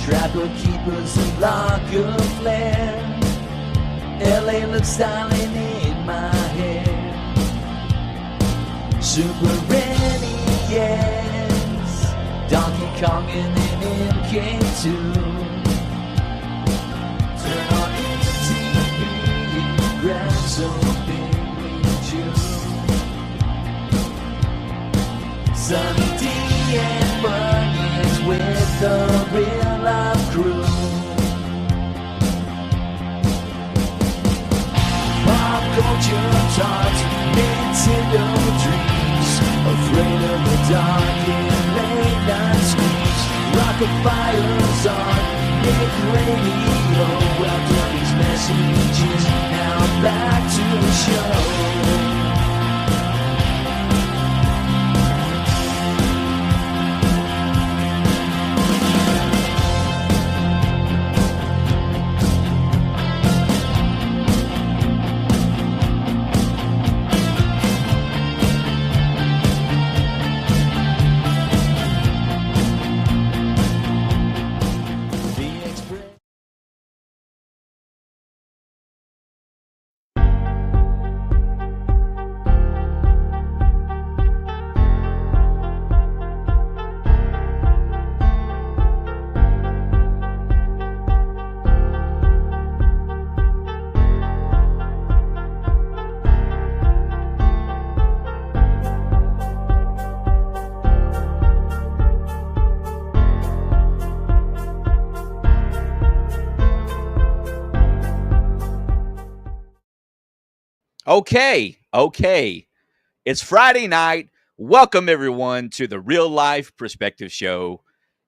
Trapper keepers and locker flair. LA looks styling in my hair. Super NES, Donkey Kong and then MK2. Turn on the TV, grab some Big Juice. Sunny D and Bunnies with the real life crew. Pop culture talks, Nintendo dreams. Afraid of the dark and late night screams. Rocket fires on Nick Radio. After these messages, now back to the show. Okay. It's Friday night. Welcome, everyone, to the Real Life Perspective Show.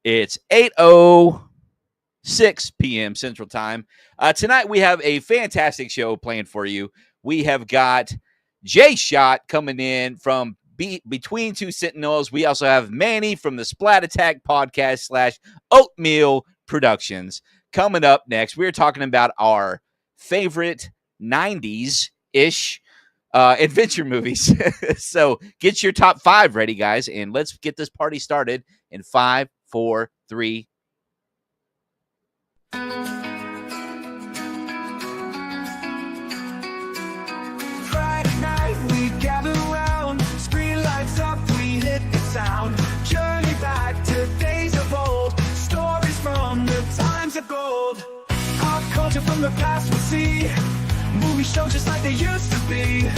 It's 8:06 p.m. Central Time. Tonight, we have a fantastic show playing for you. We have got Jay Shot coming in from Between Two Sentinels. We also have Manny from the Splat Attack podcast / Oatmeal Productions. Coming up next, we're talking about our favorite 90s-ish adventure movies. So get your top 5 ready, guys, and let's get this party started in 5, 4, 3. Friday night we gather round, screen lights up, we hit the sound. Journey back to days of old, stories from the times of gold. Pop culture from the past we'll see, movie shows just like they used to be.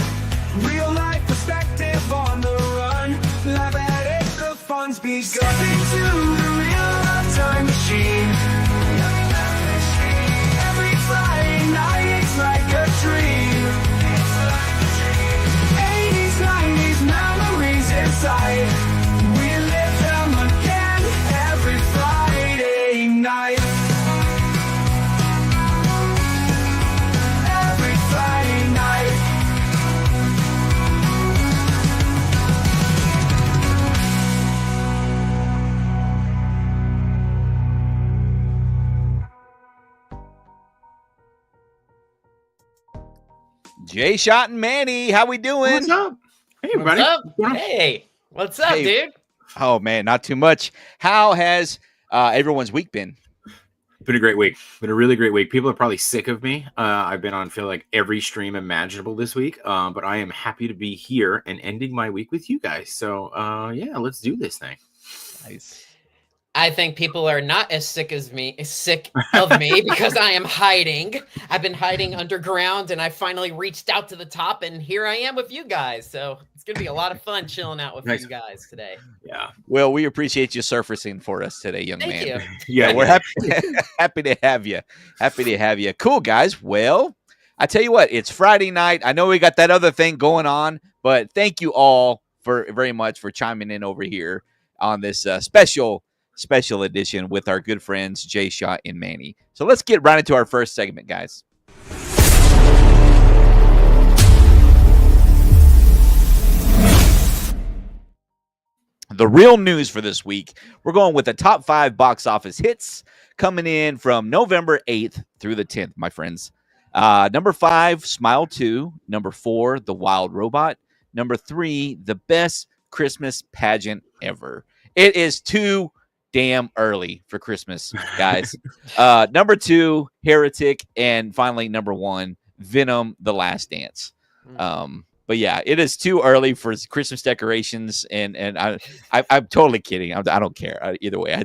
Real life perspective on the run, laugh at it, the fun's begun. Step into the real life time machine. Every Friday night it's like a dream. 80s, 90s, memories inside. We live them again every Friday night. Every Friday night. Jay Shot and Manny, how we doing? What's up? Hey, everybody. Hey, what's up, dude? Oh, man, not too much. How has everyone's week been? Been a great week. Been a really great week. People are probably sick of me. I've been on, feel like, every stream imaginable this week. But I am happy to be here and ending my week with you guys. So, yeah, let's do this thing. Nice. I think people are not as sick of me because I am hiding. I've been hiding underground, and I finally reached out to the top, and here I am with you guys. So it's gonna be a lot of fun chilling out with you guys today. Yeah. Well, we appreciate you surfacing for us today, young man. Thank you. Yeah, we're happy to have you. Happy to have you. Cool, guys. Well, I tell you what, it's Friday night. I know we got that other thing going on, but thank you all very much for chiming in over here on this special edition with our good friends Jay Shot and Manny. So let's get right into our first segment, guys. The real news for this week, we're going with the top 5 box office hits coming in from November 8th through the 10th, my friends. Number 5, Smile 2. Number 4, The Wild Robot. Number 3, The Best Christmas Pageant Ever. It is two damn early for Christmas, guys. Number 2, Heretic, and finally number 1, Venom: The Last Dance. But yeah, it is too early for Christmas decorations, and I'm totally kidding. I don't care either way.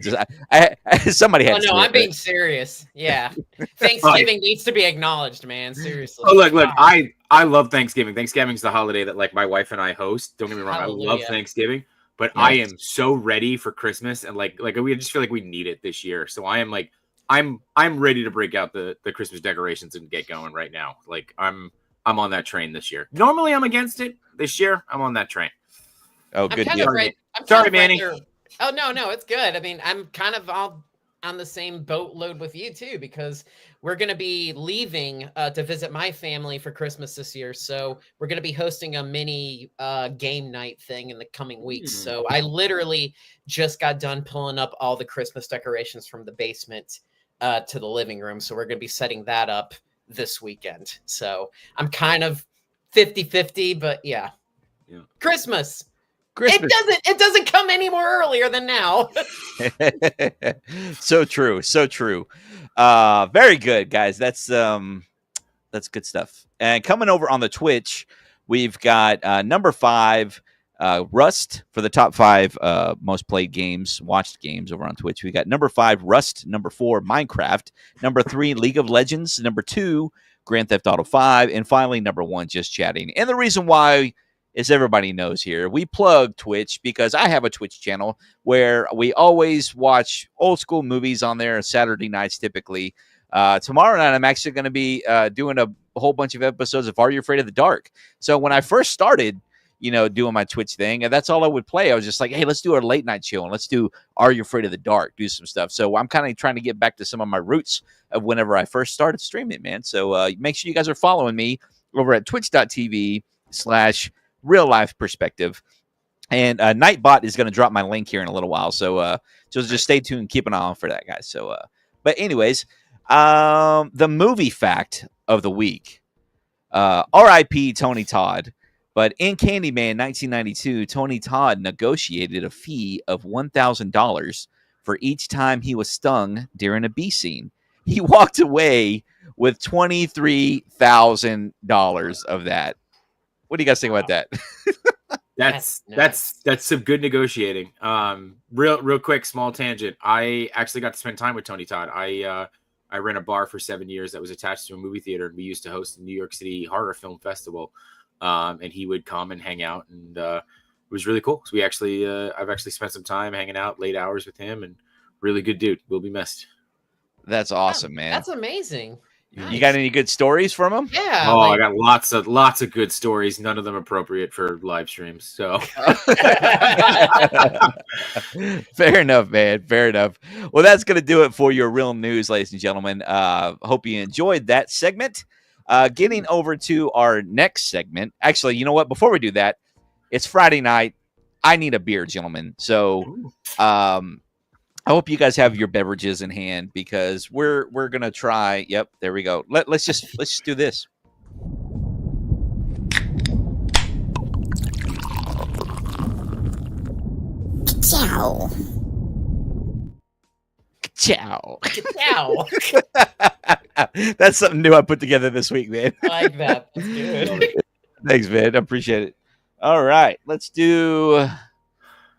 I somebody had. Oh no, I'm being serious. Yeah, Thanksgiving needs to be acknowledged, man. Seriously. Oh look, I love Thanksgiving. Thanksgiving's the holiday that like my wife and I host. Don't get me wrong, Hallelujah. I love Thanksgiving, but Yes. I am so ready for Christmas, and like we just feel like we need it this year. So I am like, I'm ready to break out the Christmas decorations and get going right now. Like I'm on that train this year. Normally I'm against it. This year I'm on that train. Oh, I'm good kind deal. of right. Sorry, Manny. Oh no, it's good. I mean, I'm kind of all on the same boatload with you too, because we're going to be leaving to visit my family for Christmas this year. So we're going to be hosting a mini game night thing in the coming weeks. So I literally just got done pulling up all the Christmas decorations from the basement to the living room. So we're going to be setting that up this weekend. So I'm kind of 50-50, but yeah. Christmas. It doesn't come any more earlier than now. So true. Very good, guys. That's good stuff. And coming over on the Twitch, we've got number 5, Rust, for the top 5 most played games, watched games over on Twitch. We got number 5, Rust. Number 4, Minecraft. Number 3, League of Legends. Number 2, Grand Theft Auto 5. And finally, number 1, Just Chatting. And the reason why, as everybody knows here, we plug Twitch because I have a Twitch channel where we always watch old school movies on there Saturday nights typically. Tomorrow night, I'm actually going to be doing a whole bunch of episodes of Are You Afraid of the Dark? So when I first started, doing my Twitch thing, and that's all I would play. I was just like, hey, let's do a late night show and let's do Are You Afraid of the Dark? Do some stuff. So I'm kind of trying to get back to some of my roots of whenever I first started streaming, man. So make sure you guys are following me over at twitch.tv/real life perspective. And Nightbot is going to drop my link here in a little while. So just stay tuned and keep an eye on for that, guys. So, but anyways, the movie fact of the week, R.I.P. Tony Todd. But in Candyman 1992, Tony Todd negotiated a fee of $1,000 for each time he was stung during a bee scene. He walked away with $23,000 of that. What do you guys think about that? That's some good negotiating. Real quick, small tangent. I actually got to spend time with Tony Todd. I ran a bar for 7 years that was attached to a movie theater, and we used to host the New York City Horror Film Festival. And he would come and hang out, and it was really cool. So we actually, I've actually spent some time hanging out late hours with him, and really good dude. Will be missed. That's awesome, man. That's amazing. Nice. You got any good stories from him? Yeah. Oh, I got lots of good stories. None of them appropriate for live streams. So fair enough, man. Fair enough. Well, that's going to do it for your real news, ladies and gentlemen. Hope you enjoyed that segment. Getting over to our next segment. Actually, you know what? Before we do that, it's Friday night. I need a beer, gentlemen. So I hope you guys have your beverages in hand because we're gonna try. Yep, there we go. Let's just do this. Ciao. Ciao. Ciao. That's something new I put together this week, man. I like that. That's good. Thanks, man. I appreciate it. All right, let's do.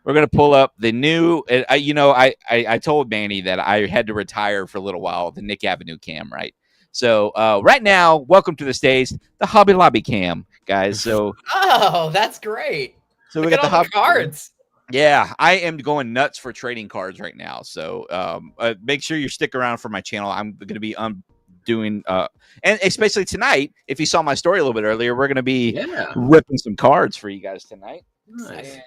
We're gonna pull up the new. I told Manny that I had to retire for a little while. The Nick Avenue cam, right? So right now, welcome to the stage, the Hobby Lobby cam, guys. So that's great. So Look we got at all the cards. Yeah, I am going nuts for trading cards right now. So make sure you stick around for my channel. I'm going to be doing, and especially tonight, if you saw my story a little bit earlier, we're going to be ripping some cards for you guys tonight. Nice.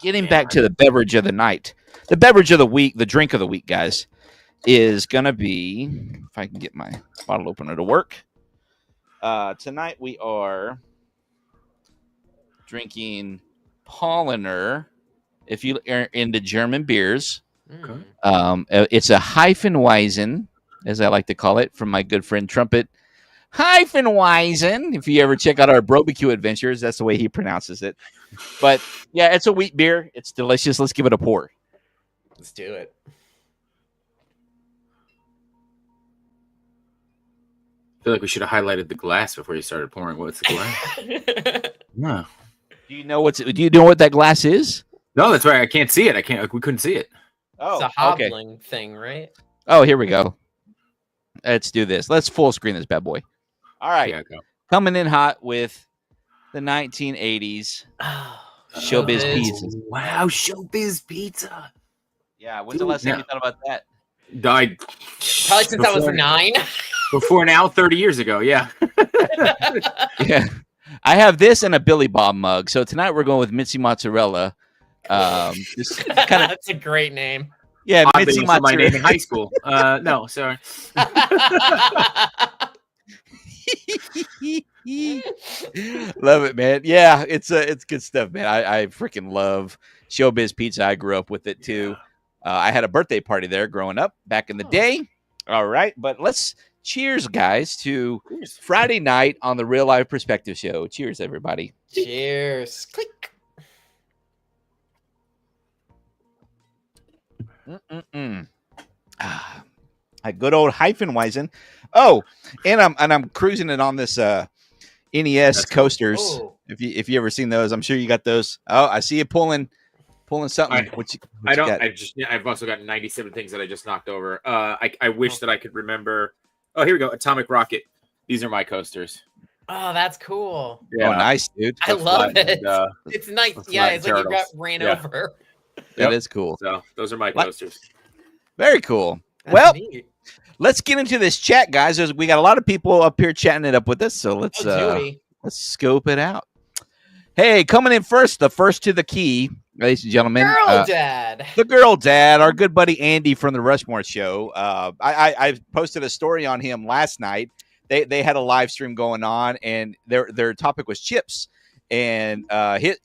Getting back to the beverage of the night, the beverage of the week, the drink of the week, guys, is going to be, if I can get my bottle opener to work. Tonight we are drinking Paulaner, if you are into German beers. Okay. It's a Hefeweizen, as I like to call it, from my good friend Trumpet. Hefeweizen. If you ever check out our barbecue adventures, that's the way he pronounces it. But yeah, it's a wheat beer. It's delicious. Let's give it a pour. Let's do it. I feel like we should have highlighted the glass before you started pouring. What's the glass? No. Do you know what that glass is? No, that's right. I can't see it. I can't. We couldn't see it. It's a hobbling thing, right? Oh, here we go. Let's do this. Let's full screen this bad boy. All right. Yeah, go. Coming in hot with the 1980s Showbiz Pizza. Wow, Showbiz Pizza. Yeah, when's the last time you thought about that? Died. Probably since I was 9. Before now, 30 years ago. Yeah. Yeah. I have this and a Billy Bob mug. So tonight we're going with Mitzi Mozzarella. Just kind of, That's a great name. yeah, Odd Mitzi thing for my name in Mozzarella. high school. No, sorry. Love it, man. Yeah, it's good stuff, man. I freaking love Showbiz Pizza. I grew up with it too. I had a birthday party there growing up back in the day. All right, but let's cheers, guys, to Friday night on the Real Life Perspective Show. Cheers, everybody. Cheers. Click. A good old Hefeweizen. Oh, and I'm cruising it on this NES coasters. Oh. If you ever seen those, I'm sure you got those. Oh, I see you pulling something. I've also got 97 things that I just knocked over. I wish that I could remember. Oh, here we go. Atomic Rocket. These are my coasters. Oh, that's cool. Oh, nice, dude. I love it. And, It's nice. Let's Yeah, let it's like you got turtles. ran Yeah. over. That is cool. So those are my What? coasters. Very cool. That's Well, neat. let's get into this chat, guys. We got a lot of people up here chatting it up with us, so let's Judy. scope it out. Hey, coming in first, the first to the key, ladies and gentlemen. Girl Dad. The girl dad, our good buddy Andy from the Rushmore Show. I posted a story on him last night. They had a live stream going on, and their topic was chips, and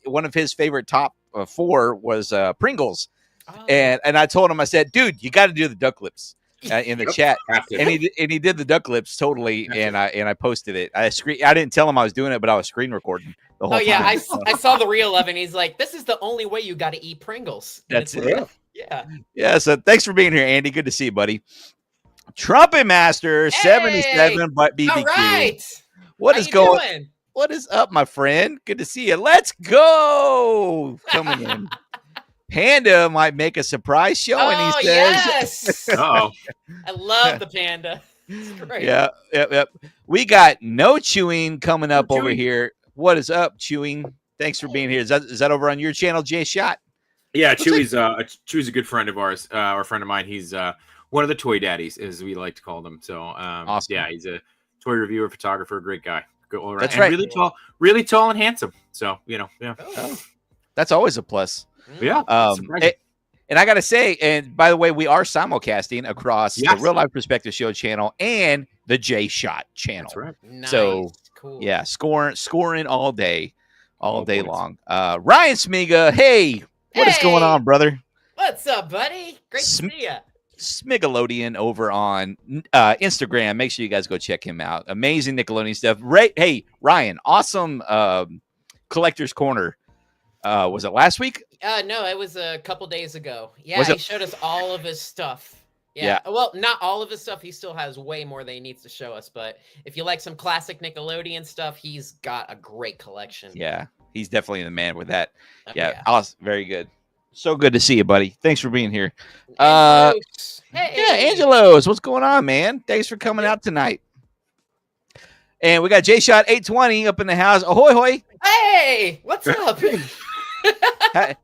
one of his favorite top 4 was Pringles, Oh. and I told him, I said, dude, you got to do the duck lips in the Yep. chat, Have to. and he did the duck lips totally, and I posted it. I didn't tell him I was doing it, but I was screen recording the whole Oh yeah, time. I saw the reel of it. And he's like, "This is the only way you got to eat Pringles." And That's it's it. like, yeah. Yeah, so thanks for being here, Andy. Good to see you, buddy. Trumpet Master 77 but BBQ. All right. What How is you going? doing? What is up, my friend? Good to see you. Let's go. Coming in. Panda might make a surprise show, and Oh he says, yes. Oh, I love the panda. It's great. "Yeah, yep. We got no chewing coming up No over chewing. here. What is up, chewing? Thanks for being here. Is that over on your channel, Jay Shot? yeah. Chewy's a good friend of ours, or a friend of mine. He's one of the toy daddies, as we like to call them. So, Awesome. yeah, he's a toy reviewer, photographer, great guy. Go all right. That's and right. really tall and handsome. So, yeah. Oh. That's always a plus. Yeah. surprising. And I got to say, and by the way, we are simulcasting across Yes. the Real Life Perspective Show channel and the J Shot channel. That's right. Nice. So, cool. Yeah, scoring all day Points. long. Ryan Smiga, hey, what is going Hey! on, brother? What's up, buddy? Great to Sm- see you. Smigalodian over on Instagram. Make sure you guys go check him out. Amazing Nickelodeon stuff. Hey, Ryan, awesome Collector's Corner. Was it last week? No, it was a couple days ago. Yeah, Was he it- showed us all of his stuff. Yeah. Well, not all of his stuff. He still has way more that he needs to show us. But if you like some classic Nickelodeon stuff, he's got a great collection. Yeah, he's definitely the man with that. Oh, Yeah, awesome. Very good. So good to see you, buddy. Thanks for being here. Angelos. Hey. Yeah, Angelos, what's going on, man? Thanks for coming out tonight. And we got J Shot 820 up in the house. Ahoy, hoy. Hey, what's up?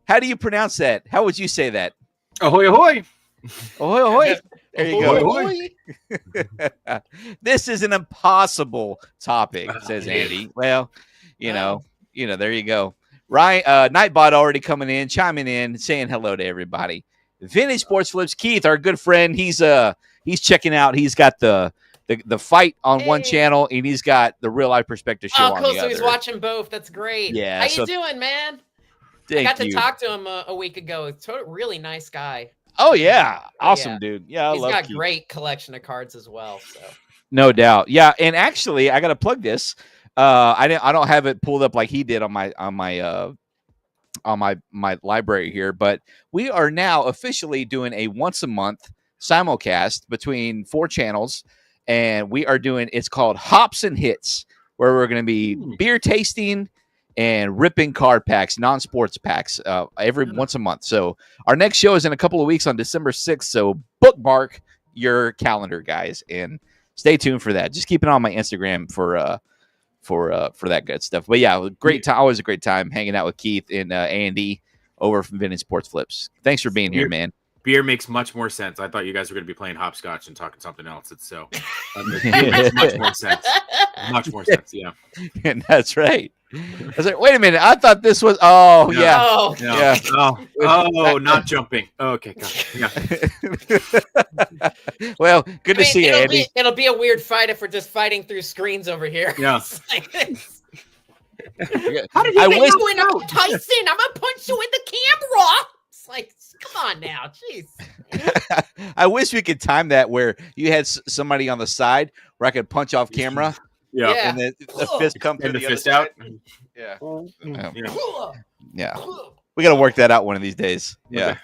How do you pronounce that? How would you say that? Ahoy, ahoy. Ahoy, ahoy. There you go. Ahoy, This is an impossible topic, says yeah. Andy. Well, you know, there you go. Ryan, Nightbot already coming in, chiming in, saying hello to everybody. Vintage Sports Flips, Keith, our good friend, he's checking out. He's got the fight on one Hey. channel, and he's got the Real Life Perspective show Oh, on cool. the So other. he's watching both. That's great. Yeah, How so you doing, man? I Thank got to you. talk to him a week ago. Really nice guy. Oh yeah, Oh, awesome yeah. dude. Yeah, I He's love got Keith. great collection of cards as well. So No doubt. Yeah, and actually, I got to plug this. I don't have it pulled up like he did on my library here, but we are now officially doing a once a month simulcast between 4 channels, and we are doing it's called Hops and Hits, where we're going to be beer tasting and ripping card packs, non-sports packs, every once a month. So our next show is in a couple of weeks on December 6th. So bookmark your calendar, guys, and stay tuned for that. Just keep it on my Instagram for that good stuff. But yeah, great time. Always a great time hanging out with Keith and A&D over from Vintage Sports Flips. Thanks for being here, man. Beer makes much more sense. I thought you guys were going to be playing hopscotch and talking something else. It's so beer makes much more sense. Much more sense. Yeah, and that's right. I was like, wait a minute. I thought this was. Oh, no, yeah. Oh, no, Yeah. oh, not jumping. Okay, yeah. Well, good to see you, Andy. It'll be a weird fight if we're just fighting through screens over here. Yeah. How did you I get wish- you in a Tyson? I'm gonna punch you in the camera. It's like, come on now, jeez. I wish we could time that where you had somebody on the side where I could punch off camera Yeah. Yeah. and the fist come through And the the other fist out. side. Yeah. Yeah. Yeah. We got to work that out one of these days. Yeah.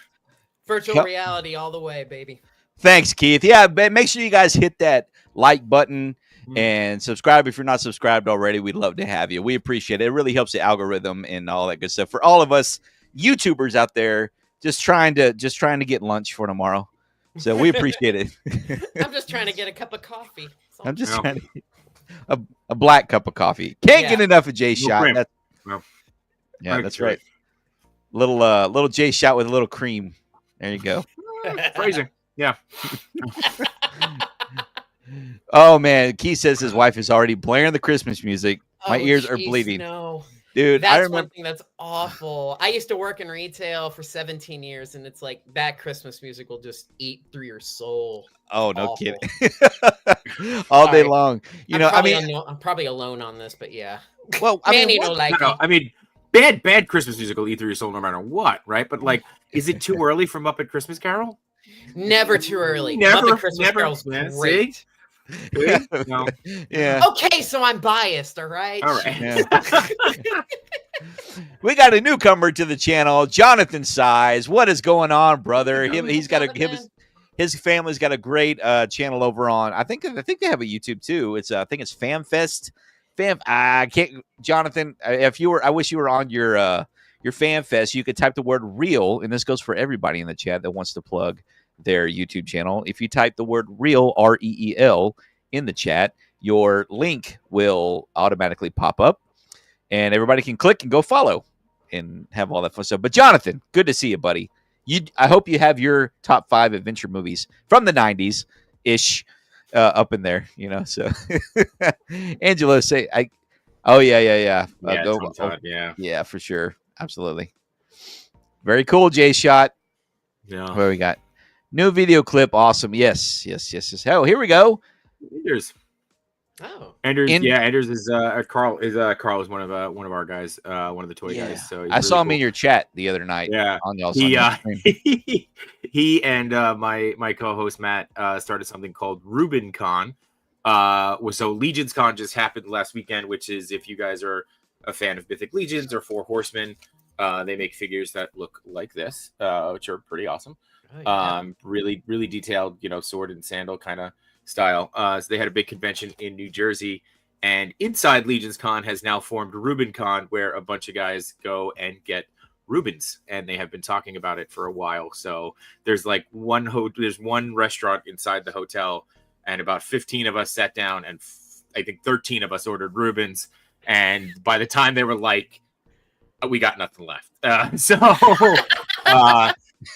Virtual Yep. reality all the way, baby. Thanks, Keith. Yeah, but make sure you guys hit that like button and subscribe if you're not subscribed already. We'd love to have you. We appreciate it. It really helps the algorithm and all that good stuff. For all of us YouTubers out there just trying to get lunch for tomorrow. So we appreciate it. I'm just trying to get a cup of coffee. That's all. I'm just Yeah. trying to get a black cup of coffee. Can't get enough of Jay Shot. cream. That's, No. yeah, Right, that's right. right. Little Jay Shot with a little cream. There you go. Phrasing. Yeah. Oh man, Keith says his wife is already blaring the Christmas music. My Oh, ears are jeez, bleeding. No. Dude, I That's remember. one thing that's awful. I used to work in retail for 17 years, and it's like that Christmas music will just eat through your soul. Oh, no Awful. kidding. All day Sorry. long. I'm probably alone on this, but yeah. Well, I Manny mean, don't like No, it. I mean, bad Christmas music will eat through your soul no matter what, right? But like, is it too early for Muppet Christmas Carol? Never too early. Never, Muppet Christmas never. Carol's Yeah, see? great. No. yeah. Okay, so I'm biased, all right? All right. Yeah. We got a newcomer to the channel, Jonathan Size. What is going on, brother? His family's got a great channel over on. I think they have a YouTube too. It's I think it's FamFest. I can't, Jonathan. I wish you were on your FamFest. You could type the word "real," and this goes for everybody in the chat that wants to plug their YouTube channel. If you type the word "real" REEL in the chat, your link will automatically pop up, and everybody can click and go follow and have all that fun stuff. But Jonathan, good to see you, buddy. I hope you have your top 5 adventure movies from the 90s ish up in there, so Angela say yeah. Yeah, Tom Todd, yeah. Yeah, for sure. Absolutely. Very cool, Jay Shot. Yeah. What we got? New video clip. Awesome. Yes. Oh, here we go. Anders. Oh. Anders is Carl is one of our guys, one of the toy guys. So he's I saw really him cool. in your chat the other night. Yeah. On y'all's He he and my co-host Matt started something called Rubin Con. So Legions Con just happened last weekend, which is, if you guys are a fan of Mythic Legions or Four Horsemen, they make figures that look like this, which are pretty awesome. Oh, yeah. Really detailed, sword and sandal kind of style. So they had a big convention in New Jersey, and inside Legions Con has now formed Rubin Con, where a bunch of guys go and get Rubens, and they have been talking about it for a while. So there's like there's one restaurant inside the hotel, and about 15 of us sat down, and I think 13 of us ordered Rubens. And by the time they were like, we got nothing left.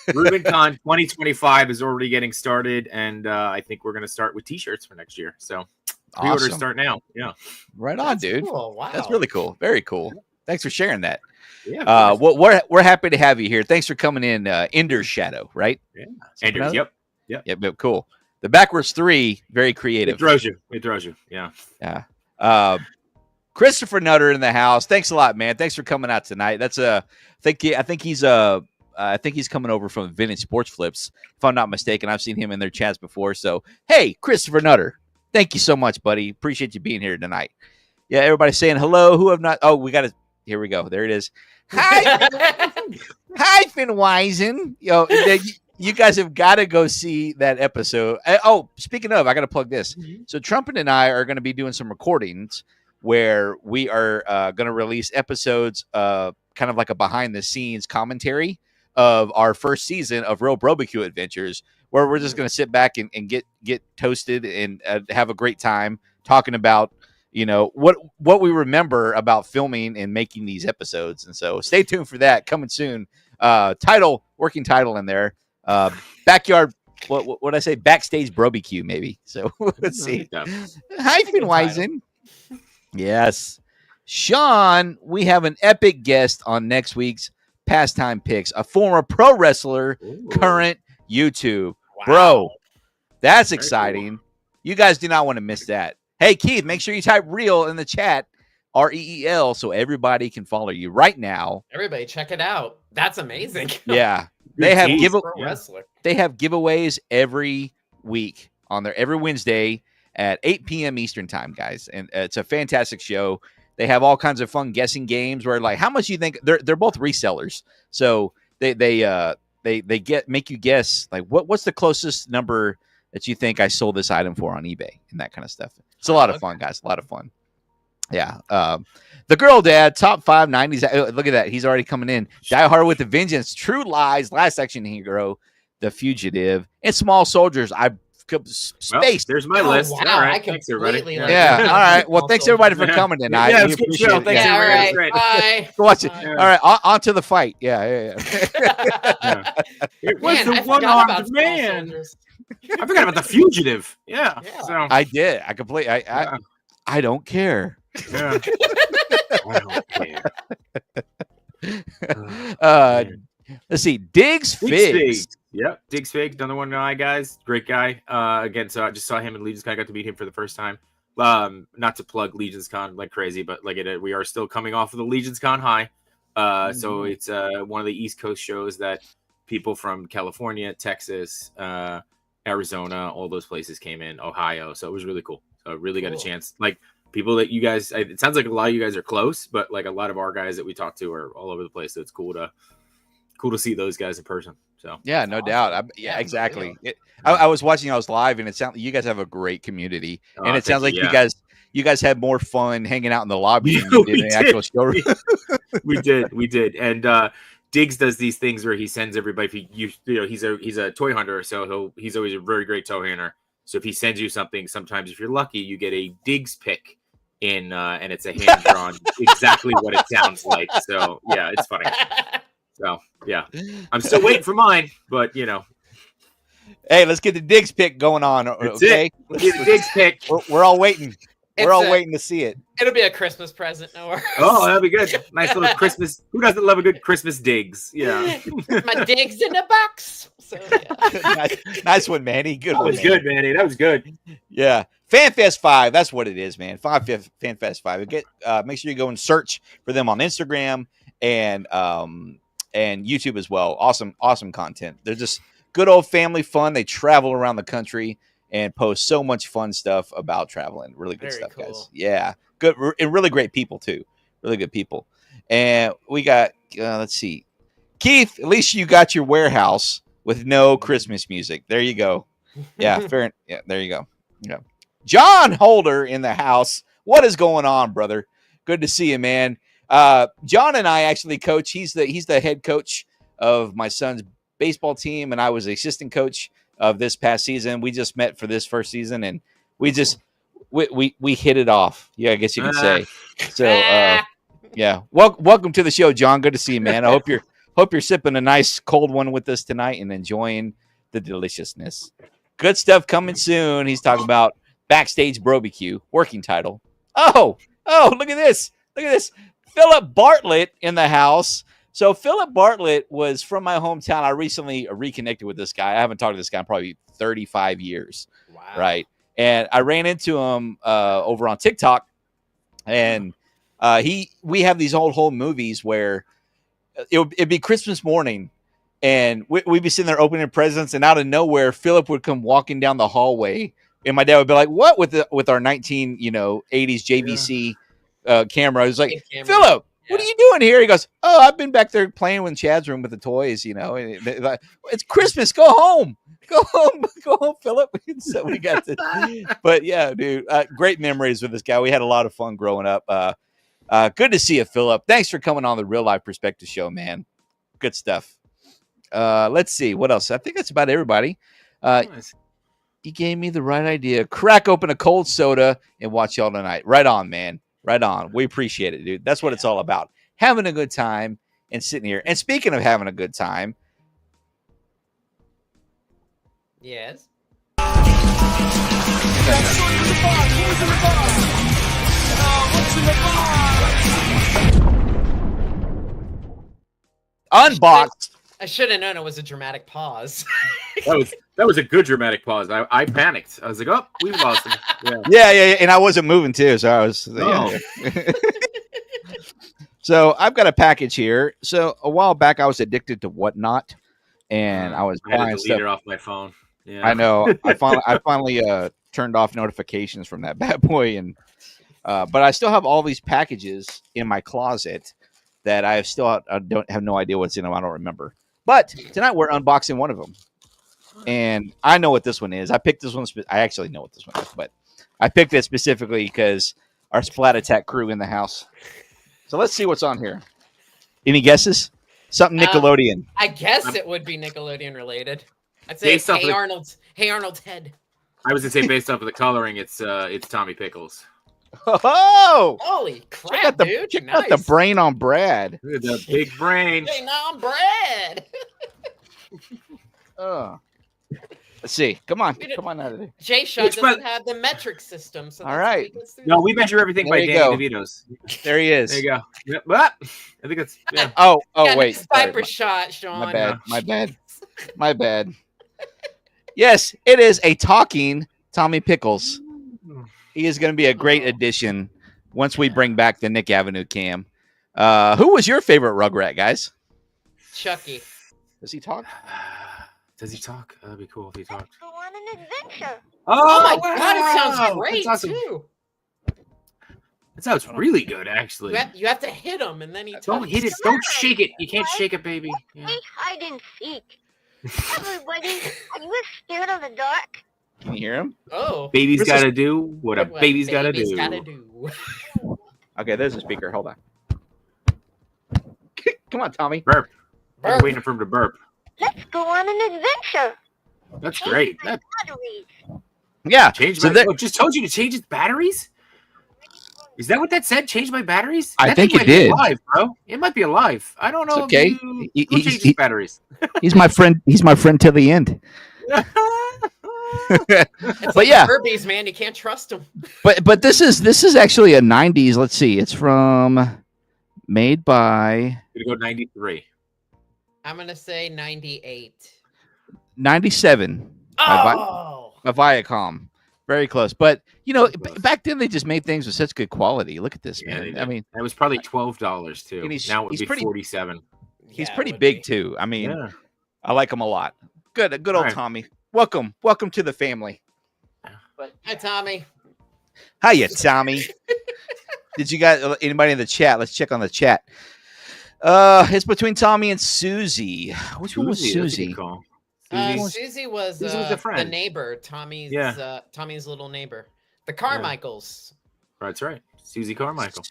RubinCon 2025 is already getting started, and I think we're going to start with T-shirts for next year. So pre-orders Awesome. start now. Yeah, Right on, That's dude. cool. Wow. That's really cool. Very cool. Thanks for sharing that. yeah. We're happy to have you here. Thanks for coming in. Ender's Shadow, right? Yeah. Something Andrew, else? yep. Yep. Cool. The backwards 3, very creative. It throws you. Yeah. Yeah. Christopher Nutter in the house. Thanks a lot, man. Thanks for coming out tonight. That's I think he's coming over from Vintage Sports Flips, if I'm not mistaken. I've seen him in their chats before. So, hey, Christopher Nutter, Thank you so much, buddy. Appreciate you being here tonight. Yeah, everybody saying hello. Who have not? Oh, we got to. Here we go. There it is. Hi, Finweisen. Yo, you guys have got to go see that episode. Oh, speaking of, I got to plug this. So Trumpet and I are going to be doing some recordings where we are going to release episodes, kind of like a behind the scenes commentary of our first season of Real Barbecue Adventures, where we're just going to sit back and get toasted and have a great time talking about, what we remember about filming and making these episodes. And so stay tuned for that coming soon. Working title in there. Backyard. What I say? Backstage barbecue, maybe. So let's see. Hi, Finweisen. Yes. Sean, we have an epic guest on next week's Pastime Picks, a former pro wrestler, current YouTube. Wow. Bro, that's very exciting. Cool. You guys do not want to miss that. Hey, Keith, make sure you type real in the chat, REEL, so everybody can follow you right now. Everybody, check it out. That's amazing. Yeah. They have giveaways every week on there, every Wednesday at 8 p.m. Eastern time, guys. And it's a fantastic show. They have all kinds of fun guessing games where, like, how much you think they're both resellers. So they make you guess, like, what's the closest number that you think I sold this item for on eBay and that kind of stuff. It's a lot of fun, guys. A lot of fun. Yeah. The Girl Dad, top 5 90s. Look at that. He's already coming in. Die Hard with a Vengeance, True Lies, Last Action Hero, The Fugitive, and Small Soldiers. Space. There's my list. Wow. All right. Thanks, everybody. Yeah. All right. Well, thanks, everybody, for coming tonight. Yeah, we appreciate it. Thanks, all right. Bye. Go watch it. All right. On to the fight. Yeah. It was the one-armed man. I forgot about The Fugitive. Yeah. So. I did. I completely. I don't care. Yeah. I don't care. Let's see. Diggs Figs. Yep. Diggs Figs, another one of my guys. Great guy. Again, so I just saw him in Legion's Con. I got to meet him for the first time. Not to plug Legion's Con like crazy, but like we are still coming off of the Legion's Con high. So it's one of the East Coast shows that people from California, Texas, Arizona, all those places came in, Ohio. So it was really cool. So I really got a chance. Like, people that you guys, it sounds like a lot of you guys are close, but like a lot of our guys that we talk to are all over the place. So it's cool to see those guys in person. So yeah, no doubt. Exactly. I was watching. I was live, and it sounds you guys have a great community, and it sounds like you guys had more fun hanging out in the lobby than you did in the actual showroom. We did, and Diggs does these things where he sends everybody. He's a toy hunter, so he's always a very great toy hunter. So if he sends you something, sometimes if you're lucky, you get a Diggs pick in, and it's a hand drawn exactly what it sounds like. So yeah, it's funny. So yeah, I'm still waiting for mine, but Hey, let's get the Diggs pick going on. Okay, let's get the Diggs pick. We're all waiting. We're all waiting to see it. It'll be a Christmas present. No worries. Oh, that'll be good. Nice little Christmas. Who doesn't love a good Christmas Diggs? Yeah. My Diggs in a box. So, yeah. nice one, Manny. Good one. That was good, Manny. That was good. Yeah. FanFest 5. That's what it is, man. FanFest 5. Make sure you go and search for them on Instagram and YouTube as well. Awesome content. They're just good old family fun. They travel around the country and post so much fun stuff about traveling. Really good stuff, cool. Guys. Yeah. Good. And really great people, too. Really good people. And we got, let's see. Keith, at least you got your warehouse with no Christmas music. There you go. Yeah, fair. Yeah, there you go. Yeah. John Holder in the house. What is going on, brother? Good to see you, man. John and I actually coach. He's the head coach of my son's baseball team, and I was the assistant coach of this past season. We just met for this first season, and we hit it off. Yeah, I guess you could say. So, yeah. Welcome to the show, John. Good to see you, man. I hope you're sipping a nice cold one with us tonight and enjoying the deliciousness. Good stuff coming soon. He's talking about Backstage Barbecue, working title. Oh, look at this. Philip Bartlett in the house. So Philip Bartlett was from my hometown. I recently reconnected with this guy. I haven't talked to this guy in probably 35 years. Wow. Right. And I ran into him over on TikTok. And we have these old home movies where it'd be Christmas morning. And we'd be sitting there opening presents. And out of nowhere, Philip would come walking down the hallway And my dad would be like, "What with our 80s JVC camera?" I was like, Big camera. "Philip, what are Yeah. you doing here?" He goes, "Oh, I've been back there playing in Chad's room with the toys. And like, it's Christmas. Go home, go home, Philip." So we got to, but yeah, dude, great memories with this guy. We had a lot of fun growing up. Good to see you, Philip. Thanks for coming on the Real Life Perspective Show, man. Good stuff. Let's see what else. I think that's about everybody. Nice. He gave me the right idea. Crack open a cold soda and watch y'all tonight. Right on, man. Right on. We appreciate it, dude. That's what it's all about. Having a good time and sitting here. And speaking of having a good time, Yes. unboxed. I should have known it was a dramatic pause. That was a good dramatic pause. I panicked. I was like, "Oh, we lost him." Yeah. Yeah. And I wasn't moving too, so I was. Oh. Yeah. So I've got a package here. So a while back, I was addicted to Whatnot, and I was I had to buying delete stuff. it off my phone. Yeah. I know. I finally turned off notifications from that bad boy, and but I still have all these packages in my closet that I don't have no idea what's in them. I don't remember. But tonight we're unboxing one of them, and I know what this one is. I picked this one. I actually know what this one is, but I picked it specifically because our Splat Attack crew in the house. So let's see what's on here. Any guesses? Something Nickelodeon. I guess it would be Nickelodeon related. I'd say Based off Hey the- Arnold's head. I was gonna say based off of the coloring, it's Tommy Pickles. Oh, Holy check crap, out the dude! check nice. out the brain on Brad. Look at the big brain. Hey, now I'm bread. Let's see. Come on We did- out of there. Jay Shot Which doesn't one? have the metric system, so All that's right. what he gets to No, do. we measure everything There by you Danny go. DeVito's. There he is. There you go. Yep. But I think it's yeah. Oh, Yeah, wait. nice Sorry. Viper shot, Sean. My bad. Yes, it is a talking Tommy Pickles. He is going to be a great addition once we bring back the Nick Avenue cam. Who was your favorite Rugrat, guys? Chucky. Does he talk? Does he talk? That'd be cool if he talked. Go on an adventure. Oh my wow. god, it sounds great That's awesome. too. That sounds really good, actually. You have to hit him and then he Don't talks. hit it. Don't shake it. You can't shake it, baby. Yeah. We hide and seek. Everybody, are you scared of the dark? Can you hear him? Oh. Baby's This got is- to do what a What baby's got to baby's do. gotta do. Okay, there's a speaker. Hold on. Come on, Tommy. Burp. I'm Burp. waiting for him to burp. Let's go on an adventure. That's great. That Batteries. Yeah. changed So my. there- Oh, just told you to change its batteries. Is that what that said? Change my batteries? I That think thing it might be did. alive, bro. It might be alive. I don't know. It's okay. If you... He- Go he's- change he- its batteries. He's my friend. He's my friend till the end. It's But yeah. Herbies, man, you can't trust him. But this is actually a 90s. Let's see. It's made by Gonna go 93. I'm gonna say 98. 97 Oh, by Viacom. Very close. But back then they just made things with such good quality. Look at this, Yeah, they man. did. I mean, That was probably $12 too. And he's- Now it would he's be pretty- 47. he's Yeah, it pretty would big be. too. I mean, Yeah. I like him a lot. Good old All right. Tommy. Welcome to the family. Hi, Tommy. Hiya, Tommy. Did you guys anybody in the chat? Let's check on the chat. It's between Tommy and Susie. Which one was Susie, that's a Susie? good call. Susie was Susie was a the friend. neighbor, Tommy's Yeah. Tommy's little neighbor. The Carmichaels. That's right. Susie Carmichael.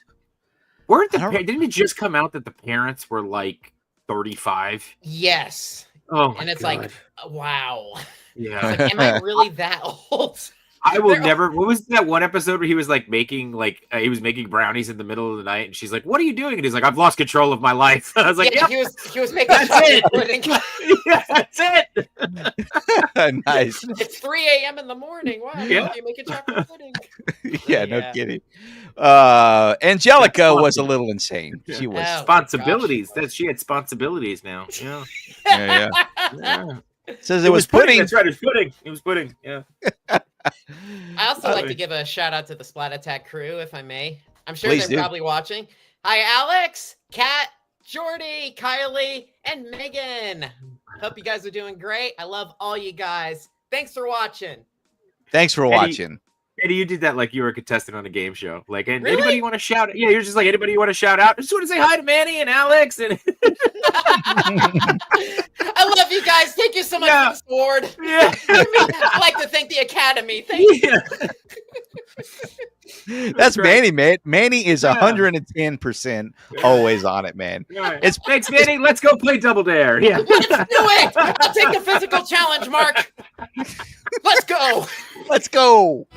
Weren't the I don't- didn't it just come out that the parents were like 35? Yes. Oh, And it's God. like, wow. yeah. Like, am I really that old? I will they're- never. What was that one episode where he was like making he was making brownies in the middle of the night, and she's like, "What are you doing?" And he's like, "I've lost control of my life." I was like, Yeah, "Yep, he was making That's chocolate it. pudding. yeah, that's it." Nice. It's 3 a.m. in the morning. Wow, Yeah. you making chocolate pudding? Yeah, no Yeah. kidding. Angelica That's was a awesome. little insane. She was. Oh, Responsibilities. gosh. That she had responsibilities now. Yeah. Yeah, yeah. Says it was pudding. That's right. It was pudding. It was pudding. Yeah. I also Uh, like to give a shout out to the Splat Attack crew, if I may. I'm sure Please they're do. probably watching. Hi, Alex, Kat, Jordy, Kylie, and Megan. Hope you guys are doing great. I love all you guys. Thanks for watching. Thanks for watching. Eddie, you did that like you were a contestant on a game show. Like, and Really? anybody you want to shout out? Yeah, you're just like, anybody you want to shout out? I just want to say hi to Manny and Alex. And I love you guys. Thank you so much for this award. yeah. I'd like to thank the Academy. Thank you. That's right. Manny, man. Manny is Yeah. 110% always on it, man. It's thanks, Manny. Let's go play Double Dare. Yeah. Let's do it. I'll take the physical challenge, Mark. Let's go. Let's go.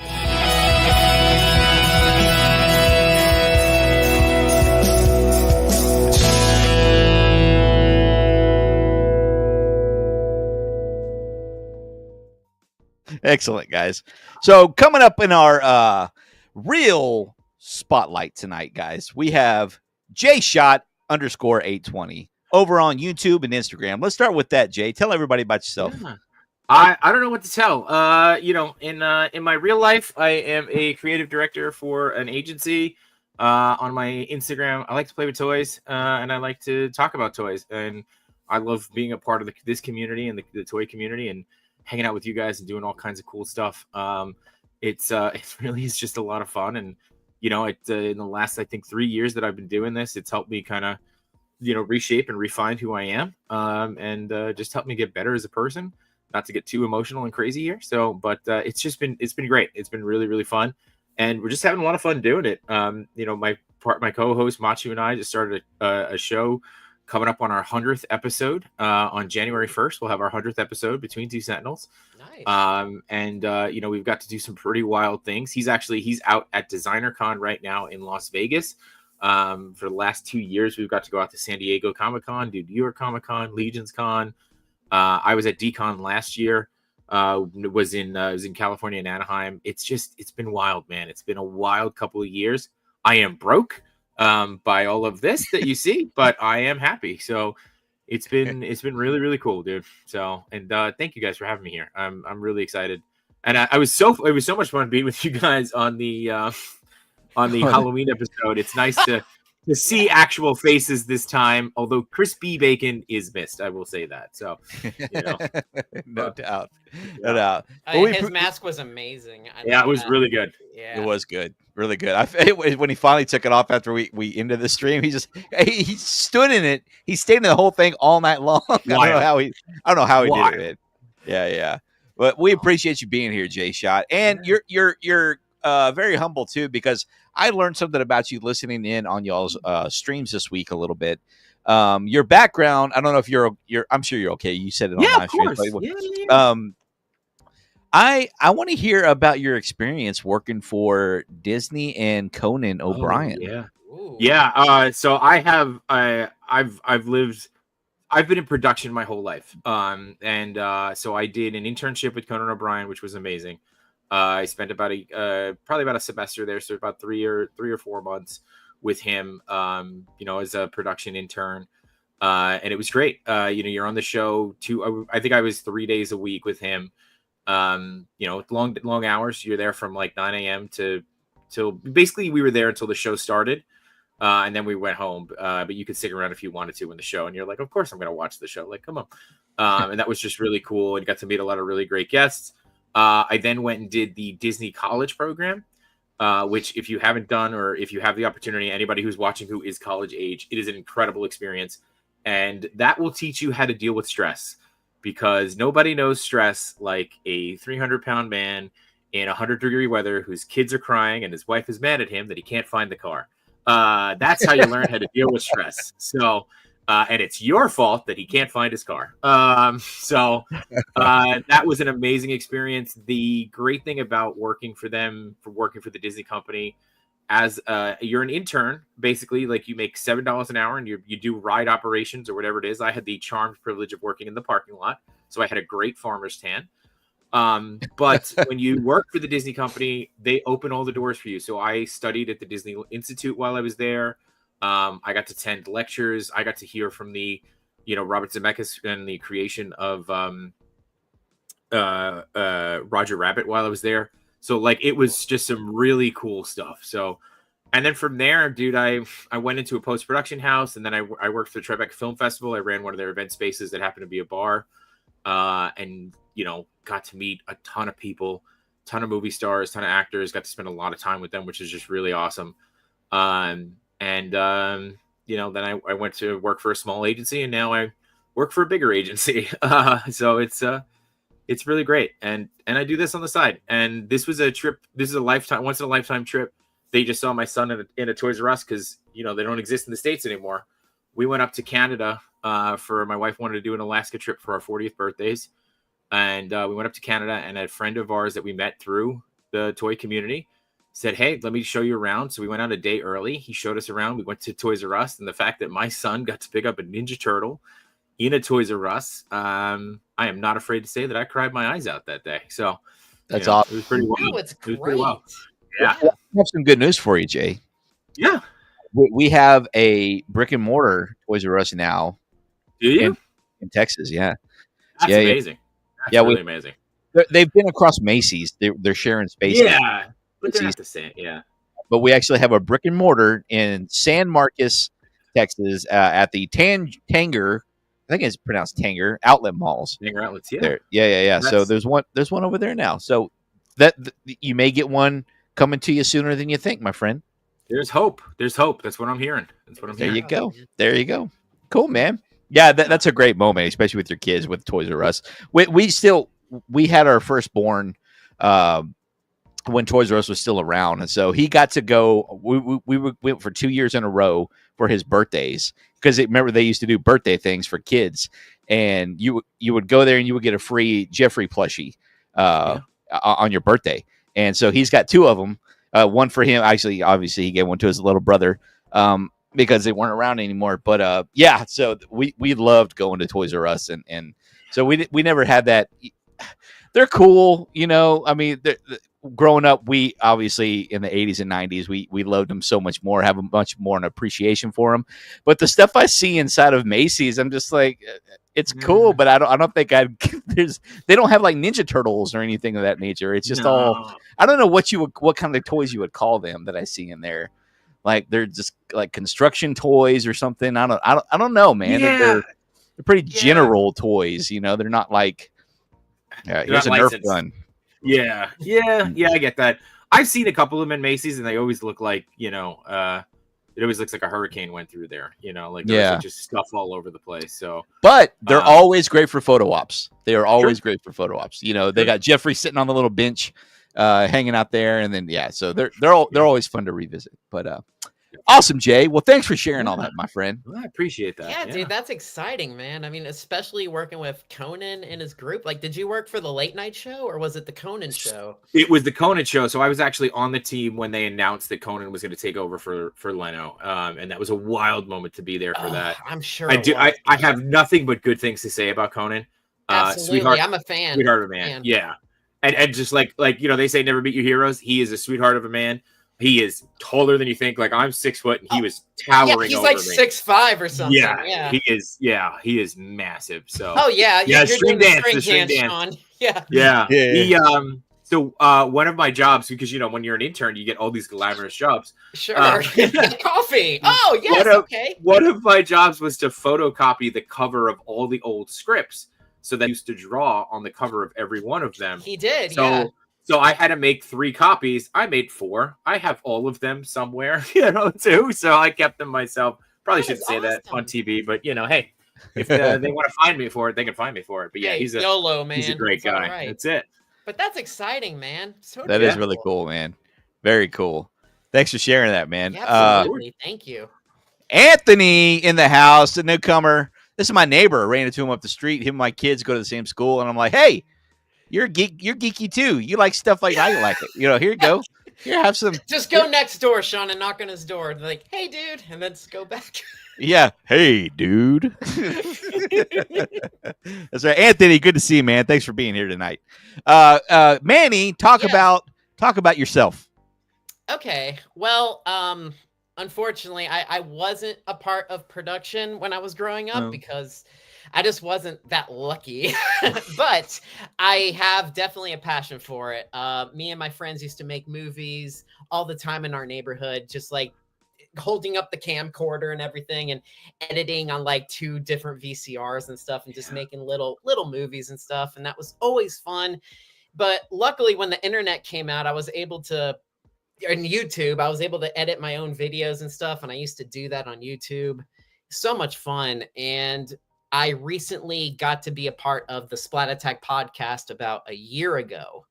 Excellent, guys. So coming up in our real spotlight tonight, guys, we have JShot_820 over on YouTube and Instagram. Let's start with that, Jay. Tell everybody about yourself. Yeah. I don't know what to tell. You know, in my real life, I am a creative director for an agency. On my Instagram, I like to play with toys, and I like to talk about toys. And I love being a part of this community and the toy community, and hanging out with you guys and doing all kinds of cool stuff. It really is just a lot of fun. And you know, in the last, I think, 3 years that I've been doing this, it's helped me kind of, you know, reshape and refine who I am, and just helped me get better as a person. Not to get too emotional and crazy here. So, but it's been great. It's been really, really fun. And we're just having a lot of fun doing it. You know, my co-host Machu and I just started a show coming up on our 100th episode on January 1st. We'll have our 100th episode, Between Two Sentinels. Nice. And you know, we've got to do some pretty wild things. He's out at Designer Con right now in Las Vegas. For the last 2 years, we've got to go out to San Diego Comic-Con, do New York Comic-Con, Legion's Con. I was at DCon last year. Was in California and Anaheim. It's been wild, man. It's been a wild couple of years. I am broke by all of this that you see, but I am happy. So it's been really, really cool, dude. So, and thank you guys for having me here. I'm really excited. And it was so much fun being with you guys on the Halloween episode. It's nice to see actual faces this time, although Chris B. Bacon is missed. I will say that. So, you know. No doubt. Yeah. No doubt. His mask was amazing. Yeah, it was really good. Yeah. It was good. Really good. When he finally took it off after we ended the stream, he stood in it. He stayed in the whole thing all night long. I don't know how he did it. Yeah. But we appreciate you being here, Jay Shot. And you're very humble too, because I learned something about you listening in on y'all's streams this week a little bit. Your background, I don't know if you're I'm sure you're okay. You said it on live stream. I want to hear about your experience working for Disney and Conan O'Brien. So I've been in production my whole life. So I did an internship with Conan O'Brien, which was amazing. I spent probably about a semester there, so about 3 or 4 months with him, you know, as a production intern. And it was great. You know, you're on the show I think I was 3 days a week with him. You know, long hours. You're there from like 9 a.m. till basically we were there until the show started. And then we went home. But you could stick around if you wanted to in the show. And you're like, of course I'm going to watch the show. Like, come on. And that was just really cool. And got to meet a lot of really great guests. I then went and did the Disney College program, which if you haven't done, or if you have the opportunity, anybody who's watching who is college age, it is an incredible experience. And that will teach you how to deal with stress, because nobody knows stress like a 300-pound man in 100-degree weather whose kids are crying and his wife is mad at him that he can't find the car. That's how you learn how to deal with stress. So, and it's your fault that he can't find his car. So that was an amazing experience. The great thing about working for them, working for the Disney company, as you're an intern, basically, like you make $7 an hour and you do ride operations or whatever it is. I had the charmed privilege of working in the parking lot, so I had a great farmer's tan. But when you work for the Disney company, they open all the doors for you. So I studied at the Disney Institute while I was there. I got to attend lectures. I got to hear from the, you know, Robert Zemeckis and the creation of Roger Rabbit while I was there. So like it was just some really cool stuff. So, and then from there, dude, I went into a post-production house, and then I worked for the Tribeca Film Festival. I ran one of their event spaces that happened to be a bar, and you know, got to meet a ton of people. ton of movie stars, ton of actors. Got to spend a lot of time with them, which is just really awesome. You know, then I went to work for a small agency, and now I work for a bigger agency. So it's really great, and I do this on the side. And this was a trip. This is a once in a lifetime trip. They just saw my son in a Toys R Us because, you know, they don't exist in the States anymore. We went up to Canada for my wife wanted to do an Alaska trip for our 40th birthdays. And we went up to Canada, and a friend of ours that we met through the toy community said, hey, let me show you around. So we went out a day early. He showed us around. We went to Toys R Us, and the fact that my son got to pick up a Ninja Turtle in a Toys R Us, I am not afraid to say that I cried my eyes out that day. So That's you know, awesome. It was pretty well. Oh, it's It was great. pretty well. Yeah. I have some good news for you, Jay. Yeah. We have a brick and mortar Toys R Us now Do you? in Texas. Yeah. That's yeah, amazing. That's Yeah, really amazing. They've been across Macy's. They're sharing space. Yeah. But they're not the same. Yeah. But we actually have a brick and mortar in San Marcos, Texas, at the Tanger. I think it's pronounced Tanger Outlet Malls. Tanger Outlets. Yeah. There. Yeah. So That's- there's one over there now. So that you may get one coming to you sooner than you think, my friend. There's hope. There's hope. That's what I'm hearing. That's what I'm There hearing. you go. There you go. Cool, man. Yeah, that's a great moment, especially with your kids with Toys R Us. We had our firstborn when Toys R Us was still around, and so he got to go. We went for 2 years in a row for his birthdays because remember they used to do birthday things for kids, and you would go there and you would get a free Jeffrey plushie on your birthday, and so he's got 2 of them. One for him, actually. Obviously, he gave one to his little brother because they weren't around anymore. But yeah, so we loved going to Toys R Us, and so we never had that. They're cool, you know. I mean, growing up, we obviously in the 80s and 90s, we loved them so much more, have a much more an appreciation for them. But the stuff I see inside of Macy's, I'm just like, it's cool, but I don't think they don't have like Ninja Turtles or anything of that nature. It's just all, I don't know what kind of toys you would call them that I see in there. Like they're just like construction toys or something. I don't know, man. Yeah. They're pretty general toys, you know. They're not like here's a not Nerf licensed. gun. Yeah, I get that. I've seen a couple of them in Macy's, and they always look like, you know, it always looks like a hurricane went through there. You know, like there's like just stuff all over the place. So, but they're always great for photo ops. They are always Sure. great for photo ops. You know, they got Jeffrey sitting on the little bench, hanging out there, and then so they're always fun to revisit. But awesome, Jay. Well, thanks for sharing all that, my friend. Well, I appreciate that. Yeah, dude, that's exciting, man. I mean, especially working with Conan and his group. Like, did you work for the late night show or was it the Conan show? It was the Conan show. So I was actually on the team when they announced that Conan was going to take over for Leno. And that was a wild moment to be there for that. I'm sure. I do. I have nothing but good things to say about Conan. Absolutely. Sweetheart, I'm a fan. sweetheart of a man. Yeah. And just like, you know, they say never meet your heroes. He is a sweetheart of a man. He is taller than you think. Like I'm 6 foot, and he was towering. He's over like me. 6'5" or something. Yeah, he is. Yeah, he is massive. So. Oh yeah, you're string doing dance. the The string string dance, dance. Sean. Yeah. He So one of my jobs, because you know when you're an intern, you get all these glamorous jobs. Sure. Coffee. Oh yes. Okay. One of my jobs was to photocopy the cover of all the old scripts, so that I used to draw on the cover of every one of them. He did. So I had to make 3 copies. I made 4. I have all of them somewhere, you know, too. So I kept them myself. Probably shouldn't say that on TV, but you know, hey, if they want to find me for it, they can find me for it. But yeah, Hey, he's a YOLO, man. He's a great It's all guy. right. That's it. But that's exciting, man. That is really cool, man. Very cool. Thanks for sharing that, man. Yeah, absolutely. Thank you. Anthony in the house, the newcomer. This is my neighbor. I ran into him up the street. Him and my kids go to the same school, and I'm like, hey, you're geeky too. You like stuff like I like it. You know, here you go. Here, have some. Just go next door, Sean, and knock on his door. They're like, hey, dude, and then just go back. Yeah. Hey, dude. That's right. Anthony, good to see you, man. Thanks for being here tonight. Manny, talk about yourself. Okay. Well, unfortunately, I wasn't a part of production when I was growing up because I just wasn't that lucky. But I have definitely a passion for it. Me and my friends used to make movies all the time in our neighborhood, just like holding up the camcorder and everything and editing on like 2 different VCRs and stuff and just making little movies and stuff. And that was always fun. But luckily, when the internet came out, I was able to, on YouTube, I was able to edit my own videos and stuff. And I used to do that on YouTube. So much fun. And I recently got to be a part of the Splat Attack podcast about a year ago.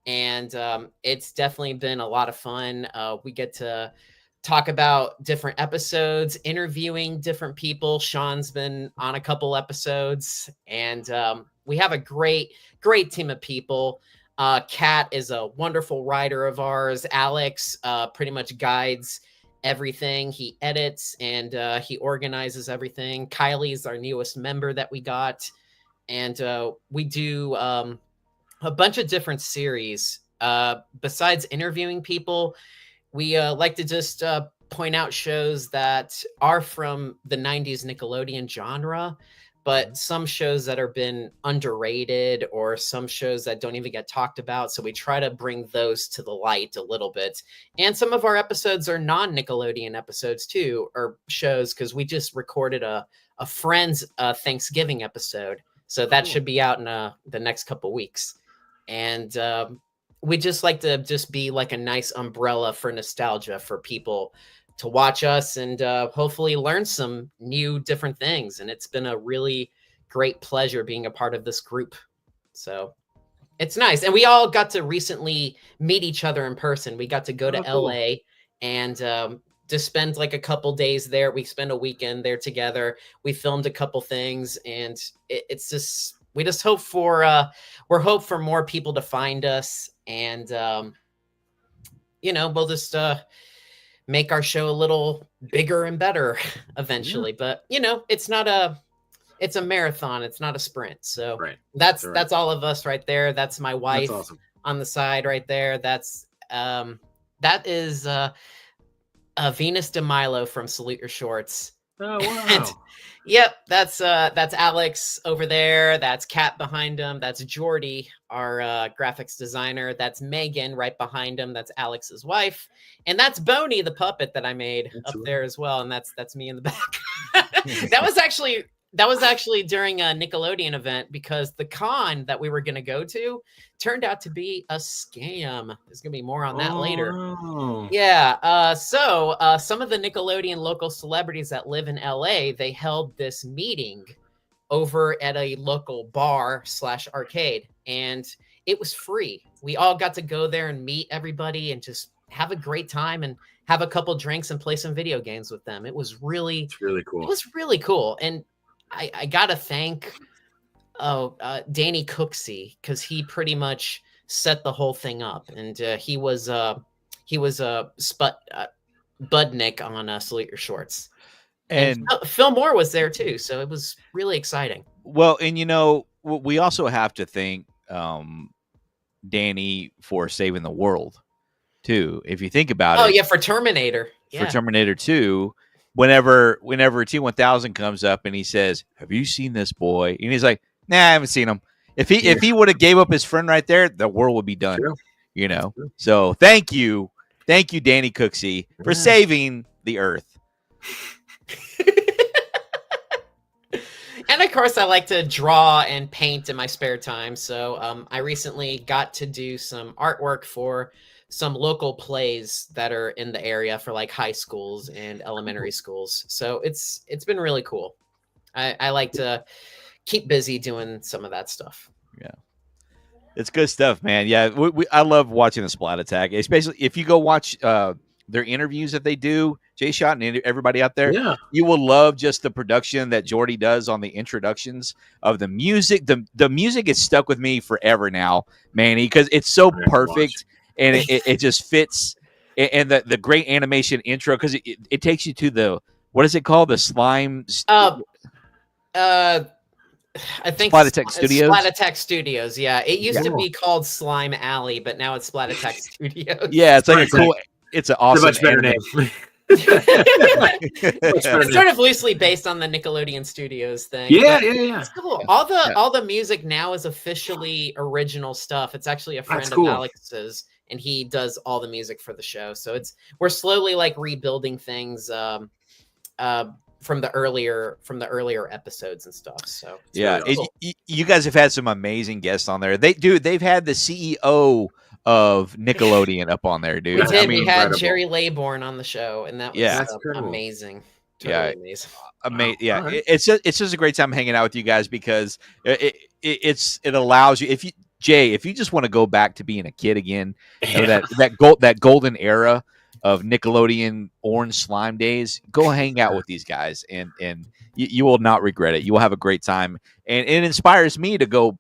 And it's definitely been a lot of fun. We get to talk about different episodes, interviewing different people. Sean's been on a couple episodes, and we have a great team of people. Kat is a wonderful writer of ours. Alex pretty much guides everything. He edits and he organizes everything. Kylie's our newest member that we got. And we do a bunch of different series. Besides interviewing people, we like to just point out shows that are from the 90s Nickelodeon genre, but some shows that have been underrated or some shows that don't even get talked about. So we try to bring those to the light a little bit. And some of our episodes are non-Nickelodeon episodes too, or shows, because we just recorded a Friends Thanksgiving episode. So that should be out in the next couple weeks. And we just like to just be like a nice umbrella for nostalgia for people to watch us and hopefully learn some new different things. And it's been a really great pleasure being a part of this group. So it's nice. And we all got to recently meet each other in person. We got to go to LA and just spend like a couple days there. We spent a weekend there together. We filmed a couple things, and it's just, we just hope for hope for more people to find us, and we'll just make our show a little bigger and better eventually. But it's a marathon, it's not a sprint. So that's all of us right there. That's my wife. That's awesome. On the side right there. That's that is Venus de Milo from Salute Your Shorts. Oh wow. Yep, that's Alex over there. That's Kat behind him. That's Jordy, our graphics designer. That's Megan right behind him. That's Alex's wife, and that's Boney, the puppet that I made up there as well. And that's me in the back. That was actually during a Nickelodeon event, because the con that we were going to go to turned out to be a scam. There's going to be more on that later. Yeah. So some of the Nickelodeon local celebrities that live in LA, they held this meeting over at a local bar/arcade, and it was free. We all got to go there and meet everybody and just have a great time and have a couple drinks and play some video games with them. It's really cool. It was really cool. And I gotta thank Danny Cooksey, because he pretty much set the whole thing up, and he was Budnick on Salute Your Shorts, and Phil Moore was there too, so it was really exciting. Well, and we also have to thank Danny for saving the world too. If you think about it. Oh yeah, for Terminator. For Terminator 2. Whenever T-1000 comes up and he says, "Have you seen this boy?" And he's like, "Nah, I haven't seen him." If he would have gave up his friend right there, the world would be done. True. So thank you, Danny Cooksey, for saving the Earth. And of course, I like to draw and paint in my spare time. So I recently got to do some artwork for some local plays that are in the area for like high schools and elementary schools. So it's been really cool. I like to keep busy doing some of that stuff. Yeah. It's good stuff, man. Yeah. I love watching the Splat Attack, especially if you go watch their interviews that they do, Jay Shot and everybody out there. Yeah. You will love just the production that Jordy does on the introductions of the music. The music is stuck with me forever now, Manny, because it's so perfect. And it just fits, and the great animation intro, because it takes you to the, what is it called, the slime? I think Splat Attack Studios. Splat Attack Studios, yeah. It used to be called Slime Alley, but now it's Splat Attack Studios. Yeah, it's like a cool. It's an awesome. It's a much better name. It's sort of loosely based on the Nickelodeon Studios thing. Yeah. It's cool. All the music now is officially original stuff. It's actually a friend of Alex's, and he does all the music for the show. So we're slowly like rebuilding things from the earlier episodes and stuff. So it's Yeah, really cool. you guys have had some amazing guests on there. They've had the CEO of Nickelodeon up on there, dude. We did. We had incredible. Jerry Laybourne on the show, and that was Yeah. That's incredible. amazing. Yeah. Totally amazing. Wow. Yeah, All right. it's just a great time hanging out with you guys because it allows you if you just want to go back to being a kid again, you know, that golden era of Nickelodeon orange slime days, go hang out with these guys and you will not regret it. You will have a great time, and it inspires me to go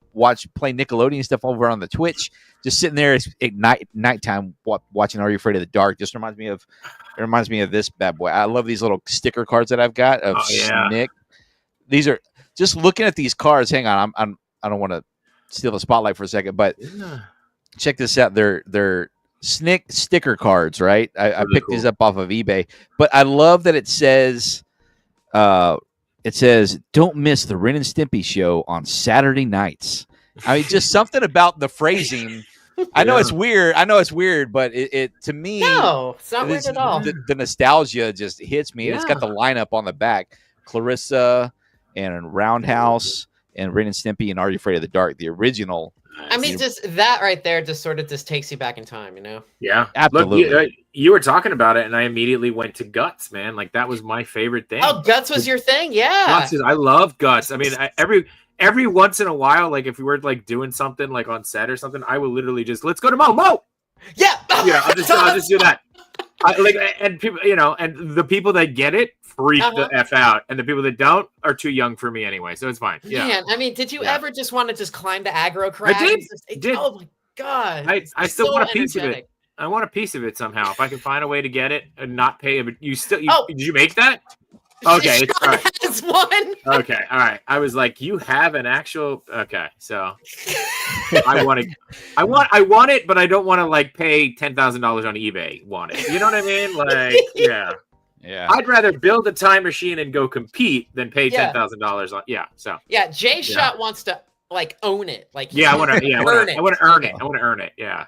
play Nickelodeon stuff over on the Twitch. Just sitting there at nighttime watching Are You Afraid of the Dark just reminds me of this bad boy. I love these little sticker cards that I've got of Snick. These are just looking at these cards. Hang on, I don't want to steal the spotlight for a second, but check this out. They're Snick sticker cards, right? I picked these up off of eBay, but I love that it says, "Don't miss the Ren and Stimpy show on Saturday nights." I mean, just something about the phrasing. I know it's weird, but it to me, no, it's not weird at all. The nostalgia just hits me. And it's got the lineup on the back: Clarissa and Roundhouse and Ren and Stimpy and Are You Afraid of the Dark? The original. I mean, just that right there just sort of just takes you back in time, you know? Yeah, absolutely. Look, you were talking about it, and I immediately went to Guts, man. Like that was my favorite thing. Oh, Guts was your thing, yeah. I love Guts. I mean, every once in a while, like if we were like doing something like on set or something, I would literally just let's go to Mo. Yeah, I'll just do that. And people, you know, and the people that get it freak the F out, and the people that don't are too young for me anyway, so it's fine. Yeah. Man, I mean, did you ever just want to just climb the aggro crag? I did. Oh my god! I still want a piece of it. I want a piece of it somehow. If I can find a way to get it and not pay it, but did you make that? Okay, it's all right. Has one. Okay, all right. I was like, you have an actual. Okay, so I want it, but I don't want to like pay $10,000 on eBay. Want it? You know what I mean? Like, yeah. I'd rather build a time machine and go compete than pay $10,000 on. Yeah. So. Yeah, Jay Shot wants to like own it. Like, I want to earn it. I want to earn it. Yeah.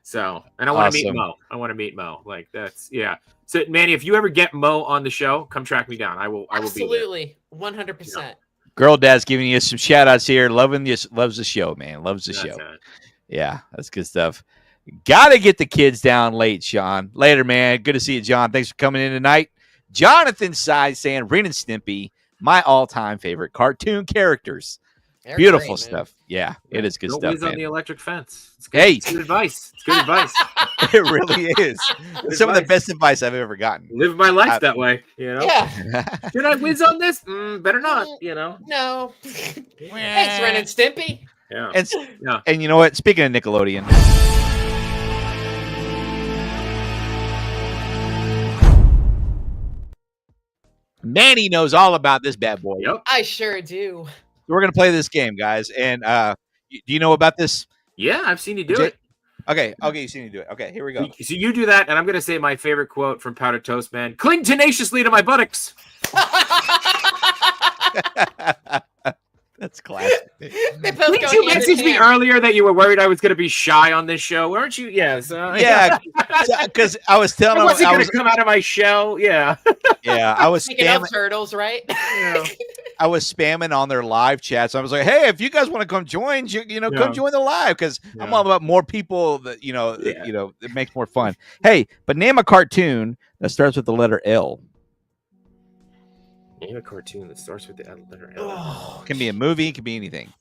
So, and I want to meet Mo. I want to meet Mo. Like that's So, Manny, if you ever get Mo on the show, come track me down. I will be there. Absolutely, 100%. Girl Dad's giving you some shout outs here. Loves the show, man. Loves the show. Yeah, that's good stuff. Gotta get the kids down late, Sean. Later, man. Good to see you, John. Thanks for coming in tonight. Jonathan Side saying Ren and Stimpy, my all-time favorite cartoon characters. They're Beautiful great, stuff. Yeah, it is good Don't stuff. whiz Man. on the electric fence. It's good. Hey, it's good advice. It's good advice. It really is. Some of the best advice I've ever gotten. Live my life that way, you know. Yeah. Should I whiz on this? Better not, you know. No. Thanks, Ren and Stimpy. Yeah. And you know what? Speaking of Nickelodeon. Manny knows all about this bad boy. Yep. I sure do. We're going to play this game, guys. And do you know about this? Yeah, I've seen you do it. Okay, you've seen me do it. Okay, here we go. So you do that, and I'm going to say my favorite quote from Powdered Toast Man. Cling tenaciously to my buttocks. That's classic. Didn't you message me earlier that you were worried I was going to be shy on this show? Weren't you? Yes. Yeah, because I was telling him I was going to come out of my shell. Yeah. Yeah, I was spamming turtles, right? Yeah. I was spamming on their live chats. I was like, "Hey, if you guys want to come join, come join the live because I'm all about more people. That it makes more fun. Hey, but name a cartoon that starts with the letter L. Name a cartoon that starts with the letter L. Oh, can be a movie, can be anything.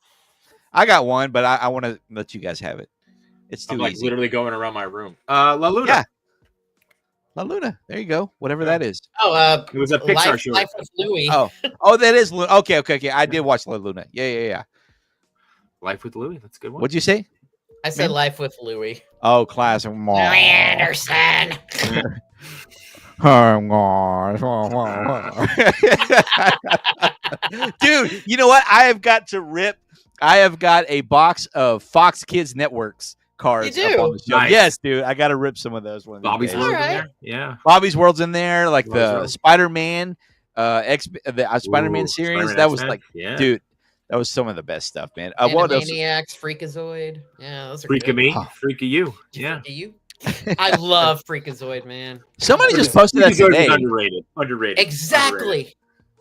I got one, but I want to let you guys have it. It's too easy. Literally going around my room. La Luna. Yeah. La Luna. There you go. Whatever that is. Oh, it was a Pixar show. Life with Louie. Oh, that is Luna. Okay. I did watch La Luna. Yeah. Life with Louie. That's a good one. What'd you say? I said Life with Louie. Oh, classic. Louie Anderson. Dude, you know what? I have got a box of Fox Kids Networks cards. You do? Up on the show. Nice. Yes, dude. I got to rip some of those. Bobby's World in there? Yeah. Bobby's World's in there, like Bobby's the World. Spider-Man, Spider-Man series. Spider-Man that was X-Men. like, dude, that was some of the best stuff, man. What else? Animaniacs, Freakazoid. Yeah, those are Freak good. of me, Freak of you. Yeah. Freak of you. I love Freakazoid, man. Somebody just posted that Freakazoid today. is underrated. Exactly.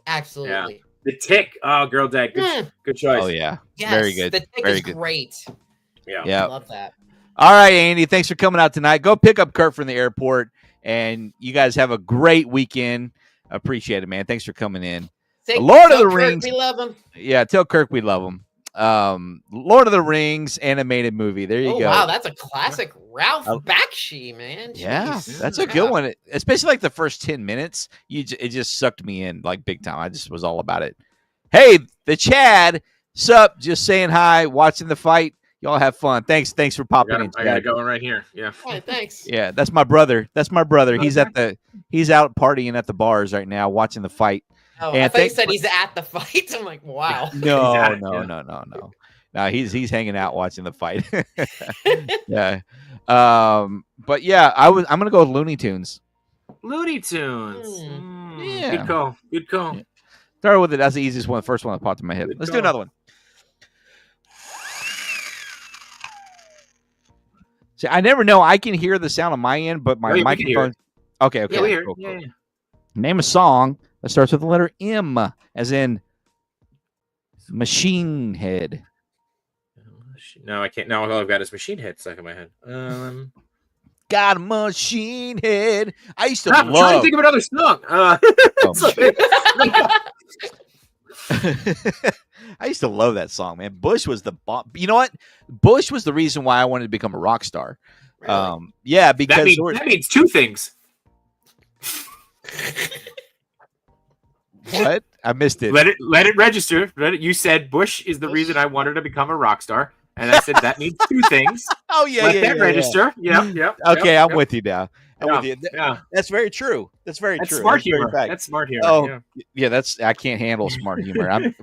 Absolutely. The Tick. Oh, Girl Dad. Good choice. Oh yeah, Yes, very good. The Tick Very is good. great. Yeah. Yeah. Love that. All right, Andy. Thanks for coming out tonight. Go pick up Kurt from the airport, and you guys have a great weekend. Appreciate it, man. Thanks for coming in. Lord of the Rings. We love him. Yeah, tell Kirk we love him. Lord of the Rings animated movie. There you go. Wow, that's a classic Ralph Bakshi, man. Yeah, Jeez. that's a good one. Especially like the first 10 minutes, it just sucked me in like big time. I just was all about it. Hey, the Chad, sup? Just saying hi, watching the fight. Y'all have fun. Thanks for popping in. I got it going right here. Yeah. All right, thanks. Yeah, that's my brother. He's out partying at the bars right now, watching the fight. Oh, And I thought you said he's at the fight. I'm like, wow. No. No, he's hanging out watching the fight. Yeah. But yeah, I'm gonna go with Looney Tunes. Looney Tunes. Yeah. Good call. Good call. Yeah. Start with it. That's the easiest one. The first one that popped in my head. Good Let's call. do another one. See, I never know. I can hear the sound on my end, but my Oh, yeah, we can hear microphone. Okay. Yeah, we hear. Cool, Yeah, cool. yeah. Name a song that starts with the letter M, as in Machine Head. No, I can't. No, all I've got is Machine Head stuck in my head. Got a machine head. I used to I'm trying to love. think of another song. I used to love that song, man. Bush was the bomb. You know what? Bush was the reason why I wanted to become a rock star. Really? Yeah, because that means two things. What? I missed it. Let it register. You said Bush is the reason I wanted to become a rock star, and I said that means two things. Oh yeah, Let yeah, that yeah, register. Yep. Okay, yep. I'm with you now. I'm with you. Yeah. That's very true. That's very That's true. smart That's very humor. fact. That's smart humor. Oh, yeah. I can't handle smart humor. I'm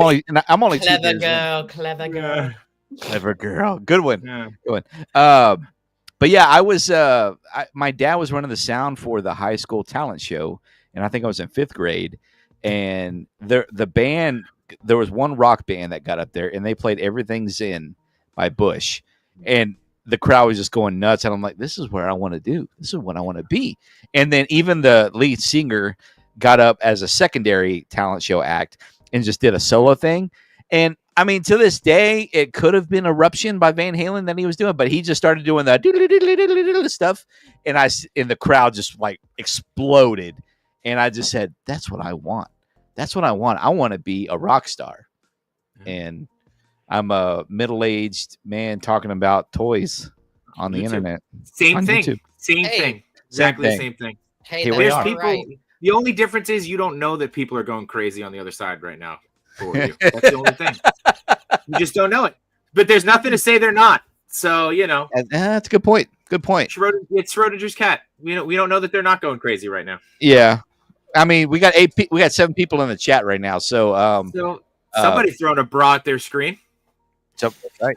only Clever girl. Clever girl. Good one. Yeah. Good one. But yeah, I was. My dad was running the sound for the high school talent show, and I think I was in 5th grade. And the band, there was one rock band that got up there, and they played "Everything's In" by Bush, and the crowd was just going nuts. And I'm like, this is where I want to do. This is what I want to be. And then even the lead singer got up as a secondary talent show act and just did a solo thing. And I mean, to this day, it could have been Eruption by Van Halen that he was doing, but he just started doing the stuff, and the crowd just like exploded. And I just said, that's what I want. That's what I want. I want to be a rock star. And I'm a middle-aged man talking about toys on the internet. Same On thing. YouTube. Same thing. Exactly the same thing. Hey, Here we that's are. all right. The only difference is you don't know that people are going crazy on the other side right now for you. That's the only thing. You just don't know it. But there's nothing to say they're not. So, That's a good point. Good point. It's Schrodinger's cat. We don't know that they're not going crazy right now. Yeah. I mean, we got 7 people in the chat right now. So, So somebody throwing a bra at their screen. so right.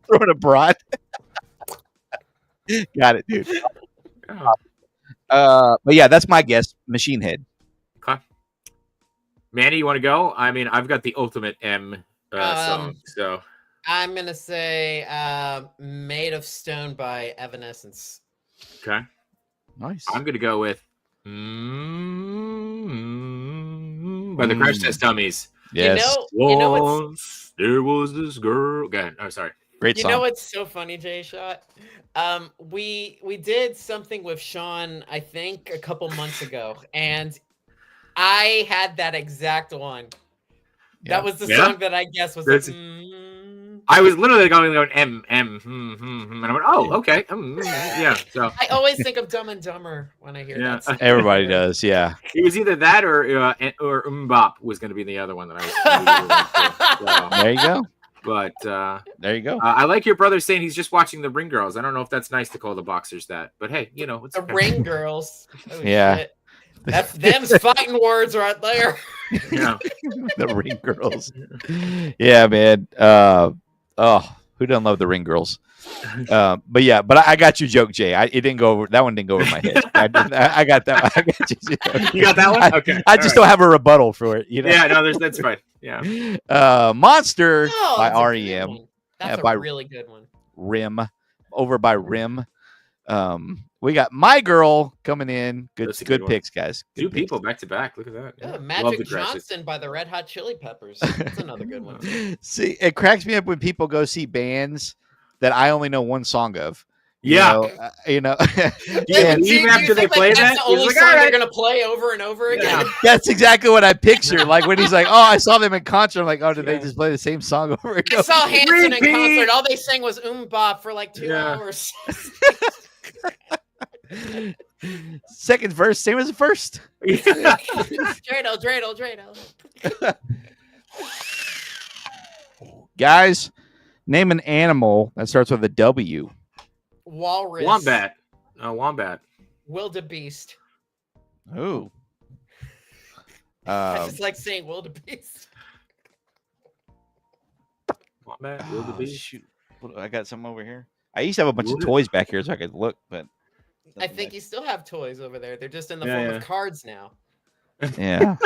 Throwing a broad. Got it, dude. But yeah, that's my guess. Machine Head. Okay. Manny, you want to go? I mean, I've got the ultimate M song. So I'm gonna say "Made of Stone" by Evanescence. okay, Nice. I'm gonna go with by the Crash Test Dummies. Yes. You know what's Once there was this girl. Go ahead. Oh, sorry. Great You song. know what's so funny, Jay Shot? We did something with Sean, I think, a couple months ago, and I had that exact one. Yeah. That was the Yeah? song that I guess was That's- like, I was literally going M, and I went, oh, okay, yeah. So I always think of Dumb and Dumber when I hear Yeah. that song. Everybody does. Yeah. it was either that or Mbop was going to be the other one that I was. There you go. But There you go. I like your brother saying he's just watching the Ring Girls. I don't know if that's nice to call the boxers that, but hey, it's The Ring Girls. Oh, Yeah. shit. That's them's fighting words right there. Yeah. The Ring Girls. Yeah, man. Who doesn't love the Ring Girls? But yeah, I got your joke, Jay. It didn't go over. That one didn't go over my head. I got that. I got you. You got that one? Okay. I just don't have a rebuttal for it. Yeah, no, that's fine. Yeah. Monster by That's a good REM. one. That's by a really good one. Rim, over by Rim. We got My Girl coming in. That's a Good good one. picks, guys. Good Two picks. people back to back. Look at that. Oh, Love Magic the dresses. Johnson by the Red Hot Chili Peppers. That's another good one. Too. See, it cracks me up when people go see bands that I only know one song of. Yeah. You know. Yeah, And even after they think, play that's that, the he's only like, song "All they're right." gonna play over and over again. that's exactly what I picture. Like when he's like, "Oh, I saw them in concert." I'm like, "Oh, did they just play the same song over and I over?" saw Hanson in Repeat. concert. All they sang was Bop for like 2 Yeah. hours. Second verse, same as the first. Dreidel. Guys, name an animal that starts with a W. Walrus. Wombat. Wombat. Wildebeest. Ooh. I just like saying wildebeest. Wombat. Oh, Wildebeest. shoot. I got some over here. I used to have a bunch of toys back here so I could look, but I think you still have toys over there. They're just in the Yeah, form yeah. of cards now. yeah.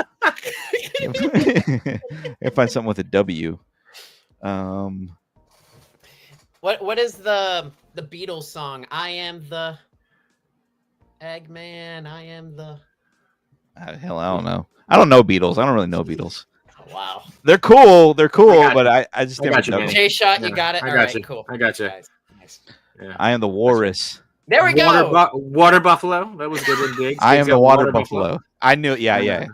I find something with a W. What is the Beatles song? I am the Eggman. I am the. Hell, I don't know. I don't know Beatles. I don't really know Beatles. Oh, wow. They're cool. They're cool, got but you. I just I never got you, dug man. them. J shot, you Yeah, got it. I All got right, you. cool. I got you. Nice. Yeah. I am the walrus. There we go. Water buffalo. That was a good one, Diggs. I am Diggs the got water buffalo. I knew it. Yeah.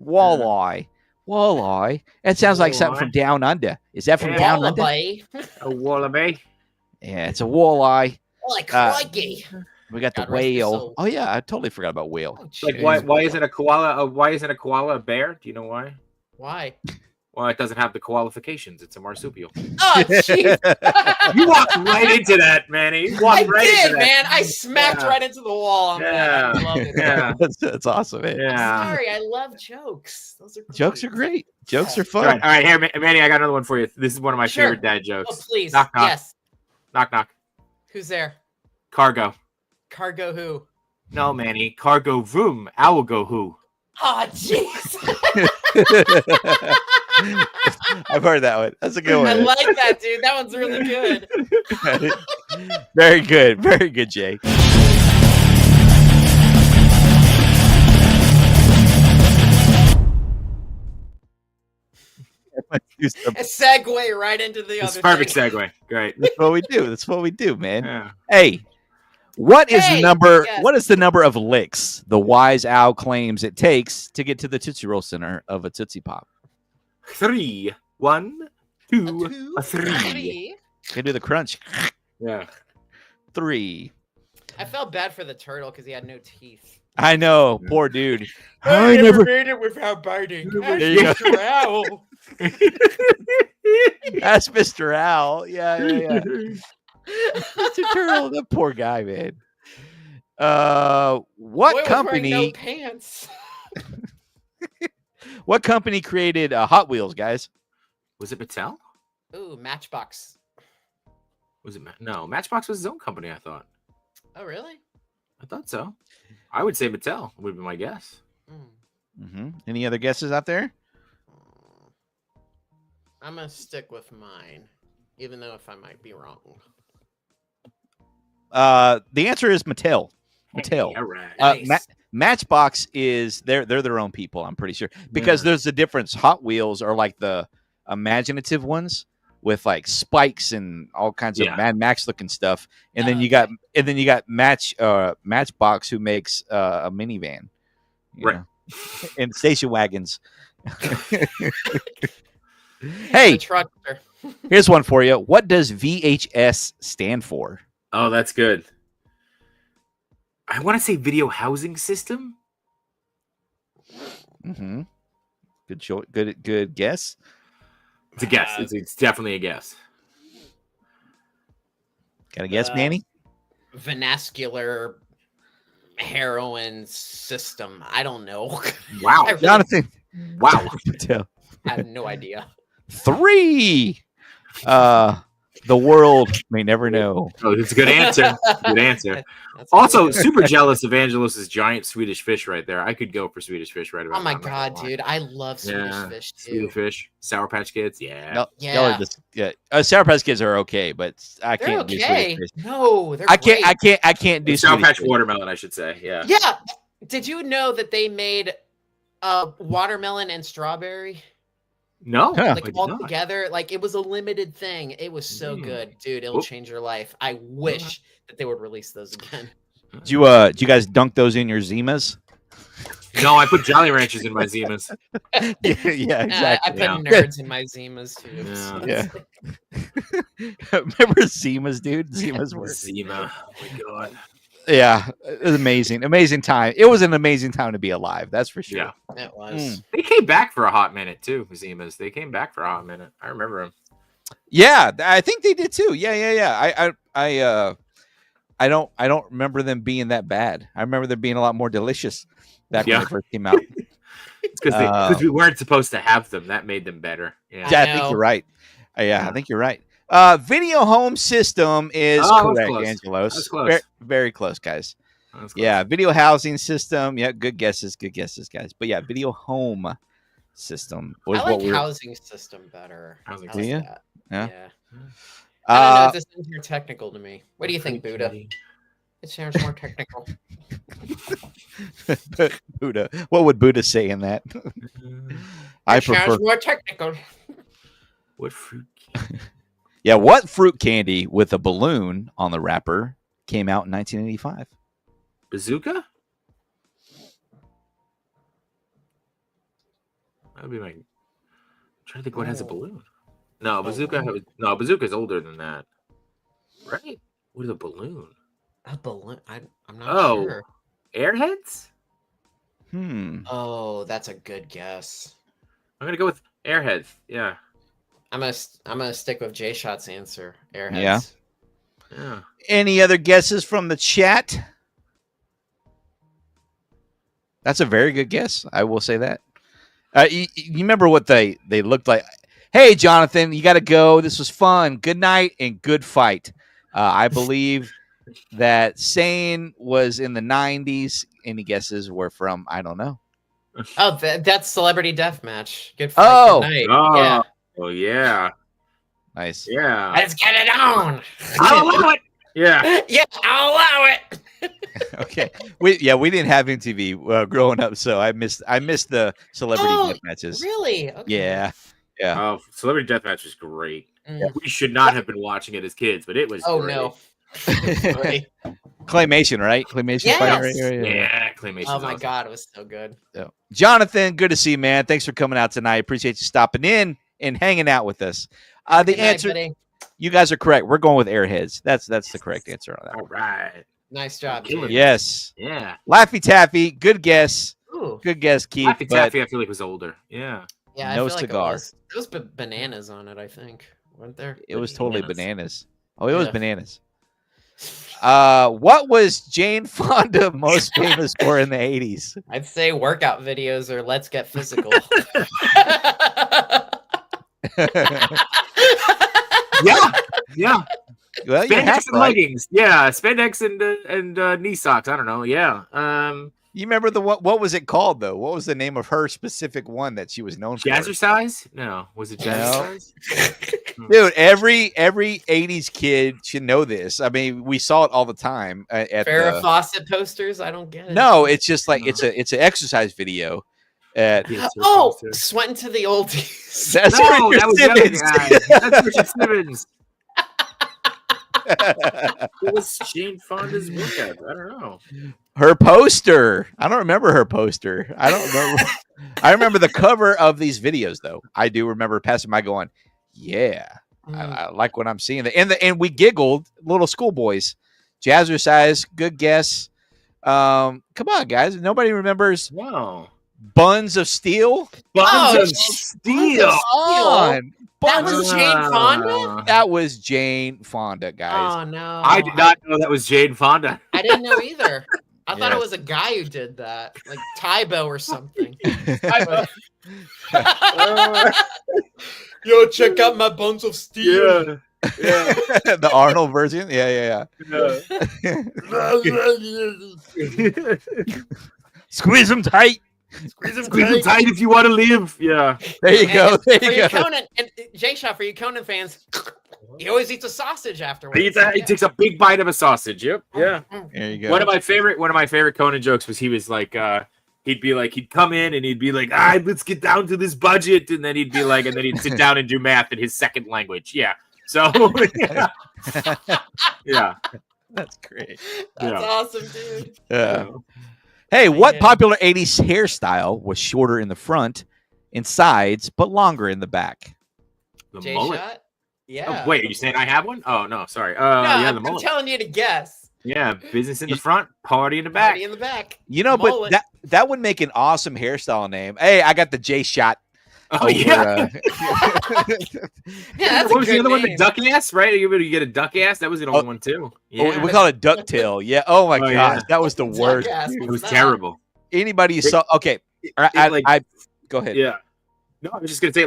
Walleye. Walleye. That sounds like something from Down Under. Is that from Yeah. Down Under? Wallaby. A wallaby. Yeah, it's a walleye. Like crikey. We got the God rest his whale. soul. Oh yeah, I totally forgot about whale. Oh, Like jeez. why isn't a koala? Why isn't a koala a bear? Do you know why? Why? Well, it doesn't have the qualifications. It's a marsupial. Oh, jeez. You walked right into that, Manny. You I walked right did, into that. man. I smacked Yeah. right into the wall on that. I love it. Yeah. that's awesome. Man. Yeah. Sorry, I love jokes. Those are Jokes are great. Jokes are All fun. right, here, Manny. I got another one for you. This is one of my Sure. favorite dad Oh, jokes. please. Knock, knock. Yes. Knock knock. Who's there? Cargo. Cargo who? No, Manny. Cargo vroom. Owl go who. Oh, jeez. I've heard that one. That's a good I one. like that, dude. That one's really good. Very good. Very good, Jay. A segue right into the It's other perfect thing. segue. Great. That's what we do. That's what we do, man. Yeah. Hey, what is the Hey, number? yes. What is the number of licks the wise owl claims it takes to get to the Tootsie Roll center of a Tootsie Pop? 3, 1, 2, A two, a 3. three. Can do the crunch. Yeah. 3. I felt bad for the turtle because he had no teeth. I know, poor dude. I never made it without biting. There you go. Mr. Owl. That's Mr. Owl. Yeah. Mr. Turtle, that poor guy, man. What Boy was wearing company? no pants. What company created Hot Wheels, guys? Was it Mattel? Ooh, Matchbox. Was it? No, Matchbox was his own company. I thought. Oh, really? I thought so. I would say Mattel would be my guess. Mm. Any other guesses out there? I'm gonna stick with mine, even though if I might be wrong. The answer is Mattel. Mattel. All right. Nice. Matchbox is they're their own people. I'm pretty sure because there's a difference. Hot Wheels are like the imaginative ones with like spikes and all kinds of Mad Max looking stuff, and then you got Matchbox who makes a minivan, you know, and station wagons. Hey, The trucker. here's one for you. What does VHS stand for? Oh, that's good. I want to say video housing system. Mm-hmm. Good guess. It's a guess. It's definitely a guess. Got a guess, Manny? Vanascular heroin system. I don't know. Wow. I really Jonathan. Wow. Patel. have no idea. 3. The world may never know. Oh, it's a good answer. Good answer. That's Also, really good. super jealous of Angelos's giant Swedish fish right there. I could go for Swedish fish right about Oh my now, I'm not god, gonna lie. dude! I love Swedish Yeah, fish too. Swedish fish, Sour Patch Kids. Yeah. No, Yeah. y'all are just, Sour Patch Kids are okay, but I They're can't do okay. Swedish fish. No, they're I can't. great. I can't do Sour Swedish Patch fish. watermelon, I should say. Yeah. Yeah. Did you know that they made watermelon and strawberry No. Huh. I like did all not. together? Like it was a limited thing. It was so good, dude. It'll Whoop. change your life. I wish that they would release those again. Do you guys dunk those in your Zimas? No, I put Jolly Ranchers in my Zimas. Yeah, I put Yeah. nerds in my Zimas too. Yeah. Yeah. Remember Zimas, dude? Zimas were. Zima. Oh my god. Yeah, it was amazing. Amazing time. It was an amazing time to be alive. That's for sure. Yeah. It was. They came back for a hot minute too, Zimas. They came back for a hot minute. I remember them. Yeah, I think they did too. Yeah. I don't remember them being that bad. I remember them being a lot more delicious back when Yeah. they first came out. It's because we weren't supposed to have them. That made them better. Yeah. Yeah, I know. think you're right. I think you're right. Video home system is Oh, that's correct, close. Angelos. That's close. Very, very close, guys. That's close. Yeah, video housing system. Yeah, good guesses, guys. But yeah, video home system was I what like we were. housing system better. Housing I system. like Do that. Yeah. Yeah. I don't know Uh, if this is more technical to me. What do you think, Buddha? It sounds more technical. Buddha. What would Buddha say in that? I It sounds prefer. more technical. What fruit? Yeah, what fruit candy with a balloon on the wrapper came out in 1985? Bazooka? That would be my. I'm trying to think what has a balloon. No, bazooka. No, bazooka's older than that. Right? With a balloon. A balloon? I'm not Oh. sure. Airheads? Oh, that's a good guess. I'm gonna go with Airheads. Yeah. I'm gonna stick with J Shot's answer. Airheads. Yeah. Yeah. Any other guesses from the chat? That's a very good guess. I will say that. You remember what they looked like? Hey, Jonathan, you got to go. This was fun. Good night and good fight. I believe that saying was in the 90s. Any guesses were from, I don't know. Oh, that's Celebrity Deathmatch. Good fight. Oh. Good night. Oh, Yeah. oh yeah. Nice. Yeah. Let's get it on. I'll allow it. Yeah. Yeah, I'll allow it. Okay. We didn't have MTV growing up, so I missed the celebrity Oh, death matches. Really? Okay. Yeah. Oh, Celebrity Deathmatch was great. Mm. We should not have been watching it as kids, but it was. Oh great. no. Great. Claymation, right? Claymation Yes. fighting, right? Yeah, claymation. Oh my god, it was so good. So, Jonathan, good to see you, man. Thanks for coming out tonight. Appreciate you stopping in and hanging out with us. The Good night, answer, buddy. you guys are correct. We're going with Airheads. That's the correct answer on that. All right. Nice job. Killing Jake. it. Yes. Yeah. Laffy Taffy, good guess. Ooh. Good guess, Keith. Laffy but Taffy, I feel like was older. Yeah. Yeah, No I feel like cigar. There was bananas on it, I think. Weren't there? it was totally bananas. Oh, it Yeah. was bananas. What was Jane Fonda most famous for in the 80s? I'd say workout videos or let's get physical. Yeah. Yeah. Well, you Spandex have and leggings. Yeah. Spandex and knee socks. I don't know. Yeah. You remember what was it called though? What was the name of her specific one that she was known for? Jazzercise? No. Was it Jazzercise? Dude, every 80s kid should know this. I mean, we saw it all the time at Farrah Fawcett posters? I don't get it. No, it's just like it's an exercise video. Oh, Sweating to the Oldies. That's No, Richard that was the other Simmons. guy. That's Richard Simmons. It was Jane Fonda's workout. I don't know. Her poster. I don't remember her poster. I don't remember. I remember the cover of these videos though. I do remember passing by going, "Yeah, I like what I'm seeing." And we giggled, little schoolboys. Jazzercise, good guess. Come on, guys. Nobody remembers Wow. Buns of Steel. Buns Oh, of Steel. On. That Buns was of- Jane Fonda? That was Jane Fonda, guys. Oh no. I did not know that was Jane Fonda. I didn't know either. I thought it Yes. was a guy who did that, like Tybo or something. Yo, check out my buns of steel. Yeah. Yeah. The Arnold version. Yeah. Squeeze them tight. Squeeze them tight if you want to live. Yeah. There you go. And There for you you go. Conan and J-Shot, for you Conan fans, he always eats a sausage afterwards. He takes a big bite of a sausage. Yep. Yeah. There you go. One of my favorite Conan jokes was he was like, he'd come in and he'd be like, let's get down to this budget, and then he'd be like, and then he'd sit down and do math in his second language. Yeah. So yeah. That's great. That's awesome, dude. Yeah. Hey, what Yeah. popular 80s hairstyle was shorter in the front and sides, but longer in the back? The J mullet. Shot? Yeah. Oh, wait, are you saying I have one? Oh no, sorry. No, Yeah, the I'm mullet. telling you to guess. Yeah, business in the front, party in the back. Party in the back. You know, Mullet. but that would make an awesome hairstyle name. Hey, I got the J Shot. Oh yeah. Yeah, that's What was a the good other one? The name. duck ass, right? You get a duck ass. That was the only Oh. one too. Oh, Yeah, we call it ducktail. Yeah. Oh my Oh, gosh, yeah. that was the worst. Jackass. it was What's that? terrible. Anybody you saw? Okay, I go ahead. Yeah. No, I was just gonna say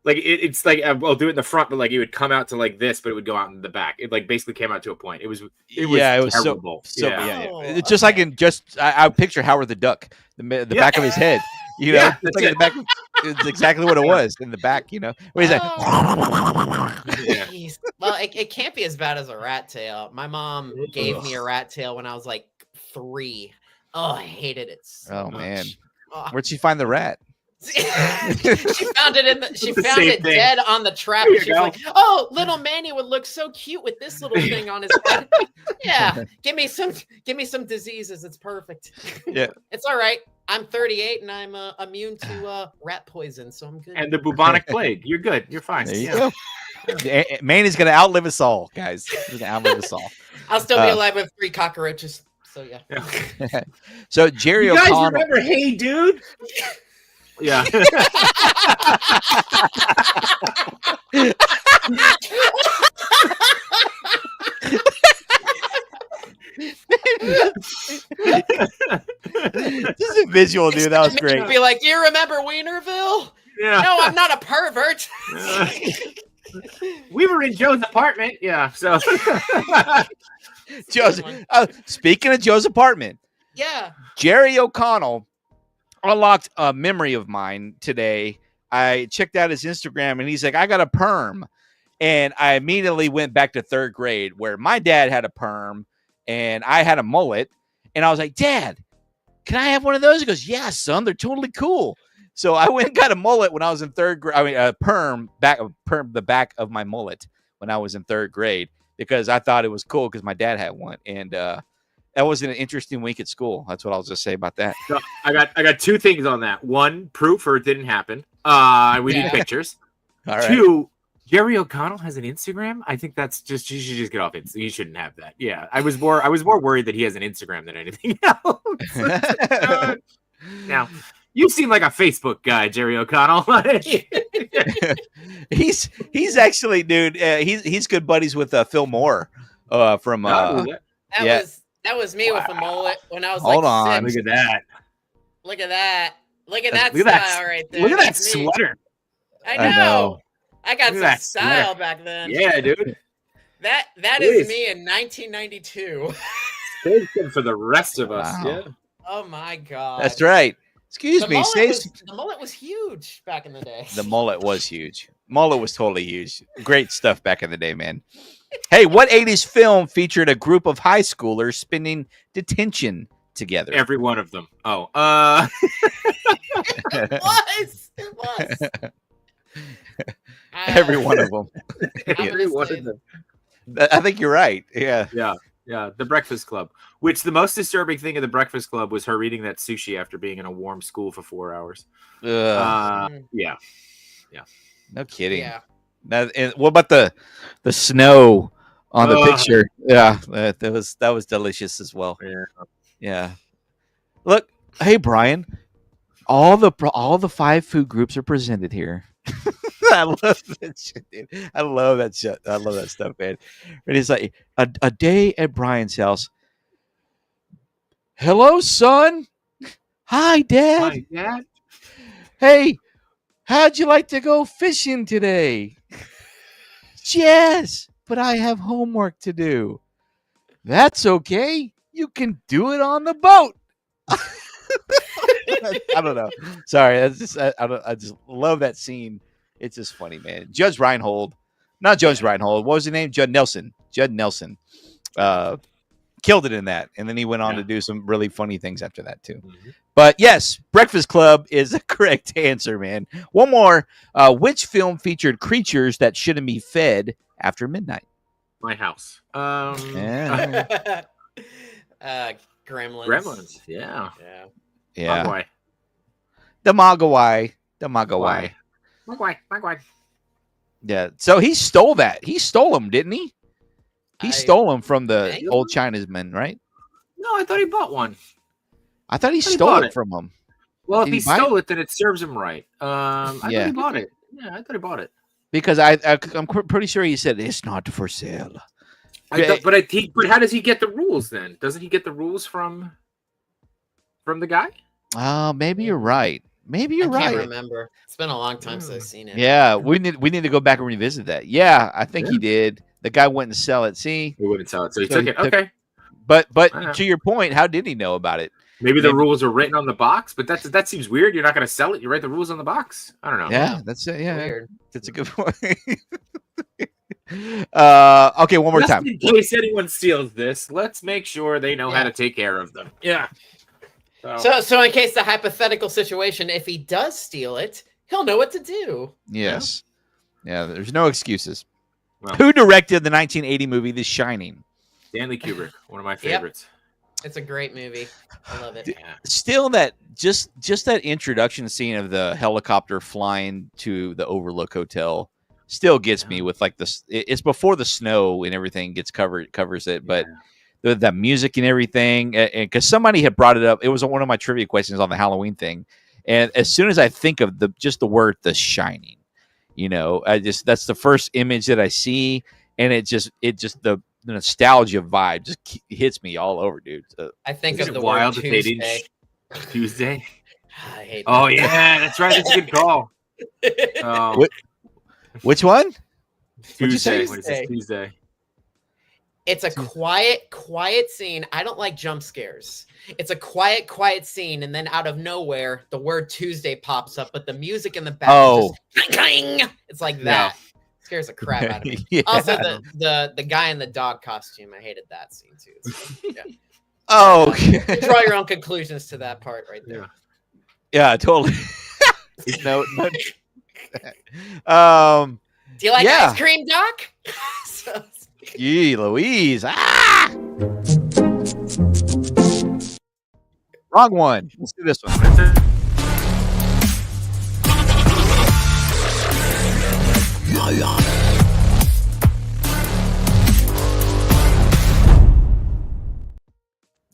it's like I'll do it in the front, but like it would come out to like this, but it would go out in the back. It like basically came out to a point. It was terrible. so yeah. yeah. Oh, It's just like okay. in I picture Howard the Duck, the back of his head. You know, Yeah, it's that's like in the back. It's exactly what it was in the back. You know, where he's like, Yeah. Jeez. Well, it can't be as bad as a rat tail. My mom gave me a rat tail when I was like 3. Oh, I hated it so oh much. man, Oh. where'd she find the rat? She found it she The found same it thing. dead on the trap. There And you she's go. like, "Oh, little Manny would look so cute with this little thing on his head." Yeah, give me some diseases. It's perfect. Yeah. It's all right. I'm 38 and I'm immune to rat poison, so I'm good. And the bubonic plague. You're good. You're fine. There you Yeah. go. Manny's gonna outlive us all, guys. He's gonna outlive us all. I'll still be alive with 3 cockroaches. So yeah. So Jerry You guys O'Connell. remember Hey Dude? Yeah. This is a visual, dude. That was great. Be like, you remember Wienerville? Yeah. No, I'm not a pervert. We were in Joe's apartment. Yeah. So Joe's, speaking of Joe's apartment, Yeah. Jerry O'Connell unlocked a memory of mine today. I checked out his Instagram and he's like, I got a perm. And I immediately went back to 3rd grade where my dad had a perm and I had a mullet. And I was like, Dad, can I have one of those? He goes, yeah, son, they're totally cool. So I went and got a mullet when I was in 3rd grade. I mean, a perm, the back of my mullet when I was in 3rd grade because I thought it was cool because my dad had one. And that was an interesting week at school. That's what I'll just say about that. So I got 2 things on that. 1, proof or it didn't happen. We need pictures. All right. 2, Jerry O'Connell has an Instagram. I think that's just you should just get off it. You shouldn't have that. Yeah, I was more worried that he has an Instagram than anything else. Now, you seem like a Facebook guy, Jerry O'Connell. he's actually, dude. He's good buddies with Phil Moore from. That Yeah. was me with a mullet when I was Hold like on. 6. Look at that. Look at that. Look at that Look at that- style right there. Look at that That's me. sweater. I I know. know. I got Look at some that style sweater. back then. Yeah, dude. That Please. is me in 1992. Save them for the rest of us. Wow. Yeah. Oh my god. That's right. Excuse The me. mullet, the mullet was huge back in the day. The mullet was huge. Mullet was totally huge. Great stuff back in the day, man. Hey, what 80s film featured a group of high schoolers spending detention together? Every one of them. Oh, It was. It was. Every one of them. every one of them. I think you're right. Yeah. Yeah, The Breakfast Club. Which the most disturbing thing in The Breakfast Club was her eating that sushi after being in a warm school for 4 hours. Yeah. No kidding. Yeah. And what about the snow on the picture? Yeah, that was delicious as well. Yeah. Yeah. Look, hey Brian, all the 5 food groups are presented here. I love that shit, dude. I love that shit. I love that stuff, man. And it's like a day at Brian's house. Hello, son. Hi, Dad. Hi, Dad. Hey, how'd you like to go fishing today? Yes. But I have homework to do. That's okay. You can do it on the boat. I don't know. Sorry, that's just I just love that scene. It's just funny, man. Judge Reinhold, not Judge Reinhold. What was his name? Judd Nelson. Judd Nelson. Killed it in that, and then he went on to do some really funny things after that too. But yes, Breakfast Club is the correct answer, man. One more. Which film featured creatures that shouldn't be fed after midnight? My House. Yeah. Gremlins. Gremlins. Yeah. Yeah. Mogwai. The Mogwai. The Mogwai. Mogwai. Yeah. So he stole that. He stole them, didn't he? He stole them from the Dang. old Chinaman, right? No, I thought he bought one. I thought he thought he stole bought it it. from him. Well, Did if he he buy stole it, then it serves him right. I thought Yeah. he bought it. Yeah, I thought he bought it. Because I'm pretty sure he said it's not for sale. But how does he get the rules then? Doesn't he get the rules from the guy? Oh, maybe you're right. Maybe you're I can't right. remember. It's been a long time since I've seen it. Yeah, we need to go back and revisit that. Yeah, I think he did. The guy went and sell it. See, He wouldn't sell it, so he So took he it. took- Okay, but I know. to your point, how did he know about it? maybe the maybe- rules are written on the box, but that seems weird. You're not going to sell it. You write the rules on the box. I don't know. Yeah, that's it. Yeah, Weird. that's a good point. Okay, one more Just time. in case anyone steals this, let's make sure they know how Yeah. to take care of them. Yeah. So in case the hypothetical situation, if he does steal it, he'll know what to do. Yes. Yeah, there's no excuses. Well. Who directed the 1980 movie The Shining? Stanley Kubrick, one of my favorites. It's a great movie. I love it. Yeah. Still, that just that introduction scene of the helicopter flying to the Overlook Hotel still gets me with like this. It's before the snow and everything covers it, but the music and everything, and because somebody had brought it up, it was one of my trivia questions on the Halloween thing, and as soon as I think of the word The Shining, that's the first image that I see, and it just the nostalgia vibe just hits me all over, dude. I think Isn't of it the wild word that they Tuesday. didn't Tuesday? I hate Oh that. yeah, that's right. That's a good call. Oh, What- Which one? What'd you say? Tuesday. When it says Tuesday. It's a quiet scene. I don't like jump scares. It's a quiet scene, and then out of nowhere, the word Tuesday pops up, but the music in the back is just clang, clang. It's like that. Scares the crap out of me. Yeah. Also, the guy in the dog costume, I hated that scene too. Oh, Draw your own conclusions to that part right there. yeah, totally. no. Do you like Yeah. ice cream, Doc? So- Yee, Louise. Ah! Wrong one. Let's do this one.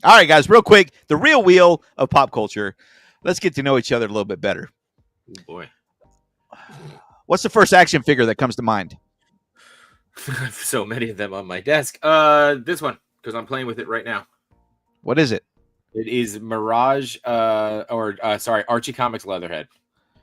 All right, guys, real quick, the real wheel of pop culture. Let's get to know each other a little bit better. Oh boy. What's the first action figure that comes to mind? So many of them on my desk. This one, because I'm playing with it right now. What is it? It is Mirage, Archie Comics Leatherhead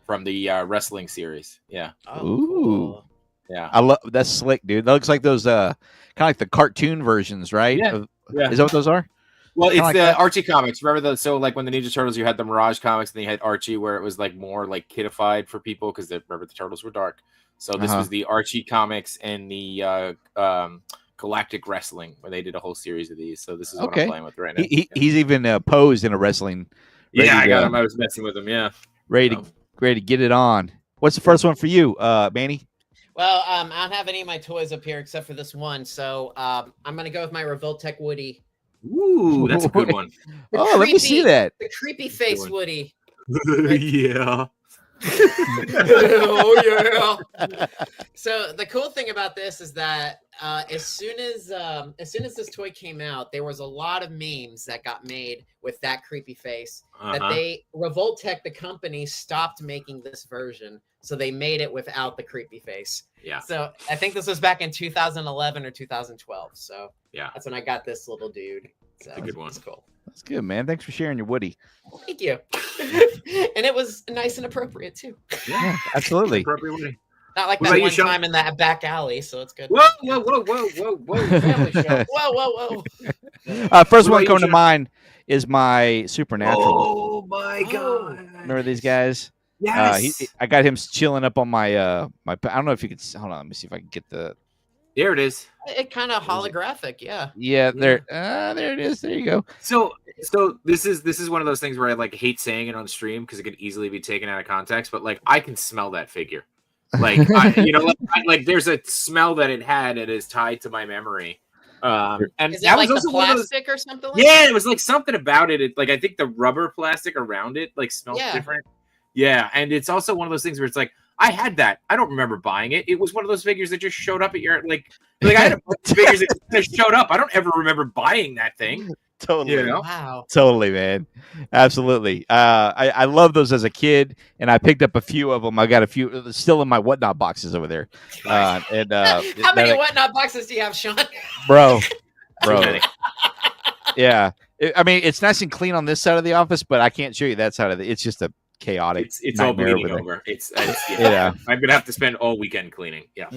from the wrestling series. Yeah, Oh, Ooh. cool. yeah. I love that's slick, dude. That looks like those kind of like the cartoon versions, right? Yeah. Yeah. Is that what those are? Well, it's like the that. Archie comics. Remember so like when the Ninja Turtles, you had the Mirage comics, and then you had Archie, where it was like more like kidified for people because remember the Turtles were dark. So this was the Archie comics and the Galactic Wrestling, where they did a whole series of these. So this is what Okay. I'm playing with right now. He's even posed in a wrestling. Yeah, I ready got to- him. I was messing with him. Yeah. Ready to get it on. What's the first one for you, Manny? Well, I don't have any of my toys up here except for this one, so I'm gonna go with my Revoltech Woody. Ooh, that's a good one. The Oh, let me see creepy- that. The creepy face one. Woody. Yeah. Oh yeah. So the cool thing about this is that as soon as this toy came out, there was a lot of memes that got made with that creepy face. That Revoltech, the company, stopped making this version, so they made it without the creepy face. Yeah. So I think this was back in 2011 or 2012. So Yeah. that's when I got this little dude. So a good one. It's cool. That's good, man. Thanks for sharing your Woody. Thank you. And it was nice and appropriate too. Yeah, absolutely. Appropriate way. Not like What that about you, one Sean? time in that back alley, so it's good. Whoa. Family show. Whoa. First What one about you, coming to Sean? mind is my Supernatural. Oh my god! Remember these guys? Yes. I got him chilling up on my my. I don't know if you could. Hold on, let me see if I can get the. There it is. It kind of holographic, yeah. Yeah, there. There it is. There you go. So this is one of those things where I like hate saying it on stream because it could easily be taken out of context. But like, I can smell that figure. Like, like there's a smell that it had that is tied to my memory. And Is it that like was the also one of those. plastic or something? Like Yeah, it was like something about it. Like I think the rubber plastic around it like smelled different. Yeah, and it's also one of those things where it's like I had that. I don't remember buying it. It was one of those figures that just showed up at your like I had a bunch of figures that just showed up. I don't ever remember buying that thing. Totally. You know? Wow. Totally, man. Absolutely. I love those as a kid, and I picked up a few of them. I got a few still in my whatnot boxes over there. How many whatnot boxes do you have, Sean? bro? Too many. Yeah. I mean, it's nice and clean on this side of the office, but I can't show you that side of it. It's just a chaotic. It's all nightmare bleeding there. over. It's Yeah. I'm gonna have to spend all weekend cleaning. Yeah.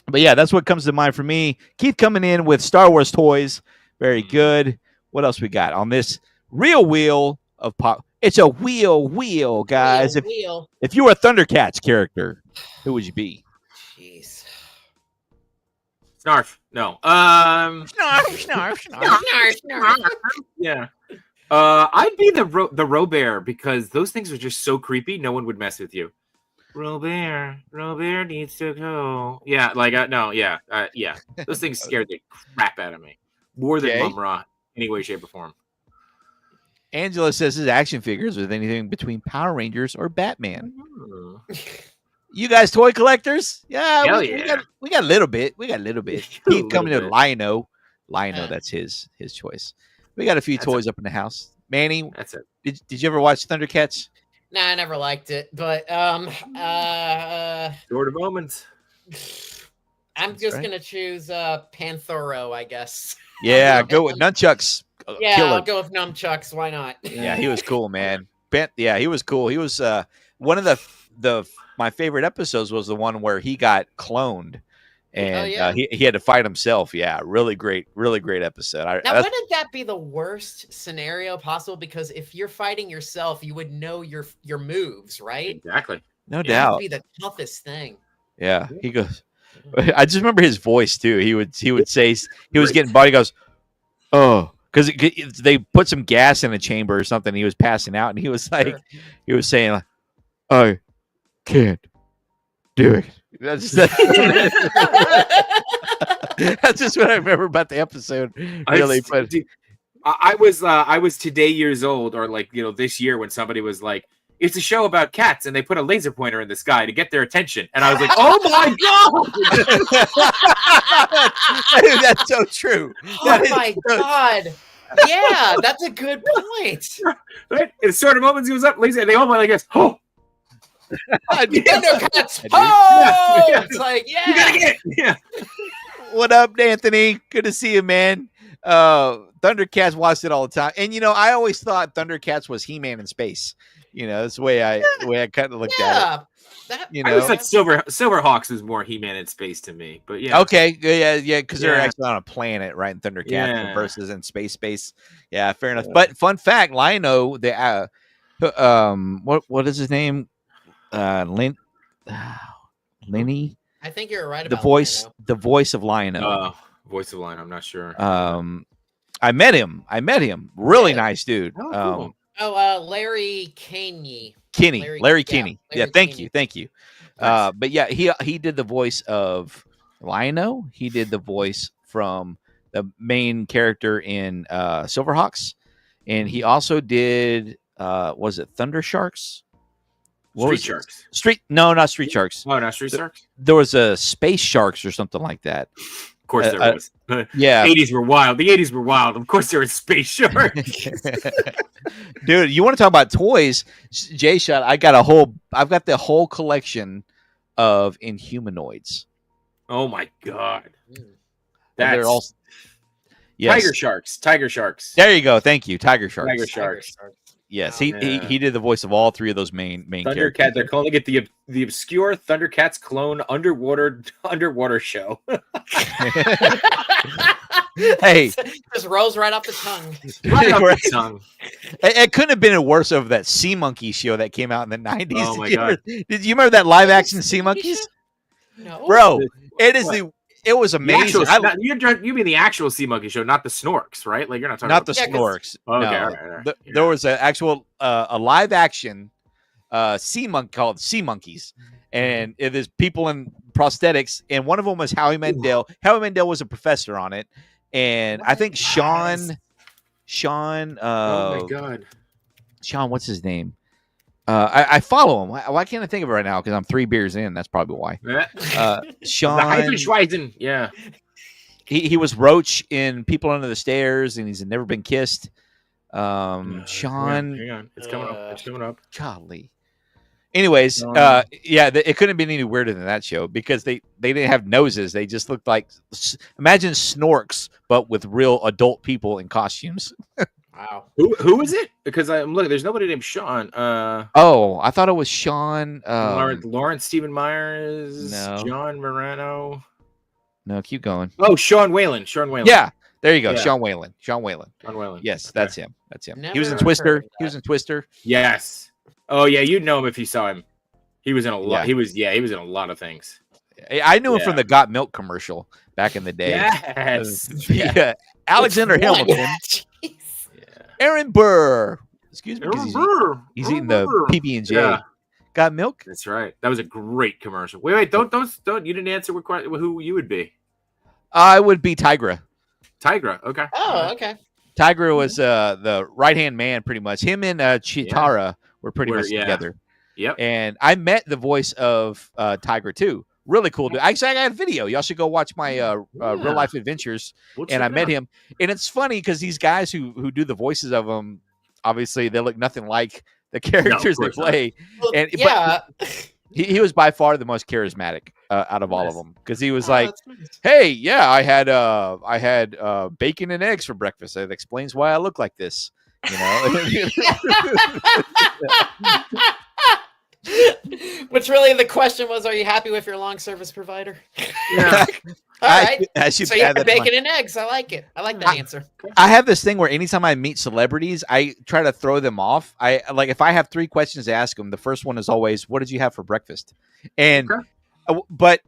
But yeah, that's what comes to mind for me. Keith coming in with Star Wars toys. Very good. What else we got on this real wheel of pop? It's a wheel, guys. Wheel. If you were a Thundercats character, who would you be? Jeez. Snarf. No. Snarf. Yeah. I'd be the Robert because those things are just so creepy. No one would mess with you. Robert needs to go. Yeah, like no, yeah. Those things scared the crap out of me more than Mum-Ra, any way, shape, or form. Angela says his action figures with anything between Power Rangers or Batman. You guys, toy collectors? Yeah, we got a little bit. Keith coming to Lino. That's his choice. We got a few toys up in the house. Manny, that's it. Did you ever watch Thundercats? Nah, I never liked it, but Sword of Moments. I'm just gonna choose Panthoro, I guess. Yeah, go with nunchucks. I'll go with nunchucks. Why not? Yeah, he was cool, man. He was cool. He was one of the my favorite episodes was the one where he got cloned, and he had to fight himself. Yeah, really great episode. Wouldn't that be the worst scenario possible? Because if you're fighting yourself, you would know your moves, right? Exactly. No doubt. That would be the toughest thing. Yeah, he goes. I just remember his voice too. He would say he was getting body. He goes, oh, because they put some gas in a chamber or something. He was passing out, and he was like, he was saying, like, I can't do it. That's just what I remember about the episode. Really, I was today years old, or like this year when somebody was like, it's a show about cats, and they put a laser pointer in the sky to get their attention, and I was like, oh my god, that's so true. Oh my god. Yeah, that's a good point. Right? In Sword of Moments, he was up, laser, and they all went like this. Oh. Thundercats! Oh! Yeah. It's like, yeah. You gotta get it. Yeah. What up, Anthony? Good to see you, man. Thundercats watched it all the time, and I always thought Thundercats was He-Man in space. That's the way I kind of looked at it. I was like Silverhawks is more He-Man in space to me, but yeah. Okay, yeah, because they're actually on a planet, right? In Thundercats versus in space. Yeah, fair enough. But fun fact, Lino, what is his name? Lenny. I think you're right the about voice. Lino. The voice of Lino. Voice of Lino. I'm not sure. I met him. Really nice dude. Oh, cool. Larry Kinney. Larry Kinney. Larry Thank Kinney. you. But yeah, he did the voice of Lino. He did the voice from the main character in Silverhawks, and he also did was it Thunder Sharks? Street Sharks. No, not Street Sharks. Oh, not Street Sharks. There was a Space Sharks or something like that. Of course there was. Yeah. 80s were wild. The 80s were wild. Of course there was Space Sharks. Dude, you want to talk about toys? J-Shot, I've got the whole collection of Inhumanoids. Oh my god. They're all yes. Tiger Sharks. There you go. Thank you. Tiger Sharks. Tiger Sharks. Yes, Oh, he did the voice of all three of those main characters. Thundercat. They're calling it the obscure Thundercats clone underwater show. Hey, just rolls right off the tongue. Right off Right. the tongue. It couldn't have been worse of that Sea Monkey show that came out in the 90s. Oh my God. Did you remember that live action Sea Monkeys? No, Bro, it is What? it was The amazing. actual, you mean the actual Sea Monkey show, not the Snorks, right? Like you're not talking Not about the Yeah, 'cause- Snorks. Okay, No. all right. There was an actual a live action sea monkey called Sea Monkeys, and it is people in prosthetics, and one of them was Howie Mandel. Howie Mandel was a professor on it, and I think Sean. Oh my God. Sean, what's his name? I follow him. Why can't I think of it right now? Because I'm 3 beers in. That's probably why. The Sean. Haifischweisen. Yeah. He was Roach in People Under the Stairs, and he's Never Been Kissed. Sean. Hang on. It's coming up. It's coming up. Golly. Anyways, Sean. it couldn't have been any weirder than that show because they didn't have noses. They just looked like imagine Snorks, but with real adult people in costumes. Wow. Who is it? Because I'm looking. There's nobody named Sean. Oh, I thought it was Sean. Lawrence Stephen Myers. no. John Morano. No, keep going. Oh, Sean Whalen. Sean Whalen. Yeah, there you go. Yeah. Sean Whalen. Sean Whalen. Sean Whalen. Yes, Okay. that's him. That's him. He was in Never Twister. heard of He was in Twister. Yes. Oh yeah, you'd know him if you saw him. He was in a lot. Yeah. He was in a lot of things. I knew him Yeah. from the Got Milk commercial back in the day. Yes. Yeah. Alexander Which one? Hamilton. Jeez. Aaron Burr. Excuse me. 'cause he's eating the Burr. PB&J. Yeah. Got milk? That's right. That was a great commercial. Wait, don't. You didn't answer who you would be. I would be Tigra. Tigra. Okay. Oh, okay. Tigra was the right hand man, pretty much. Him and Chitara were pretty much together. Yep. And I met the voice of Tigra too. Really cool dude. Actually, I got a video. Y'all should go watch my real life adventures. We'll And check I it met out. him. And it's funny because these guys who do the voices of them, obviously they look nothing like the characters they course not. play. Well, And- but- yeah. He was by far the most charismatic out of all of Nice. them because he was Oh, like, that's nice. "Hey, yeah, I had bacon and eggs for breakfast. It explains why I look like this." You know, Which really the question was, are you happy with your long service provider? Yeah. All right. I should So you add have that to my- bacon and eggs. I like it. I like that answer. I have this thing where anytime I meet celebrities, I try to throw them off. I like if I have 3 questions to ask them, the first one is always, "What did you have for breakfast?" And but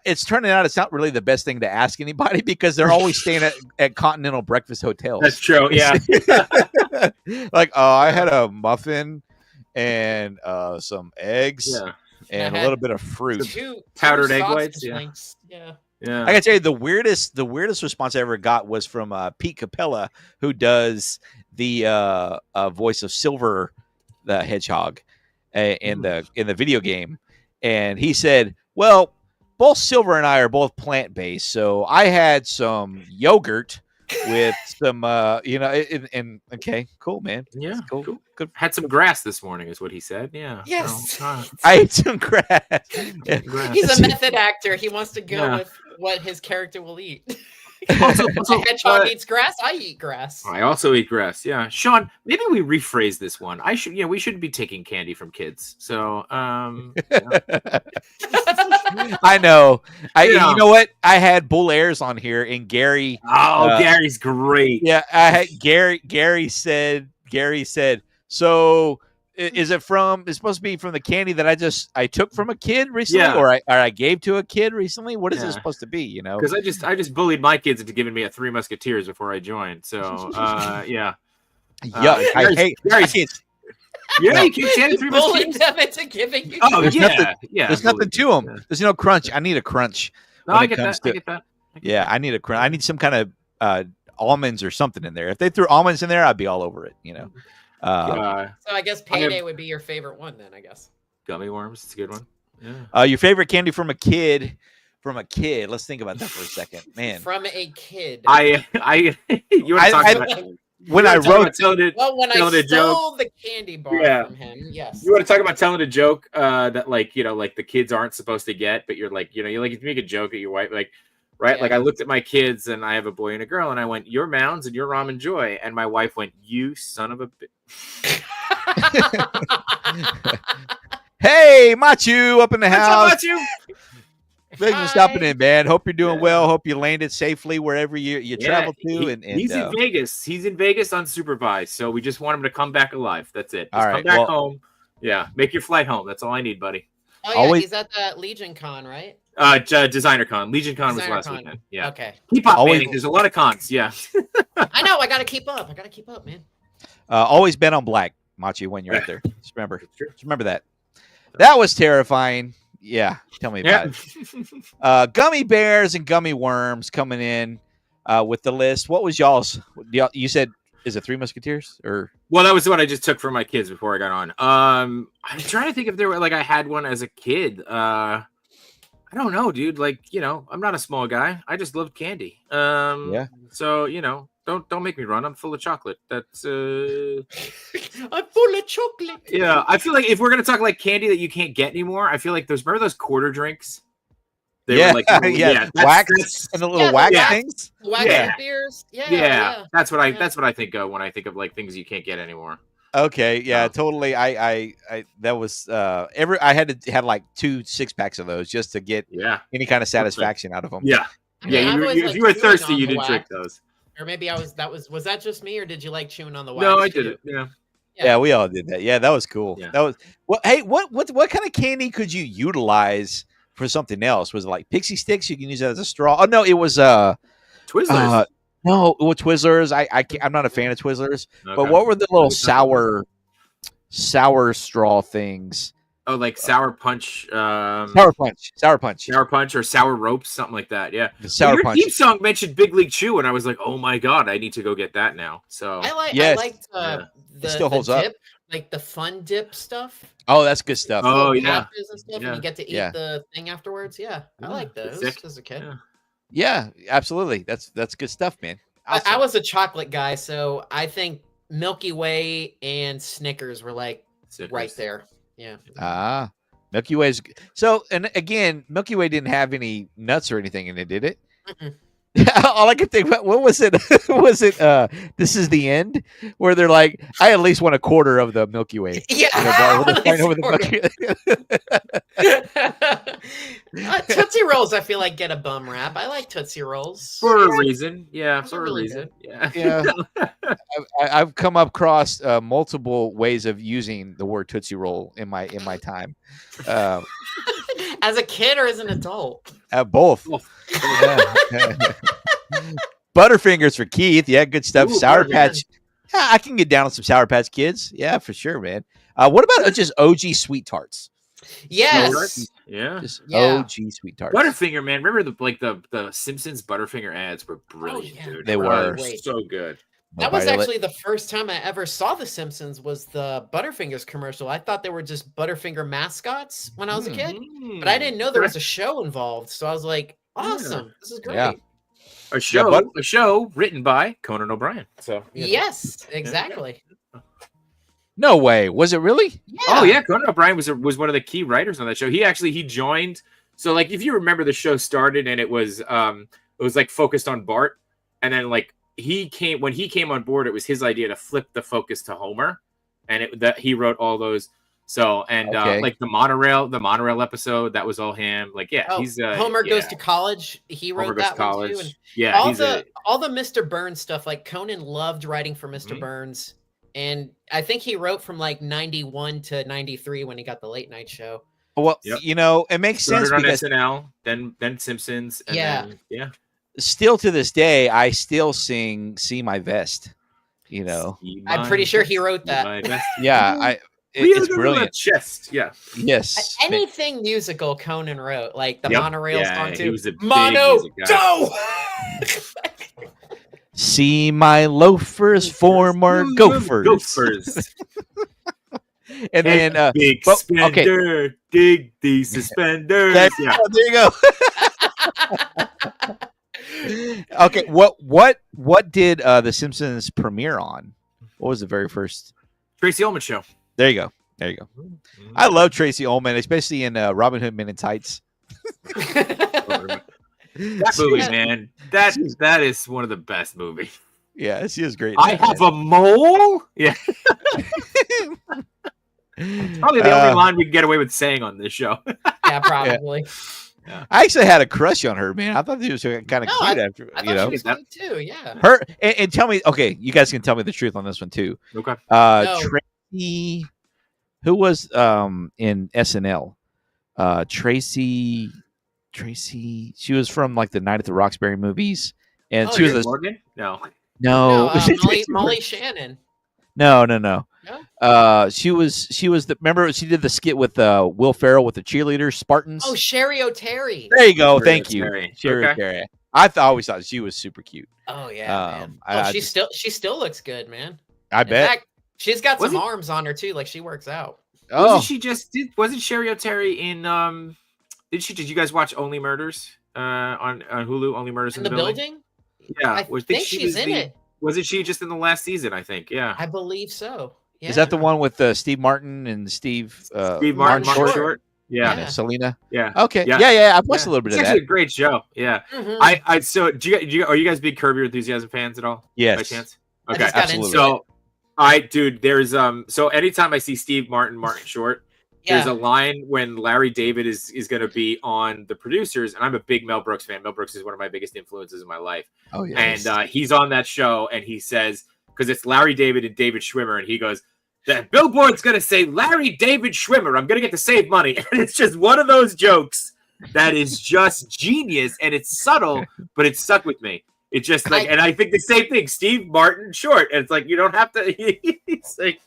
it's turning out it's not really the best thing to ask anybody because they're always staying at continental breakfast hotels. That's true. Yeah. Like, I had a muffin and some eggs Yeah. and I a had little bit of fruit. Two Powdered egg sausage whites, yeah. links. Yeah. Yeah. I gotta tell you, the weirdest response I ever got was from Pete Capella, who does the voice of Silver the Hedgehog in the video game, and he said, "Well, both Silver and I are both plant based, so I had some yogurt with some, and okay, cool, man, Yeah. That's cool, Cool. good." Had some grass this morning, is what he said. Yeah. Yes. So, I ate some grass. grass. He's a method actor. He wants to go Yeah. with what his character will eat. Also, A hedgehog eats grass. I eat grass. I also eat grass. Yeah, Sean. Maybe we rephrase this one. We shouldn't be taking candy from kids. So, I know. Yeah. You know what? I had Bull Airs on here, and Gary. Gary's great. Yeah, I had Gary. Gary said. So, is it from? It's supposed to be from the candy that I took from a kid recently, Yeah. or I gave to a kid recently. What is Yeah. this supposed to be? You know? Because I just bullied my kids into giving me a Three Musketeers before I joined. So, yeah. Yuck! I Gary's- hate. I Gary's- can't, Yeah, No. you keep saying Three Bullying Musketeers. them into giving you. Oh, There's yeah. nothing- Yeah. there's nothing to them. Yeah. There's no crunch. I need a crunch. No, when I it get comes that. I to- get that. Yeah, I need a crunch. I need some kind of almonds or something in there. If they threw almonds in there, I'd be all over it. You know. So I guess I have- payday would be your favorite one then. I guess. Gummy worms. It's a good one. Yeah. Your favorite candy from a kid? From a kid. Let's think about that for a second, man. From a kid. You were I- talking I- about. When you I were talking wrote, about telling it. Well, when I telling a joke. stole the candy bar Yeah. from him, yes. You want to talk about telling a joke that like the kids aren't supposed to get, but you're like, you make a joke at your wife, like, right? Yeah. Like I looked at my kids, and I have a boy and a girl, and I went, "You're Mounds and you're Ramen Joy," and my wife went, "You son of a bitch." Hey, Machu up in the What's house. up, you? Thanks for stopping Hi. in, man. Hope you're doing Yeah. well. Hope you landed safely wherever you travel to. And he's in Vegas. He's in Vegas unsupervised, so we just want him to come back alive. That's it. All Just right, come back well- home. Yeah, make your flight home. That's all I need, buddy. Oh yeah, Always- he's at that Legion Con, right? Designer Con. Legion Con was Designer last Con. weekend. Yeah. Okay. Keep up, Always- Manny. There's a lot of cons. Yeah. I know. I gotta keep up. Man. always bet on black, Machu, when you're out there. Just remember. That's true. Just remember that. That was terrifying. Yeah, tell me about it. Gummy bears and gummy worms coming in with the list. What was y'all's? You said, is it Three Musketeers or? Well, that was what I just took from my kids before I got on. I'm trying to think if there were I had one as a kid. I don't know, dude. I'm not a small guy. I just loved candy. Yeah. So don't make me run. I'm full of chocolate. That's I'm full of chocolate. yeah. I feel like if we're gonna talk like candy that you can't get anymore, I feel like remember those quarter drinks? They Yeah, were little- yeah, that's- wax that's- and the little Yeah, the wax wax. things. Wax Yeah. beers. Yeah. yeah, that's what I Yeah. that's what I think of when I think of things you can't get anymore. Okay, yeah, No. totally. I that was I had to have like 2 6-packs of those just to get Yeah, any kind of satisfaction out of them. yeah, I mean, yeah. I've always If liked you were chewing thirsty, on you the didn't drink wax. those. Or maybe was that just me, or did you like chewing on the wax? No, I did too? it. Yeah. Yeah, we all did that. Yeah, that was cool. Yeah. That was hey, what kind of candy could you utilize for something else? Was it like pixie sticks? You can use that as a straw. Oh no, it was Twizzlers. no, well, Twizzlers. I'm not a fan of Twizzlers. But Okay. what were the little What are you sour straw things? Oh, like sour punch, Sour punch, sour punch, or sour ropes, something like that. Yeah. the sour Your punch. theme song mentioned Big League Chew, and I was like, "Oh my god, I need to go get that now." So Yes. I liked Yeah. the still holds the up. dip, like the fun dip stuff. Oh, that's good stuff. Oh, Little yeah. patches and stuff, Yeah. and you get to eat Yeah. the thing afterwards. Yeah, I Yeah, like it's those sick. as a kid. Yeah. Yeah, absolutely. That's good stuff, man. I Awesome. was a chocolate guy, so I think Milky Way and Snickers were like Snickers. right there. Yeah. Ah, Milky Way's so, and again, Milky Way didn't have any nuts or anything in it, did it? Mm-mm. All I could think about, what was it? Was it This Is the End, where they're like, I at least want a quarter of the Milky Way. Yeah. You know, bar where they're fighting over the Milky- Tootsie Rolls, I feel like get a bum rap. I like Tootsie Rolls. For a reason. Yeah, Those for are a really reason. Yeah. Yeah. I've come across multiple ways of using the word Tootsie Roll in my time. As a kid or as an adult? Both. Oh, Yeah. Butterfingers for Keith. Yeah, good stuff. Ooh, Sour Butterfingers. Patch. Yeah, I can get down on some Sour Patch Kids. Yeah, for sure, man. What about just OG Sweet Tarts? Yes. Yeah. Just Yeah. OG Sweet Tarts. Butterfinger, man. Remember the Simpsons Butterfinger ads were brilliant, yeah. dude. They were. Wait. so good. That was Violet. actually the first time I ever saw The Simpsons was the Butterfingers commercial. I thought they were just Butterfinger mascots when I was a kid, but I didn't know there was a show involved. So I was like, awesome. This is great. Yeah. a show, but- a show written by Conan O'Brien. So Yes, exactly. No way. Was it really? Yeah. Oh yeah, Conan O'Brien was one of the key writers on that show. He joined. So like, if you remember, the show started and it was like focused on Bart, and then like when he came on board, it was his idea to flip the focus to Homer, and he wrote all those. So and Okay. like the monorail episode, that was all him. Like Oh, he's Homer yeah. Goes to College. He Homer wrote Goes that to College. one too. And Yeah, all the Mr. Burns stuff, like Conan loved writing for mister Mhm. Burns. And I think he wrote from like 91 to 93 when he got the late night show. Well, Yep. it makes sense started on because SNL, then Simpsons, and Yeah. then, yeah. still to this day, I still sing "See My Vest." You know, See I'm my pretty sure he best, wrote see that. my best. yeah, Wheel it's to the brilliant. chest, yeah. Yes, Anything musical Conan wrote, like the Yep. monorail Yeah, song he too. was a big Mono music guy. do. see my loafers, former gophers. Gophers. And then, Big well, spender, dig these suspenders. there, Yeah. there you go. Okay, what did The Simpsons premiere on? What was the very first? Tracy Ullman show. There you go. There you go. I love Tracy Ullman, especially in Robin Hood Men in Tights. That movie, man. That is one of the best movies. Yeah, she is great. I have a mole. Yeah, probably the only line we can get away with saying on this show. Yeah, probably. I actually had a crush on her, man. I thought she was kind of cute after, I you thought know. she was cute too. Yeah. Her and tell me, okay, you guys can tell me the truth on this one too. Okay. No. Tracy, who was in SNL? Tracy, she was from like the Night at the Roxbury movies, and she was Tracy a Morgan? No. no, Molly Shannon. no. No? She was the remember she did the skit with Will Ferrell with the cheerleaders Spartans. Oh, Sherry O'Terry. There you go. Sherry Thank you, O'Terry. Sherry Okay. O'Terry. I always thought she was super cute. Oh yeah, man. I she still looks good, man. I In bet. fact, she's got Was some it- arms on her too. Like she works out. Oh, Wasn't Sherry O'Terry in did you guys watch Only Murders on Hulu? Only Murders In the building? Yeah. I think she's in it. Wasn't she just in the last season, I think? Yeah. I believe so. Yeah. is that the one with Steve Martin and Steve Steve Martin Martin Short. Short? Yeah. and Selena? Yeah. Okay, Yeah. yeah. I've watched a little bit It's of actually that. a great show. Yeah. Mhm. I so are you guys big Curb Your Enthusiasm fans at all? By Yes. chance? I Okay. just got absolutely. into So there's so anytime I see Steve Martin Short, there's a line when Larry David is going to be on The Producers, and I'm a big Mel Brooks fan. Mel Brooks is one of my biggest influences in my life. Oh yeah. And he's on that show, and he says, because it's Larry David and David Schwimmer, and he goes, that billboard's going to say Larry David Schwimmer. I'm going to get to save money. And it's just one of those jokes that is just genius, and it's subtle, but it stuck with me. It's just like, and I think the same thing, Steve Martin Short. And it's like, you don't have to, it's like,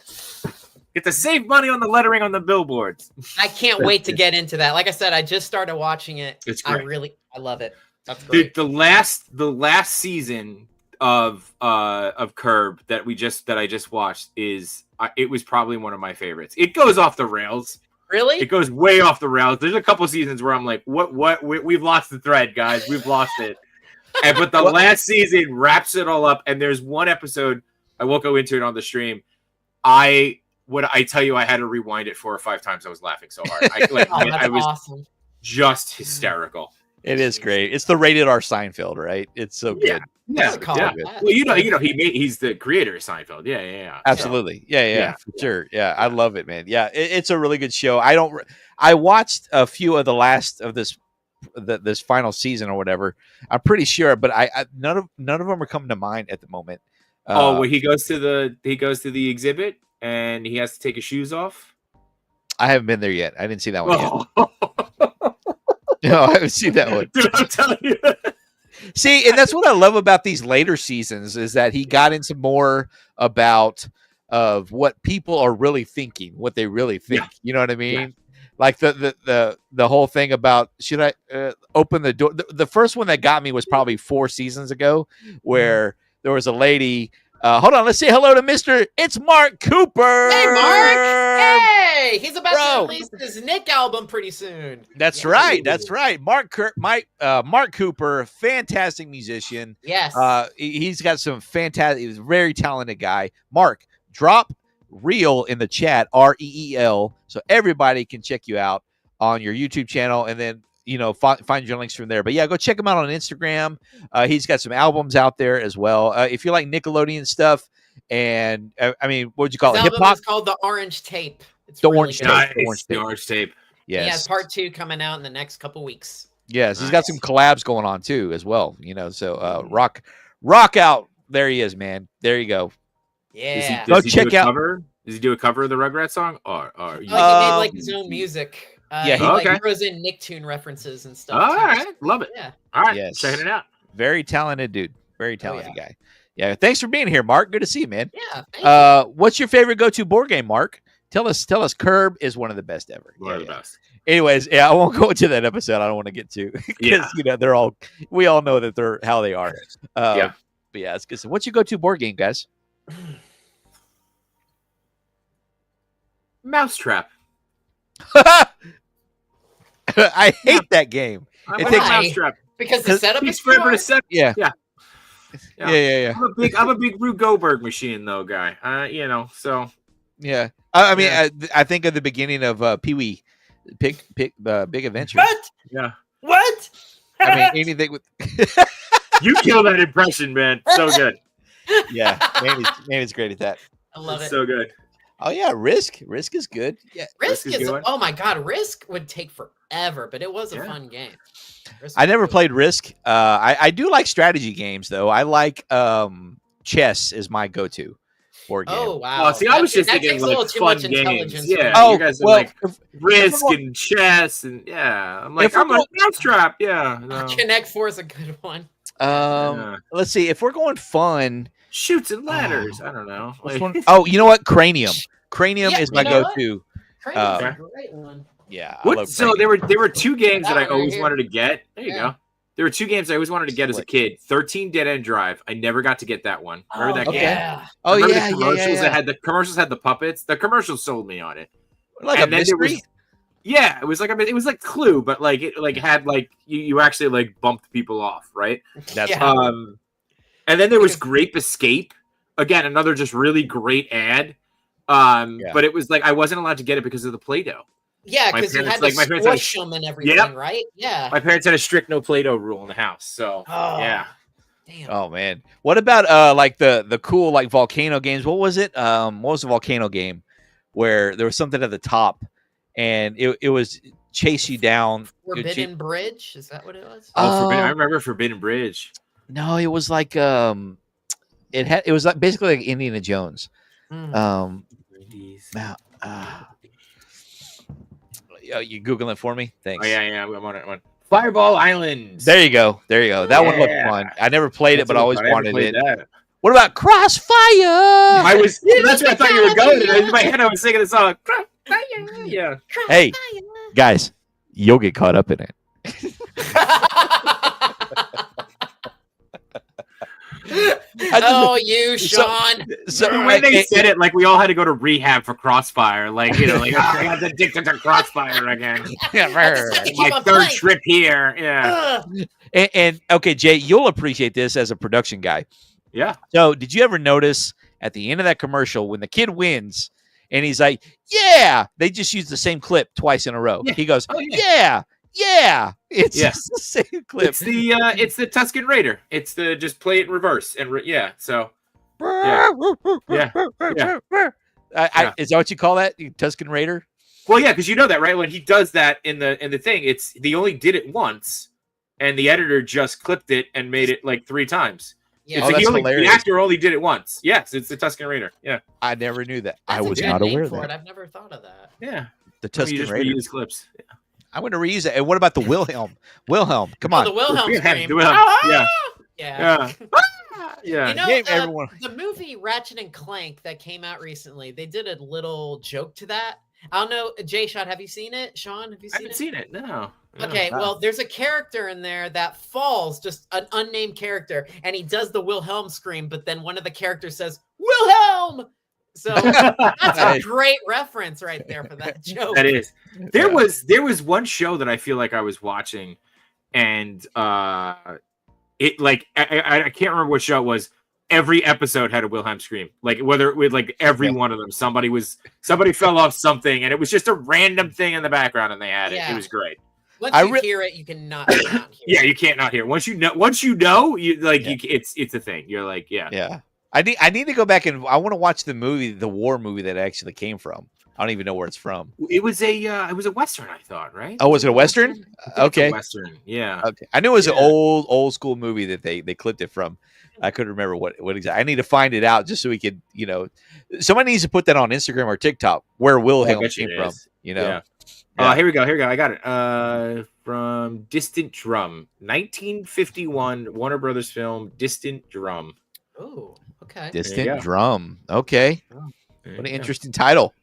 get to save money on the lettering on the billboards. I can't wait to get into that. Like I said, I just started watching it. It's I great. love it. That's Dude, great. the last season of Curb that I just watched it was probably one of my favorites. It goes off the rails. Really? It goes way off the rails. There's a couple seasons where I'm like, what? We've lost the thread, guys. We've lost it. But the last season wraps it all up. And there's one episode, I won't go into it on the stream. I tell you, I had to rewind it 4 or 5 times. I was laughing so hard. I was awesome. just hysterical. It is great. It's the rated R Seinfeld, right? It's so good. Yeah. That's a call. good. Well, he's the creator of Seinfeld. Yeah. Absolutely. Yeah, Yeah. for sure. Yeah, I love it, man. Yeah, it's a really good show. I watched a few of the last of this final season or whatever. I'm pretty sure, but I none of them are coming to mind at the moment. Where he goes to the exhibit and he has to take his shoes off. I haven't been there yet. I didn't see that one yet. Oh. No, I haven't seen that one. Dude, I'm telling you. See, and that's what I love about these later seasons is that he got into more about of what people are really thinking, what they really think. Yeah. You know what I mean? Yeah. Like the whole thing about should I open the door? The first one that got me was probably 4 seasons ago, where there was a lady. Hold on, let's say hello to Mr. It's Mark Cooper. Hey, Mark! Hey, he's about Bro. to release his Nick album pretty soon. That's Yeah. right. That's right. Mark Cooper, fantastic musician. Yes. He's got some fantastic. He's a very talented guy. Mark, drop Reel in the chat, REEL, so everybody can check you out on your YouTube channel, and then find your links from there. But yeah, go check him out on Instagram. He's got some albums out there as well. If you like Nickelodeon stuff, and I mean, what would you call His it? Hip album hop. is called The Orange Tape. It's The really Orange good. Tape. Nice. The orange tape. He has Yes, part 2 coming out in the next couple weeks. yes. He's got Nice. some collabs going on too, as well. So rock out. There he is, man. There you go. Yeah. Go Does he check do a out- cover? Does he do a cover of the Rugrats song? Or Oh, he made like Um, his own music. yeah, he okay. like throws in Nicktoon references and stuff. all too. right, love it. Yeah. All right, Yes. checking it out. Very talented dude. Very talented guy. Yeah. Thanks for being here, Mark. Good to see you, man. Yeah. Thank you. What's your favorite go-to board game, Mark? Tell us. Curb is one of the best ever. One of the best. Anyways, I won't go into that episode. I don't want to get to because Yeah. we all know that they're how they are. Yeah. But yeah, it's good. So what's your go-to board game, guys? Mousetrap. I hate that game. I It like takes- Mousetrap. Because the setup Takes is forever cool. to set. Yeah. Yeah. Yeah. I'm a big Rube Goldberg machine though, guy. So Yeah. I mean, Yeah. I think of the beginning of Pee Wee, Big Adventure. What? yeah. What? I mean, anything with You kill that impression, man. So good. yeah, Manny's great at that. I love It's it. so good. Oh yeah, Risk is good. Yeah, Risk is a is good one. oh my god, Risk would take forever, but it was a Yeah. fun game. Risk I was never good. played Risk. I do like strategy games though. I like chess is my go-to board game. Oh wow. See, I was just that thinking takes a like little too fun much games. intelligence. Yeah, Oh, you guys are well, like if Risk we're and chess, and yeah, I'm like, if we're I'm a mousetrap. Yeah, no. Connect Four is a good one. Yeah. let's see if we're going fun. Shoots and ladders. I don't know. Which Like, one? Oh, you know what? Cranium. Cranium Yeah, is my you know what? go-to. Cranium's a Okay. great one. Yeah. I what? love So Cranium. there were two games that I That one right always here. wanted to get. There you Yeah. go. There were two games I always wanted to get as a kid. 13 Dead End Drive. I never got to get that one. Remember that game? Yeah. Oh Remember yeah, the commercials yeah. that had the commercials had the puppets. The commercials sold me on it. Like And a then there mystery. was- Yeah, it was like Clue, but like it like had like you actually like bumped people off, right? That's Yeah. And then there was Grape Escape. Again, another just really great ad. Yeah. But it was like I wasn't allowed to get it because of the Play-Doh. Yeah, My because you parents- had like, to my parents had a squish them and everything, Yep. right? Yeah. My parents had a strict no Play-Doh rule in the house, so Oh, yeah. Damn. Oh man, what about like the cool like volcano games? What was it? What was the volcano game where there was something at the top and it was chase you down? Forbidden Bridge? Is that what it was? I remember Forbidden Bridge. No, it was like it was like basically like Indiana Jones. Mm. Now, you googling it for me? Thanks. Oh yeah, I'm on it. Fireball Islands. There you go. That one looked Yeah. fun. I never played it, but I always never wanted played it. that. What about Crossfire? That's what I thought you were going. And in my head, I was singing the song. Yeah. Hey, guys, you'll get caught up in it. Oh, you, Sean. So The way they said it, like we all had to go to rehab for Crossfire. Like, you know, like I got addicted to Crossfire again. Keep My on third playing. trip here. Yeah. Ugh. and okay, Jay, you'll appreciate this as a production guy. Yeah. So, did you ever notice at the end of that commercial when the kid wins and he's like, "Yeah," they just use the same clip twice in a row. Yeah. He goes, Oh, "Yeah, yeah." It's Yeah. just the same clip. It's the Tuscan Raider. It's the just play it in reverse and yeah. So Yeah. Yeah. Yeah. Is that what you call that, Tuscan Raider? well, yeah, because you know that, right? When he does that in the thing, it's they only did it once, and the editor just clipped it and made it like 3 times. Yeah. It's Oh, like that's the hilarious. actor only did it once. Yes, it's the Tuscan Raider. Yeah. I never knew that. I That's a was good not name aware of for that. it. I've never thought of that. Yeah. The You Tuscan just Raider. reuse clips. I'm going to reuse it. And what about the Wilhelm? Wilhelm, come Oh, on. the Wilhelm Yeah, scream. the Wilhelm. Ah! Yeah. Yeah. Yeah. You know, Game everyone. the movie Ratchet and Clank that came out recently, they did a little joke to that. I don't know, Jay Shot, have you seen it? Sean, have you I seen haven't it? seen it. No. Okay, well, there's a character in there that falls, just an unnamed character, and he does the Wilhelm scream, but then one of the characters says, Wilhelm! So that's a great reference right there for that joke. That is. There was one show that I feel like I was watching, and it like I can't remember what show it was. Every episode had a Wilhelm scream, like whether with like every one of them, somebody fell off something, and it was just a random thing in the background, and they had it. Yeah. It was great. Once I you re- hear it, you cannot not hear Yeah, it. you can't not hear. Once you know, you like Yeah. it's a thing. You're like, yeah. Yeah. I need to go back and I want to watch the movie, the war movie that it actually came from. I don't even know where it's from. It was a western, I thought, right? Oh, was it a Western? I think it's a Okay. western. Yeah. Okay. I knew it was an Yeah. old school movie that they clipped it from. I couldn't remember what exactly. I need to find it out just so we could, somebody needs to put that on Instagram or TikTok where Wilhelm bet you came it from. is. Yeah. Here we go. I got it. From Distant Drum, 1951 Warner Brothers film, Distant Drum. Oh, okay. Distant go. Drum. Okay. There What you an go. interesting title.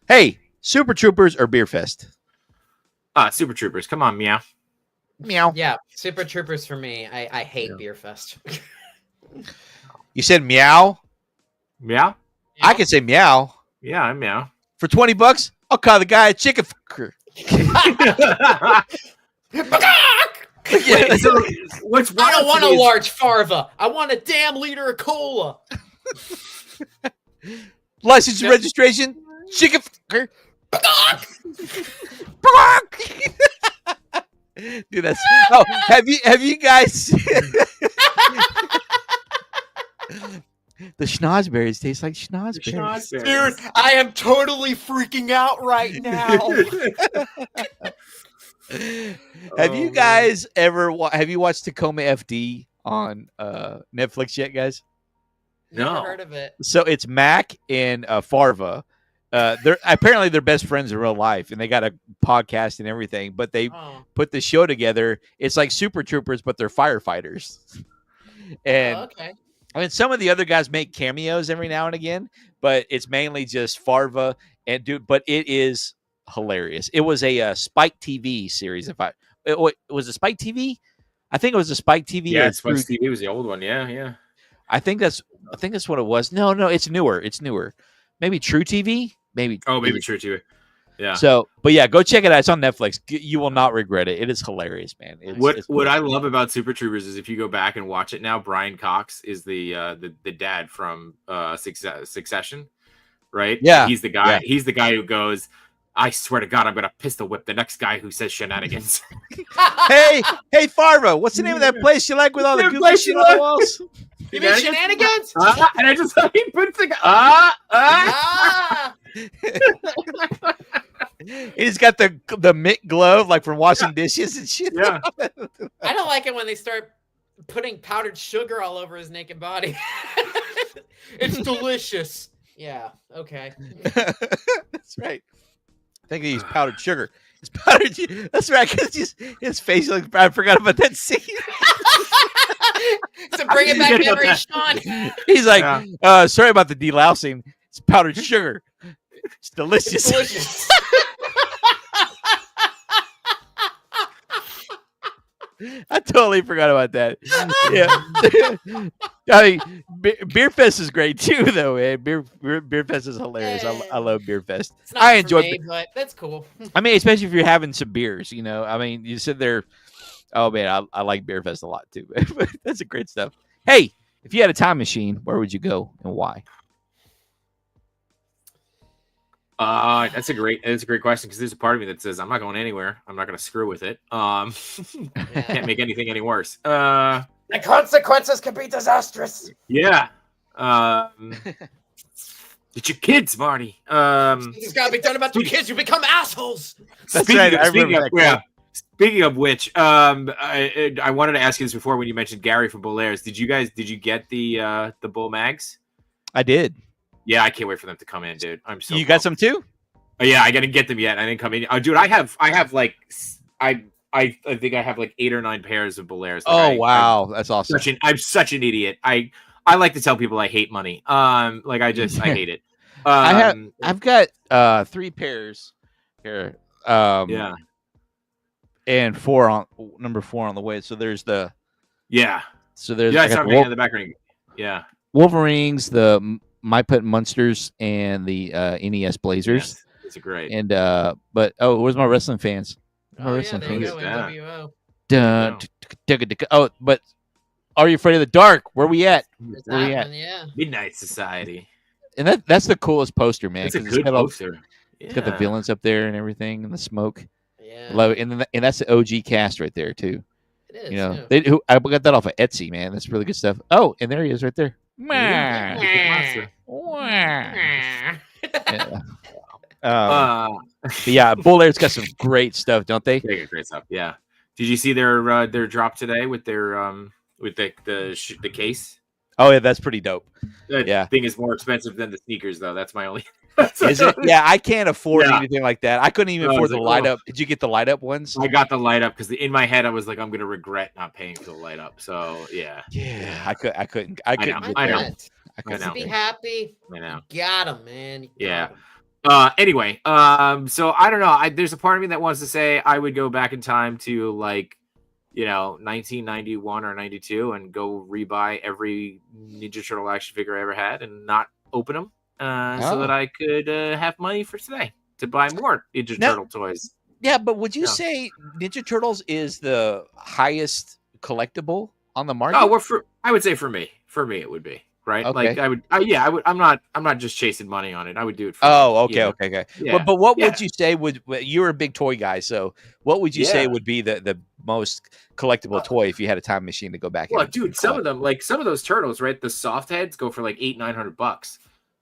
Hey, Super Troopers or Beer Fest? Super Troopers. Come on, meow. Meow. Yeah, Super Troopers for me. I hate Beer Fest. You said meow? Meow? I can say meow. Yeah, I'm meow. For $20, I'll call the guy a chicken fucker. Wait, so what's I don't want a wild to me is- large farva. I want a damn liter of cola. License and Yep. registration, chicken fucker. Dude, that's have you guys the schnozberries taste like schnozberries. Dude, I am totally freaking out right now. Have you guys ever have you watched Tacoma FD on Netflix yet, guys? Never No. heard of it. So it's Mac and Farva. They're apparently they're best friends in real life, and they got a podcast and everything. But they Oh, put the show together. It's like Super Troopers, but they're firefighters. And okay. I mean, some of the other guys make cameos every now and again, but it's mainly just Farva and dude. But it is hilarious. It was a Spike TV series. Was it Spike TV? I think it was a Spike TV. Yeah, or Spice True- TV was the old one. Yeah. I think that's what it was. No, it's newer. Maybe True TV. Maybe. Oh, maybe true too. Yeah. So, but yeah, go check it out. It's on Netflix. You will not regret it. It is hilarious, man. What I love about Super Troopers is if you go back and watch it now, Brian Cox is the dad from Succession, right? Yeah. He's the guy. Yeah. He's the guy who goes, "I swear to God, I'm gonna pistol whip the next guy who says shenanigans." hey, Farva, what's the name of that place you like with all the That goofy place shit you on the like? walls? You mean shenanigans? And I just he puts the Ah! He's got the mitt glove like from washing dishes and shit. yeah. I don't like it when they start putting powdered sugar all over his naked body. It's delicious. Yeah. Okay. That's right. I think they use powdered sugar. It's powdered. That's right. Because his face looks. I forgot about that scene. So bring it back, memories, Sean. He's like, sorry about the delousing. It's powdered sugar. It's delicious. It's delicious. I totally forgot about that. Yeah. I mean, Beer Fest is great too, though, man. Beer Fest is hilarious. I love Beer Fest. It's not I for enjoy. me, but that's cool. I mean, especially if you're having some beers, you know. I mean, you sit there. Oh man, I like Beer Fest a lot too. That's a great stuff. Hey, if you had a time machine, where would you go and why? That's a great question because there's a part of me that says I'm not going anywhere. I'm not going to screw with it. Can't make anything any worse. The consequences could be disastrous. Yeah. It's your kids, Marty. It's got to be done about your kids. You become assholes. That's right. I remember that quote. Speaking of which, I wanted to ask you this before when you mentioned Gary from Bolaires. Did you get the Bull Mags? I did. Yeah, I can't wait for them to come in, dude. I'm so. You got some too? Oh, yeah, I didn't get them yet. I didn't come in. Oh, dude, I think I have like 8 or 9 pairs of Bolaires. Oh wow, that's awesome. I'm such an idiot. I like to tell people I hate money. I hate it. I've got 3 pairs here. Yeah. And number 4 on the way. So there's the So there's I I got saw the in the background. Yeah. Wolverines, the My Pet Munsters, and the NES Blazers. Yes, it's a great. And but where's my wrestling fans? Oh, yeah, there you go. NWO. But Are You Afraid of the Dark? Where we at? There's Where we that at? one, yeah. Midnight Society. And that's the coolest poster, man. It's a 'cause good got all- poster. It's got the villains up there and everything, and the smoke. Yeah. Love it. And that's the OG cast right there too. It is. You know, yeah. I got that off of Etsy, man. That's really good stuff. Oh, and there he is, right there. Yeah. Yeah. But yeah, Bull Air's got some great stuff, don't they? They got great stuff. Yeah. Did you see their drop today with their with the case? Oh yeah, that's pretty dope. That Yeah. thing is more expensive than the sneakers, though. That's my only. Is it? Yeah, I can't afford Yeah. anything like that. I couldn't even No, afford it's the like, light oh. up. Did you get the light up ones? I got the light up because in my head I was like, I'm gonna regret not paying for the light up. So yeah. Yeah, I couldn't. know, get I know. that. I couldn't. know. Be happy. I know. Got him, man. You got Yeah. 'em. Anyway, so I don't know. There's a part of me that wants to say I would go back in time to 1991 or 92 and go rebuy every Ninja Turtle action figure I ever had and not open them so that I could have money for today to buy more Ninja Turtle toys. Yeah, but would you Yeah. say Ninja Turtles is the highest collectible on the market? Oh, I would say for me it would be. right? Okay. Like I would. I'm not just chasing money on it. I would do it. For Oh, you know? okay. Yeah. Well, but what Yeah. would you say would you're a big toy guy, so what would you say Yeah. would be the most collectible toy if you had a time machine to go back Well, and dude, some of them, like some of those turtles, right? The soft heads go for like $800-900.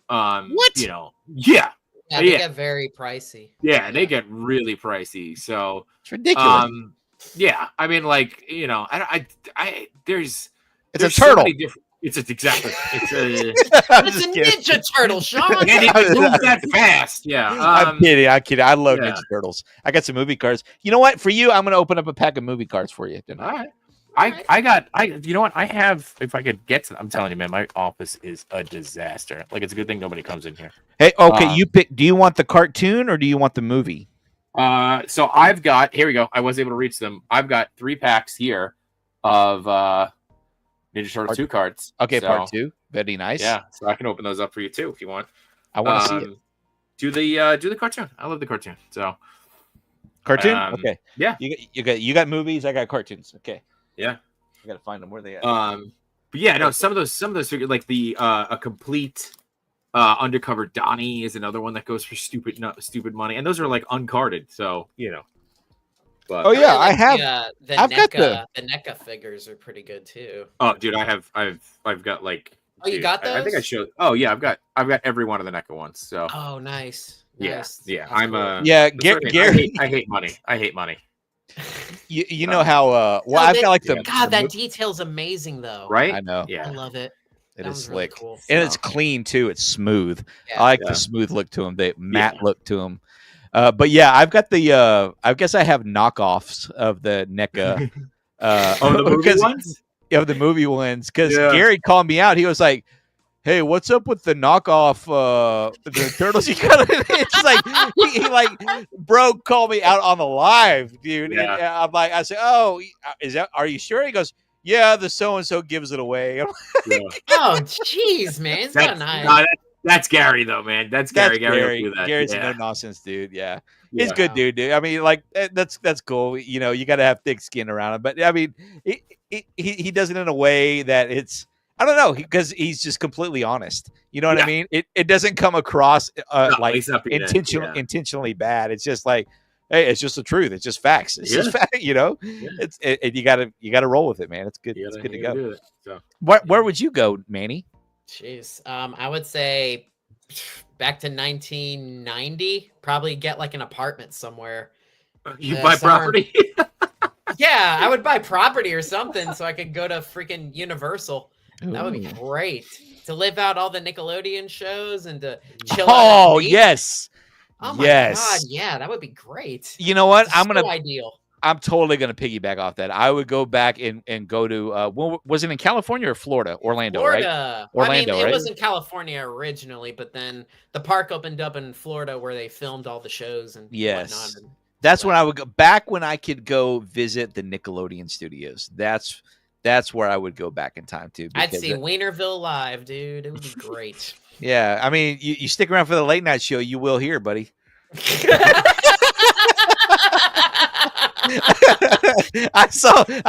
What? You know, yeah, Yeah, they get very pricey. yeah, they get really pricey. So, It's ridiculous. yeah, I mean, like you know, there's It's a so turtle. many different. It's exactly. It's a. I'm It's just a kidding. Ninja Turtle, Sean. And it can move that fast. Yeah. I'm kidding. I love yeah. Ninja Turtles. I got some movie cards. You know what? For you, I'm going to open up a pack of movie cards for you tonight. All right. You know what? I have, if I could get to, I'm telling you, man, my office is a disaster. Like, it's a good thing nobody comes in here. Hey, okay, you pick. Do you want the cartoon or do you want the movie? So I've got, here we go. I was able to reach them. I've got 3 packs here of Ninja Turtles 2 cards. Okay, So, part 2. Very nice. Yeah, so I can open those up for you too if you want. I want to see it. Do the cartoon. I love the cartoon. So Cartoon? Okay. Yeah. You got movies, I got cartoons. Okay. Yeah. I got to find them where they at. But yeah, no, some of those figures, like the a complete undercover Donnie is another one that goes for stupid money, and those are like uncarded, so you know. But Oh yeah, I like have. the I've got the NECA figures are pretty good too. oh, dude, I've got like. Oh, you dude, got I think I those? showed. Oh yeah, I've got every one of the NECA ones. So Oh, nice. yeah, Nice. yeah, That's I'm cool. Yeah, that's what I mean. Gary. I hate money. I hate money. You know how? Well, No, I've they- got like the. God, the that mo- detail's amazing though. Right? I know. I Yeah. love it. It That is was really slick, cool. and it's clean too. It's smooth. Yeah. I like Yeah. the smooth look to them. The matte look to them. But yeah, I've got the. I guess I have knockoffs of the NECA. Oh, the movie because- ones. of the movie ones because Yeah. Gary called me out. He was like, "Hey, what's up with the knockoff the turtles you got?" It's like he like bro called me out on the live, dude. Yeah. And I'm like, I said, "Oh, are you sure?" He goes, "Yeah, the so and so gives it away." Yeah. Oh, jeez, man. It's not That's, nice. no, that's Gary though, man. That's Gary. Gary will do that. Gary's yeah. a no nonsense dude. Yeah. Yeah. He's good, dude. I mean, like that's cool. You know, you got to have thick skin around him. But I mean, he does it in a way that it's I don't know because he's just completely honest. You know what I mean? It doesn't come across No, like he's not being intentionally bad. It's just like, hey, it's just the truth. It's just facts. It's just fact. You know, you gotta roll with it, man. It's good. It's good to go. Do it, so. Where would you go, Manny? Jeez. I would say back to 1990. Probably get like an apartment somewhere. You buy property? Yeah, I would buy property or something so I could go to freaking Universal. That would be great to live out all the Nickelodeon shows and to chill out. Oh yes. Oh my yes. god, yeah, that would be great. You know what? It's so ideal. I'm totally gonna piggyback off that. I would go back and go to was it in California or Florida? Orlando, right? Orlando, I mean, right? it was in California originally, but then the park opened up in Florida where they filmed all the shows and Yes. whatnot. That's when I would go back when I could go visit the Nickelodeon studios. That's where I would go back in time too. I'd because see Wienerville live, dude. It would be great. Yeah, I mean, you stick around for the late night show, you will hear, buddy. I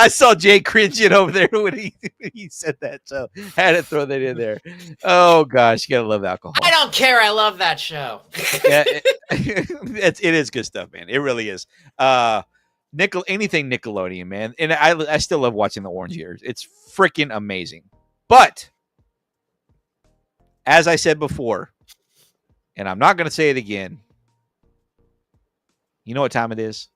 saw Jay cringing over there when he said that, so I had to throw that in there. Oh gosh, you gotta love alcohol. I don't care. I love that show. Yeah, it is good stuff, man. It really is. Anything Nickelodeon, man, and I still love watching the Orange Years. It's freaking amazing. But as I said before, and I'm not going to say it again. You know what time it is?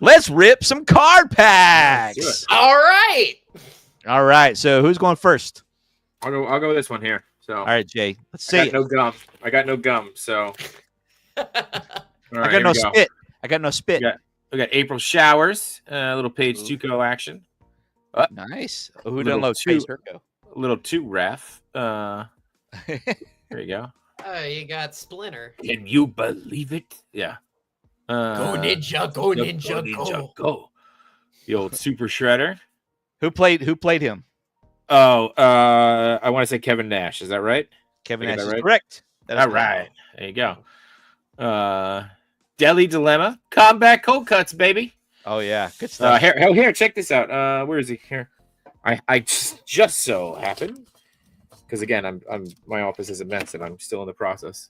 Let's rip some card packs. All right. All right. So who's going first? I'll go with this one here. So All right, Jay. Let's see. I got no gum. So all right, I got here no we go. spit. I got no spit. We got April Showers, little page 2 action. Nice. Who Little downloads two- Space Herco? Little 2 ref. There you go. Oh, you got Splinter. Can you believe it? Yeah. Go Ninja, go Ninja, go. The old Super Shredder. Who played him? Oh, I want to say Kevin Nash. Is that right? Kevin I got Nash that is right? correct. That was All right. There you go. Deli Dilemma. Combat cold cuts, baby. Oh yeah, good stuff. Here, check this out. Where is he? Here. I just so happened. Because again, my office is a mess and I'm still in the process.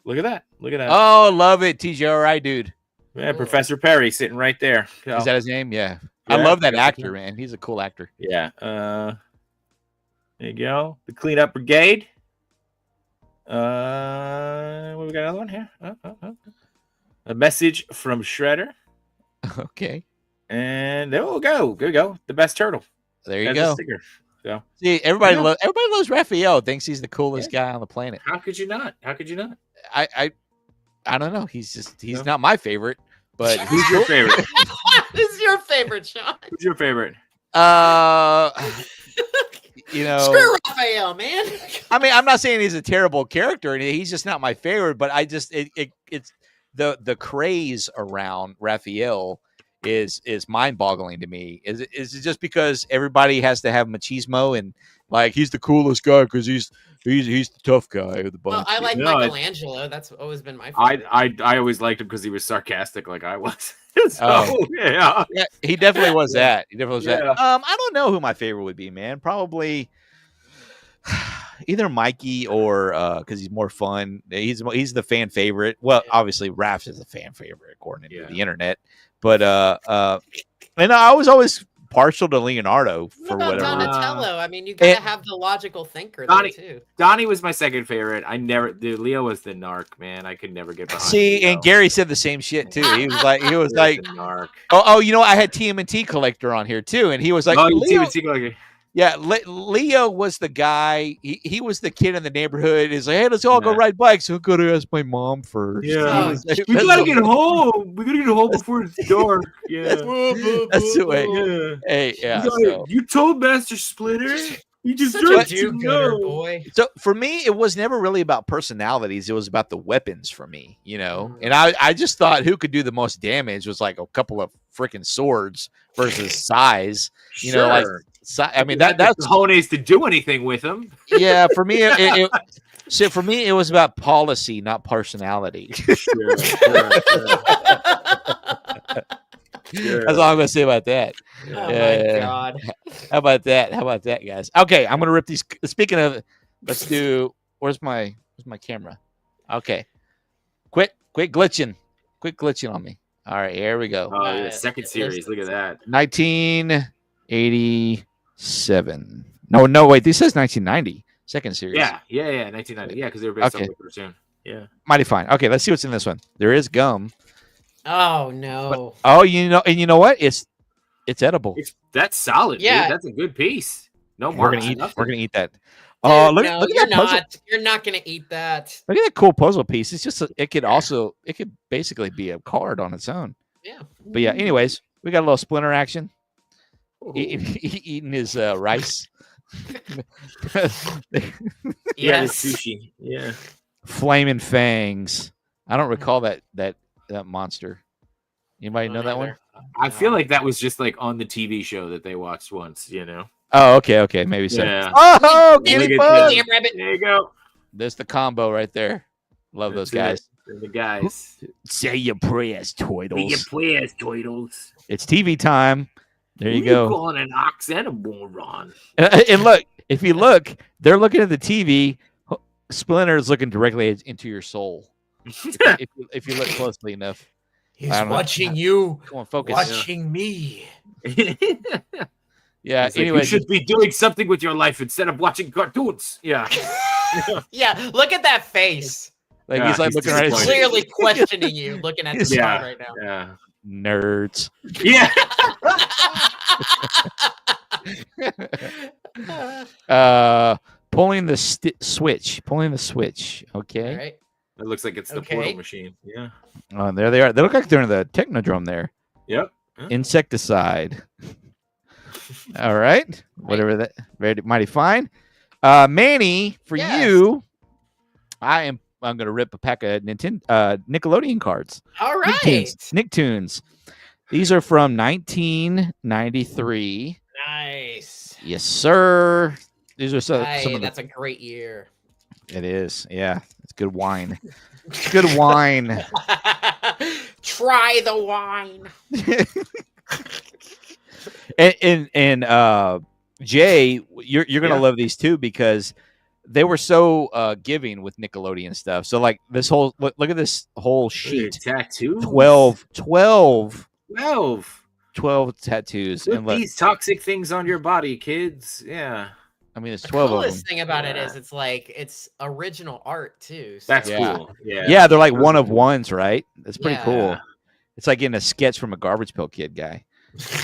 Look at that. Look at that. Oh, love it, TJRI dude. Yeah, Professor Perry sitting right there. Is that his name? Yeah. Yeah, I love that Professor actor, Perry. man. He's a cool actor. Yeah. There you go. The Cleanup Brigade. We got another one here. A message from Shredder. Okay. And there we go. Good go. The best turtle. There you As a go. sticker. So See, everybody Yeah. loves Raphael. Thinks he's the coolest guy on the planet. how could you not? How could you not? I don't know. He's No. not my favorite, but Who's your favorite? Who's your favorite, Sean? Who's your favorite? you know, Screw Raphael, man. I mean, I'm not saying he's a terrible character, and he's just not my favorite. But I just it's the craze around Raphael is mind-boggling to me. Is it just because everybody has to have machismo and like he's the coolest guy because he's the tough guy of the bunch? Well, I like No, Michelangelo. That's always been my favorite. I always liked him because he was sarcastic like I was. So, Oh. yeah. Yeah, he definitely was that. He definitely was that. Yeah. I don't know who my favorite would be, man. Probably either Mikey or because he's more fun. He's the fan favorite. Well, obviously Raph is the fan favorite according to the internet. But and I was always partial to Leonardo What for about whatever. Donatello? I mean, you gotta And- have the logical thinker Donnie- there too. Donnie was my second favorite. Leo was the narc, man. I could never get behind See, Leo. and Gary said the same shit too. He was like, Leo was the narc. oh, you know, I had TMNT Collector on here too, and he was like, Oh, you Leo, see, like, yeah, Leo was the guy. He was the kid in the neighborhood. He's like, hey, let's all go Yeah. ride bikes. So go to ask my mom first. Yeah. He was like, we gotta get home. We gotta get home before it's dark. Yeah. That's the way. Yeah. Hey, yeah. You told Master Splitter. You Such a deserve to do-gooder, know. boy. So for me, it was never really about personalities. It was about the weapons for me, you know. And I just thought who could do the most damage was like a couple of freaking swords versus size. You know, like I mean that's the cojones to do anything with them. yeah. For me, so for me, it was about policy, not personality. Sure. That's all I'm gonna say about that. Oh my god. How about that? How about that, guys? Okay, I'm gonna rip these. Speaking of, let's do. Where's my camera? Okay, quit glitching on me. All right, here we go. Oh, yeah, second series. Look at that. 1987. No, wait. This says 1990. Second series. Yeah, 1990. Yeah, because they were based on the cartoon. Yeah. Mighty fine. Okay, let's see what's in this one. There is gum. Oh no. Oh, you know what? It's edible. That's solid. Yeah. Dude. That's a good piece. No We're marks. gonna eat. nothing. We're gonna eat that. Dude, Oh, look no, at you're that puzzle. not. You're not gonna eat that. Look at that cool puzzle piece. It's just it could basically be a card on its own. Yeah. But yeah, anyways, we got a little Splinter action. Ooh. Eating his rice. Yeah, Yes. the sushi. Yeah. Flaming fangs. I don't recall that monster. Anybody know that one? I feel like that was just like on the TV show that they watched once, you know? Oh, okay, maybe so. Yeah. Oh, Give guinea me pug. William Rabbit. There you go. There's the combo right there. Love those That's guys. it. They're the guys. Say your prayers, Toidles. Please, Toidles. It's TV time. There you Who go. calling an ox and a moron? And look, if you look, they're looking at the TV. Splinter is looking directly into your soul. If you look closely enough. He's I don't know. watching you. Come on, focus. Watching me. Yeah. It's like, Anyway, you should be doing something with your life instead of watching cartoons. Yeah. Yeah, look at that face. like Yeah, he's like he's looking right at disappointed. Clearly questioning you, looking at the Yeah. screen right now. Yeah. nerds. Yeah. Pulling the switch. Okay. All right. It looks like it's the Okay. portal machine. Yeah. Oh, there they are. They look like they're in the Technodrome there. Yep. Insecticide. All right. Whatever that. Very mighty fine. Manny, for Yes. you, I'm gonna rip a pack of Nickelodeon cards. All right. Nicktoons. These are from 1993. Nice. Yes, sir. These are some Hey, of the that's a great year. It is. Yeah, it's good wine. It's good wine. Try the wine. and Jay, you're gonna Yeah. love these too because they were so giving with Nickelodeon stuff. So like this whole look at this whole sheet. Tattoos. 12 12. tattoos. Put And look, these toxic things on your body, kids. Yeah. I mean, it's The 12 of them. coolest thing about it Yeah. is it's original art too. So. That's Yeah. cool. Yeah. Yeah, they're like Those one are of cool. ones, right? That's pretty Yeah. cool. It's like getting a sketch from a Garbage Pail Kid guy.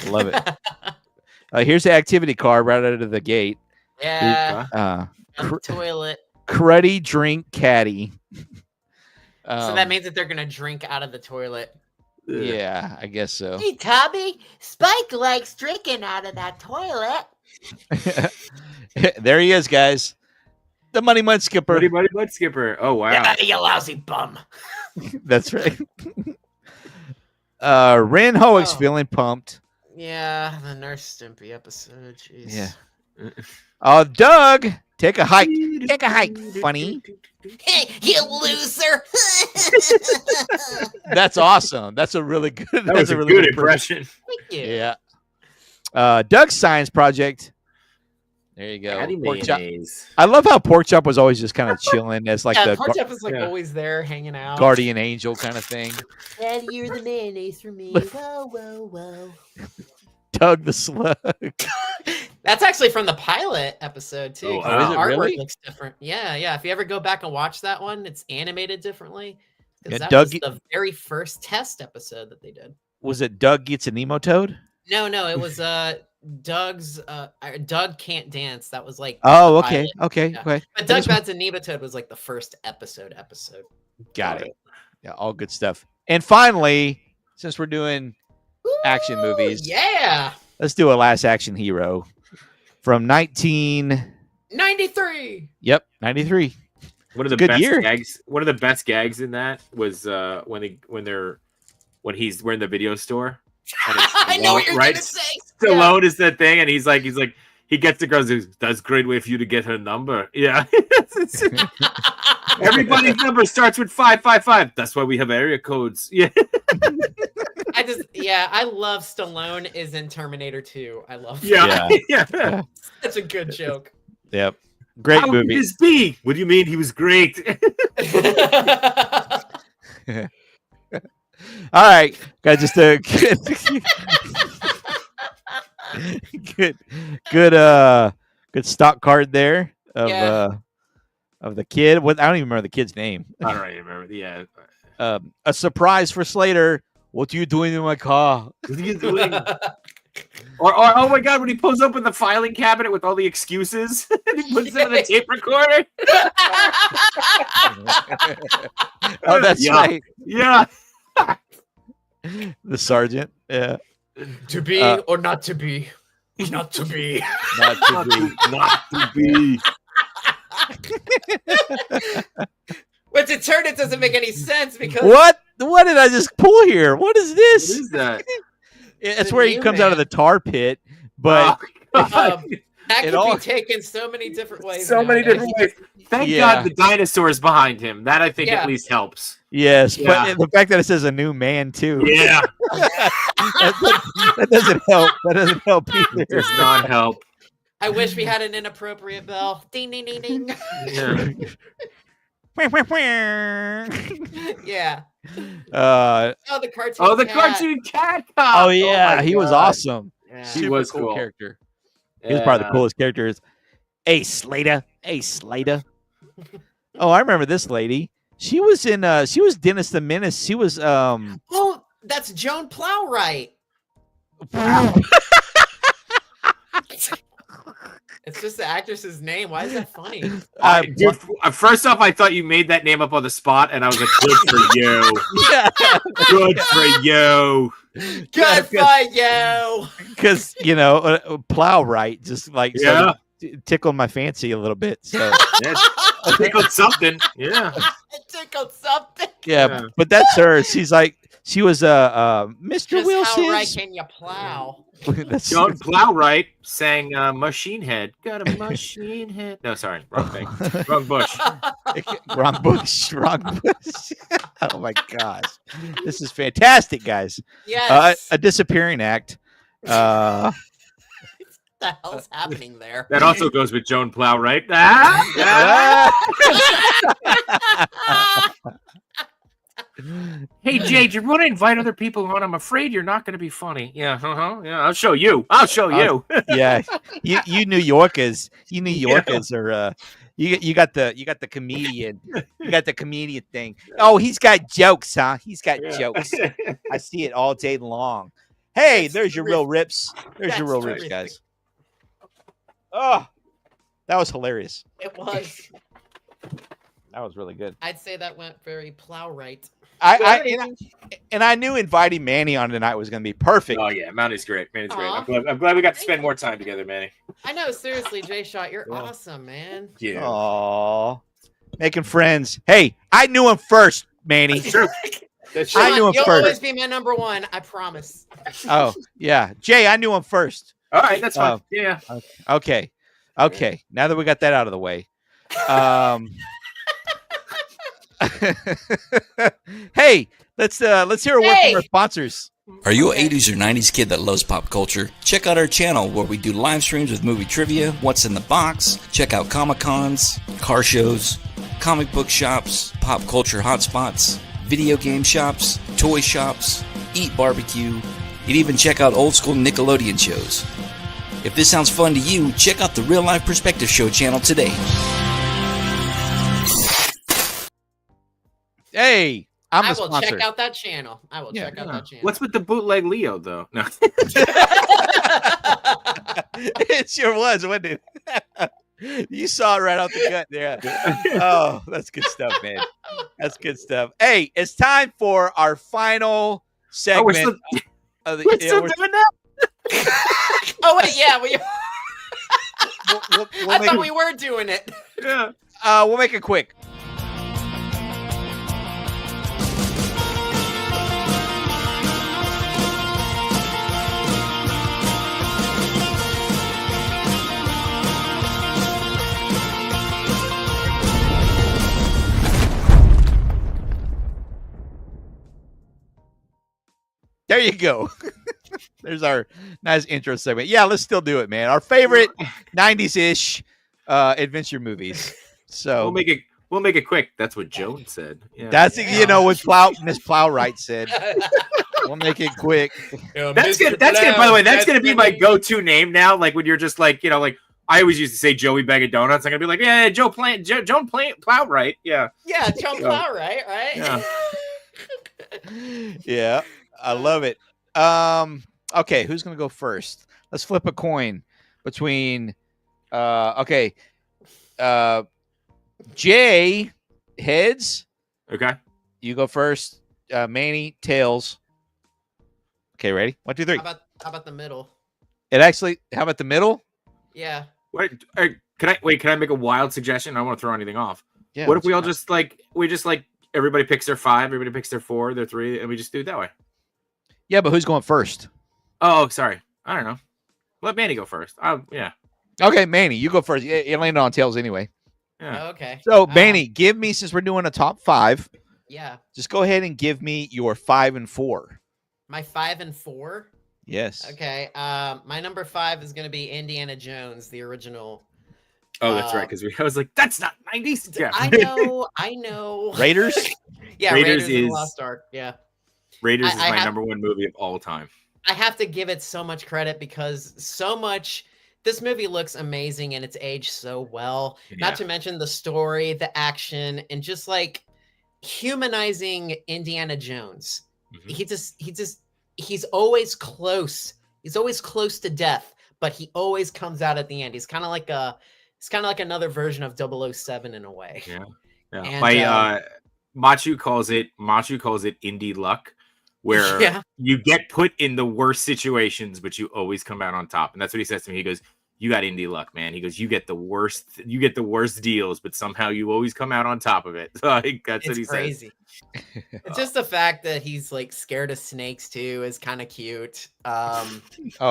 I love it. Here's the activity card right out of the gate. Yeah. Uh, On the toilet. cruddy drink caddy. So that means that they're gonna drink out of the toilet. Yeah, I guess so. Hey, Tommy, Spike likes drinking out of that toilet. There he is, guys. The Money Mud Skipper. Buddy Mud Skipper. Oh wow. Yeah, you lousy bum. That's right. Ren Hoek's Oh. feeling pumped. Yeah, the Nurse Stimpy episode. Jeez. Yeah. Doug, take a hike. Take a hike, funny. Hey, you loser. That's awesome. That's a really good. That that's was a really good impression. impression. Thank you. Yeah. Doug's science project. There you go. Patty Pork chop. mayonnaise. I love how Pork Chop was always just kind of chilling as like Yeah, the Pork Chop is like yeah. always there hanging out. guardian angel kind of thing. Daddy, you're the mayonnaise for me. Whoa, whoa, whoa. Doug the slug. That's actually from the pilot episode too. Oh, 'cause wow. the Is it artwork really? looks different. Yeah. If you ever go back and watch that one, it's animated differently. 'Cause Yeah, that Doug- was the very first test episode that they did. Was it Doug gets an emo toad? No, it was Doug's Doug Can't Dance. That was like Oh, the okay. pilot. Okay. Yeah. Okay. But Doug This- Bad's a Nematode was like the first episode. Got it. Yeah, all good stuff. And finally, since we're doing action movies, Yeah. let's do a Last Action Hero from 93. 93. One of the Good best year. gags. One of the best gags in that was when he's we're in the video store. and it's I know what Stallone, you're right? gonna say. Stallone is the thing, and he's like he gets the girls. That's a great way for you to get her number. Yeah. Everybody's number starts with 555. That's why we have area codes. Yeah. I love Stallone is in Terminator 2. I love Yeah. Yeah. Yeah. That's a good joke. Yep. Great How movie. could this be? What do you mean he was great? All right, guys, just a good stock card there of Yeah. of the kid. What I don't even remember the kid's name. I don't really remember. Yeah. A surprise for Slater. What are you doing in my car? What are you doing? Or oh my god, when he pulls open the filing cabinet with all the excuses and he puts it in the tape recorder. Oh, that's Yeah. right. Yeah. The sergeant. Yeah. To be or not to be. Not to be. Not to be. Not to be. But to turn it doesn't make any sense because What did I just pull here? What is What this? is that? It's The where he new comes out of man. the tar pit, but that It could all- be taken so many different ways. So many nowadays. different ways. Thank Yeah. God the dinosaurs behind him. That I think Yeah. at least helps. yes, Yeah. but the fact that it says a new man too, Yeah. that doesn't help. That doesn't help either. Does not help. I wish we had an inappropriate bell. Ding ding ding ding. Yeah. Yeah. uh, Oh, the cartoon. Oh, the cat. cartoon cat cop. oh yeah, my he was God. awesome. Yeah. He Super was cool cool. character. He was probably the Yeah. coolest characters. Hey Slater. Hey Slater. Oh, I remember this lady. She was Dennis the Menace. She was Oh, that's Joan Plowright. It's just the actress's name. Why is that funny? Dude, first off, I thought you made that name up on the spot, and I was like, "Good for you, yeah, good for you." Good for you. because plow right, just like Yeah. tickled my fancy a little bit. So Yeah, tickled something. Yeah, It tickled something. yeah, Yeah. but that's her. She's like She was Mr. Just Wilson. how right can you plow? John Plowright sang Machine Head. Got a machine head. No, sorry. Wrong thing. Wrong bush. Wrong bush. Wrong bush. Oh my gosh. This is fantastic, guys. Yes. A disappearing act. What the hell's happening there? That also goes with Joan Plowright. Ah! Hey, Jay, do you want to invite other people on? I'm afraid you're not going to be funny. Yeah, yeah. I'll show you. I'll show you. Yeah, you New Yorkers, are you got the comedian, thing. Oh, he's got jokes, huh? He's got jokes. I see it all day long. Hey, there's your real rips. There's your real rips, guys. Oh, that was hilarious. It was. That was really good. I'd say that went very plow right. I knew inviting Manny on tonight was going to be perfect. Oh yeah, Manny's great. Manny's great. I'm glad we got to spend more time together, Manny. I know, seriously, Jay Shot, you're awesome, man. Yeah. Aww. Making friends. Hey, I knew him first, Manny. That's true. I knew him You'll first. always be my number one, I promise. Oh, yeah. Jay, I knew him first. All right, that's fine. Yeah. Okay. Now that we got that out of the way. Hey, let's hear a word from our sponsors. Are you an 80s or 90s kid that loves pop culture? Check out our channel where we do live streams with movie trivia, what's in the box, check out Comic-Cons, car shows, comic book shops, pop culture hotspots, video game shops, toy shops, eat barbecue, and even check out old school Nickelodeon shows. If this sounds fun to you, check out the Real Life Perspective Show channel today. Hey, I will check out that channel. Check out that channel. What's with the bootleg Leo though? No. It sure was, wasn't it? You saw it right out the gut there. Oh, that's good stuff, man. That's good stuff. Hey, it's time for our final segment. We're still doing that? Oh wait, yeah, we. We'll I make thought we were doing it. Yeah. we'll make it quick. There you go. There's our nice intro segment. Yeah, let's still do it, man. Our favorite 90s-ish adventure movies. So we'll make it quick. That's what Joan said. Yeah. That's what Miss Plowright said. We'll make it quick. That's good. That's good. By the way, that's gonna be my go-to name now. Like when you're just like, like I always used to say Joey Bag of Donuts. I'm gonna be like, yeah, Joan Plowright. Yeah. Yeah, Joan Plowright, right? Yeah. Yeah, I love it. Okay, who's gonna go first? Let's flip a coin between Jay, heads. Okay. You go first. Manny, tails. Okay, ready? 1, 2, 3. How about the middle? How about the middle? Yeah. Wait, can I make a wild suggestion? I don't want to throw anything off. Yeah. What if we all just everybody picks their 5, everybody picks their 4, their 3, and we just do it that way? Yeah, but who's going first? Oh, sorry. I don't know. Let Manny go first. Yeah. Okay, Manny, you go first. You landed on tails anyway. Yeah. Oh, okay. So, Manny, give me, since we're doing a top 5, Yeah. just go ahead and give me your 5 and 4. My 5 and 4. Yes. Okay. My number 5 is going to be Indiana Jones, the original. Oh, that's right. Because I was like, that's not 90s. Yeah. I know. Raiders? Yeah, Raiders Raiders of the is- Lost Ark. Yeah. Raiders is I my have- number 1 movie of all time. I have to give it so much credit because this movie looks amazing and it's aged so well. Yeah. Not to mention the story, the action, and just like humanizing Indiana Jones. Mhm. He's always close. He's always close to death, but he always comes out at the end. He's kind of like another version of 007 in a way. Yeah. And, Machu calls it indie luck, where Yeah. you get put in the worst situations, but you always come out on top. And that's what he says to me. He goes, you got indie luck, man. He goes, you get the worst deals, but somehow you always come out on top of it. Like, that's what he crazy. says. It's just the fact that he's like scared of snakes too is kind of cute. Oh,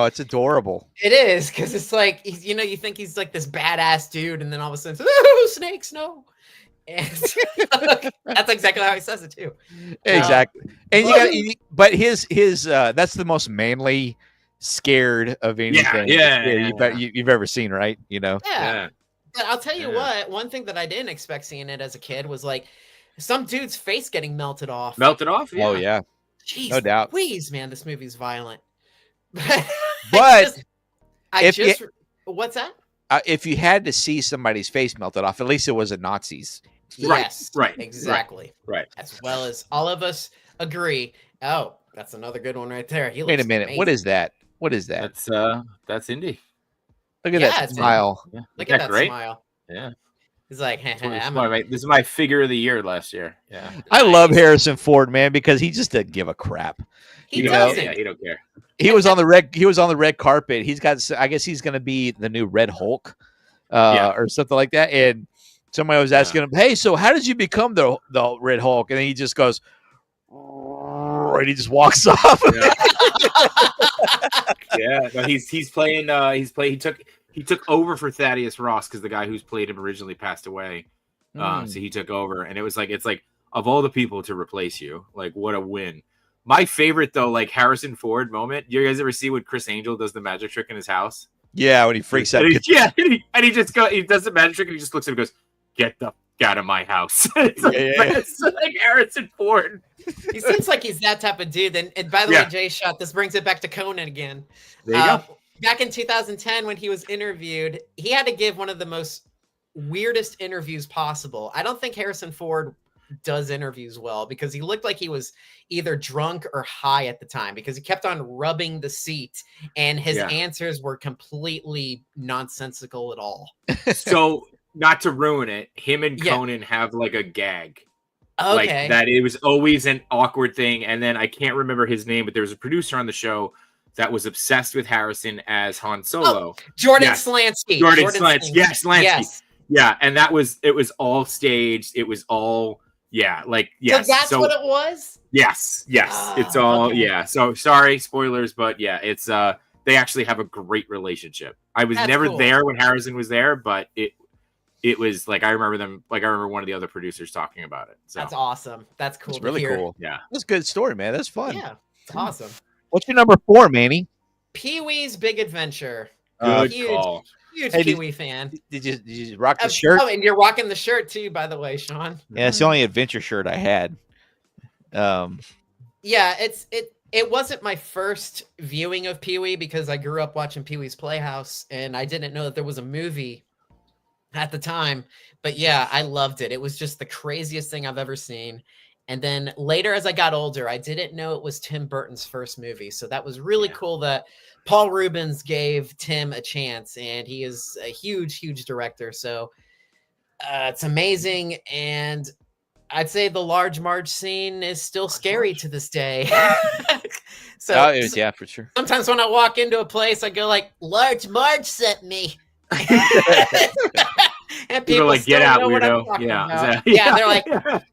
it's adorable. It is, because it's like you think he's like this badass dude, and then all of a sudden, oh, snakes, no. And that's exactly how he says it too. Exactly. And but his that's the most manly scared of anything you've ever seen, right? Yeah. But I'll tell you what, one thing that I didn't expect seeing it as a kid was like some dude's face getting melted off. Yeah. Oh yeah. Jeez, no doubt. Please, man, this movie's violent. But what's that? If you had to see somebody's face melted off, at least it was a Nazis. Yes, right, exactly. Right. As well as all of us agree. Oh, that's another good one right there. Wait a minute. Amazing. What is that? What is that? That's Indy. Look at that smile. Yeah. Look at that smile. Yeah. He's like, this is my figure of the year last year. Yeah. I love Harrison Ford, man, because he just doesn't give a crap. He doesn't. Yeah, he don't care. He was on the red carpet. He's got. I guess he's going to be the new Red Hulk, or something like that. And somebody was asking him, "Hey, so how did you become the Red Hulk?" And then he just goes, and he just walks off. Yeah, no, he's playing. He took over for Thaddeus Ross because the guy who's played him originally passed away. So he took over, and it's like of all the people to replace you, like what a win. My favorite though, like Harrison Ford moment. You guys ever see when Chris Angel does the magic trick in his house? Yeah, when he freaks out. And he does the magic trick and he just looks at him and goes, "Get the out of my house." It's like Harrison Ford. He seems like he's that type of dude. And by the way, Jay Shot, this brings it back to Conan again. There you go. Back in 2010, when he was interviewed, he had to give one of the most weirdest interviews possible. I don't think Harrison Ford does interviews well because he looked like he was either drunk or high at the time because he kept on rubbing the seat and his answers were completely nonsensical at all. So, not to ruin it, him and Conan have like a gag. Okay. Like that it was always an awkward thing. And then I can't remember his name, but there was a producer on the show that was obsessed with Harrison as Han Solo. Jordan Slansky. Jordan Slansky. Yes, Slansky. Yes. Yeah, and it was all staged. It was all So that's what it was? Yes. It's all So sorry, spoilers, but it's they actually have a great relationship. I was never there when Harrison was there, but it was like I remember one of the other producers talking about it. So that's awesome. That's cool. That's really cool. Yeah. That's a good story, man. That's fun. Yeah. It's awesome. What's your number 4, Manny? Pee-wee's Big Adventure. Good Huge call. Huge Hey, Pee-wee fan. Did you rock the shirt? Oh, and you're rocking the shirt too, by the way, Sean. Yeah, it's the only adventure shirt I had. Yeah, it wasn't my first viewing of Pee-wee because I grew up watching Pee-wee's Playhouse and I didn't know that there was a movie at the time. But yeah, I loved it. It was just the craziest thing I've ever seen. And then later, as I got older, I didn't know it was Tim Burton's first movie. So that was really cool that Paul Rubens gave Tim a chance. And he is a huge, huge director. So it's amazing. And I'd say the Large Marge scene is still scary to this day. So for sure. Sometimes when I walk into a place, I go like, Large Marge sent me. And people like, still get out, know what I'm weirdo. talking Yeah, about. exactly. Yeah, they're like,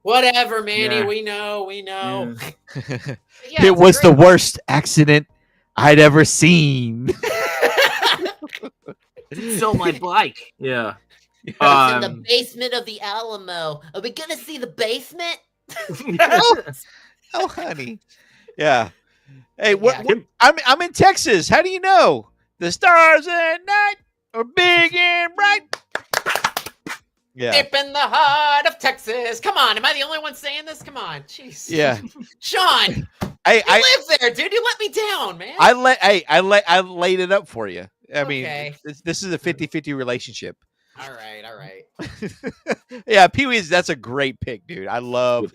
whatever, Manny, Yeah. we know. Yeah, It was the worst accident I'd ever seen. So my bike. Yeah. It's in the basement of the Alamo. Are we gonna see the basement? Oh, honey. Yeah. Hey, I'm in Texas. How do you know? The stars at night are big and bright. Yeah. Deep in the heart of Texas. Come on, am I the only one saying this? Come on, jeez. Yeah. Sean, I live there, dude. You let me down, man. I laid it up for you. I mean, this is a 50-50 relationship. All right. Yeah, Pee-wee's, that's a great pick, dude. I love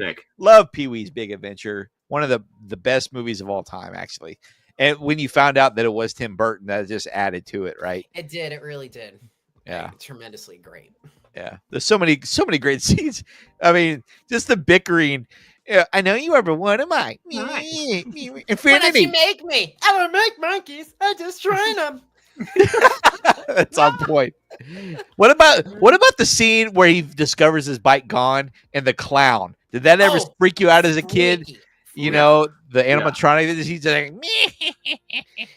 Pee-wee's Big Adventure. One of the best movies of all time, actually. And when you found out that it was Tim Burton, that just added to it, right? It did. It really did. Yeah. Tremendously great. Yeah. There's so many great scenes. I mean, just the bickering. Yeah, I know you are, but what am I? Why don't you make me? I don't make monkeys. I just train them. That's on point. What about the scene where he discovers his bike gone and the clown? Did that ever Oh, freak you out as a kid? freaky. You Yeah. know, the animatronic that he's like,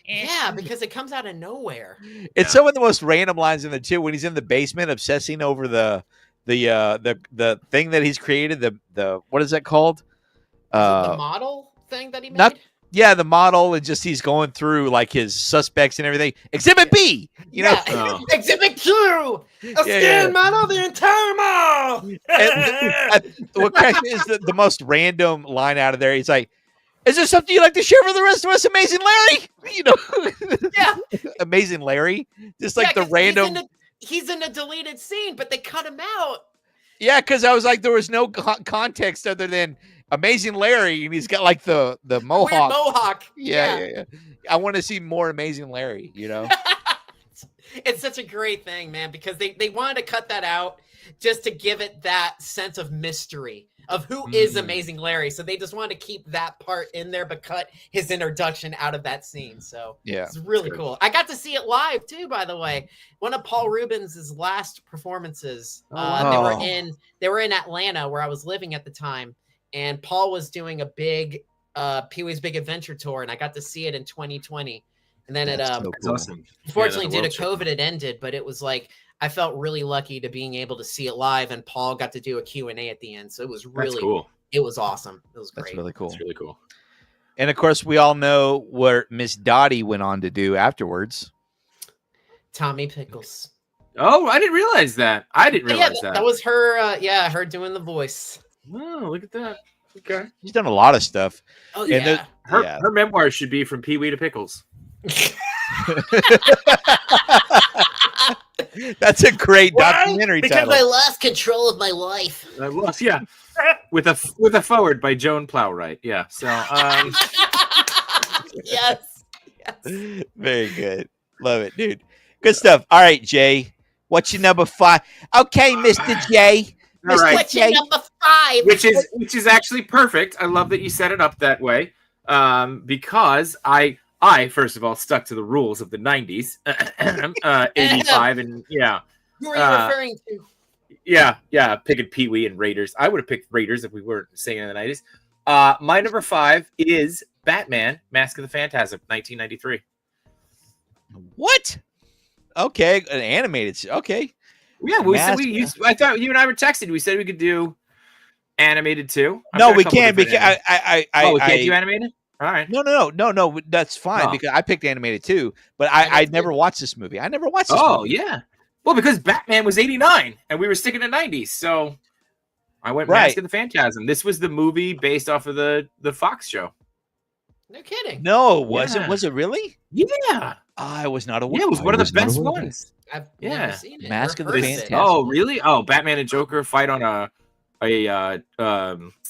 Yeah, because it comes out of nowhere. it's some of the most random lines in the too when he's in the basement obsessing over the thing that he's created. The what is that called? Is it the model thing that he made? not- Yeah, the model, and just he's going through like his suspects and everything. Exhibit B, you know. Yeah. Oh. Exhibit 2! A scan model of the entire mall! What cracks me is the most random line out of there. He's like, "Is there something you'd like to share for the rest of us, Amazing Larry?" You know, Yeah. Amazing Larry, just like Yeah, the 'cause random. He's in a deleted scene, but they cut him out. Yeah, because I was like, there was no context other than Amazing Larry, and he's got like the Weird mohawk. mohawk. Yeah. I want to see more Amazing Larry. You know. It's such a great thing, man, because they wanted to cut that out just to give it that sense of mystery of who is Amazing Larry. So they just wanted to keep that part in there, but cut his introduction out of that scene. So Yeah. it's really cool. I got to see it live too, by the way. One of Paul Rubens' last performances. wow. They were in Atlanta where I was living at the time, and Paul was doing a big Pee-wee's Big Adventure tour, and I got to see it in 2020. And then That's it so That's cool. awesome. unfortunately, Yeah, due the to world COVID, it ended, but it was like I felt really lucky to being able to see it live, and Paul got to do a Q&A at the end. So it was That's really cool. It was awesome. It was great. That's really cool. That's really cool. And of course, we all know what Miss Dottie went on to do afterwards. Tommy Pickles. Oh, I didn't realize that. I didn't But realize yeah, that. that was her. Her doing the voice. Oh, look at that. Okay. She's done a lot of stuff. Oh And yeah. Her memoir should be From Pee Wee to Pickles. That's a great Why? documentary Because title. I lost control of my life. Yeah, with a forward by Joan Plowright. Yeah. So Yes. Very good. Love it, dude. Good stuff. All right, Jay. What's your number 5? Okay, Mr. J. all right, What's your number 5? which is actually perfect. I love that you set it up that way. Because I first of all stuck to the rules of the 90s, 85, and yeah. Who are you referring to? Yeah, picking Pee Wee and Raiders. I would have picked Raiders if we weren't singing in the 90s. My number 5 is Batman: Mask of the Phantasm, 1993. What? Okay, an animated. Okay. Yeah, I thought you and I were texting. We said we could do animated too. I've No, got a we couple can different because we can't do animated. All right. No. That's fine Oh. because I picked animated too. But I never watched this movie. I never watched this Oh movie. yeah. Well, because Batman was 89 and we were sticking to 90s, so I went Right. Mask of the Phantasm. This was the movie based off of the Fox show. No kidding. No, was Yeah. it? Was it really? Yeah. I was not aware. Yeah, it was one of the best ones. I've Yeah. never seen it. Mask or of the heard Phantasm. Oh, really? Oh, Batman and Joker fight on a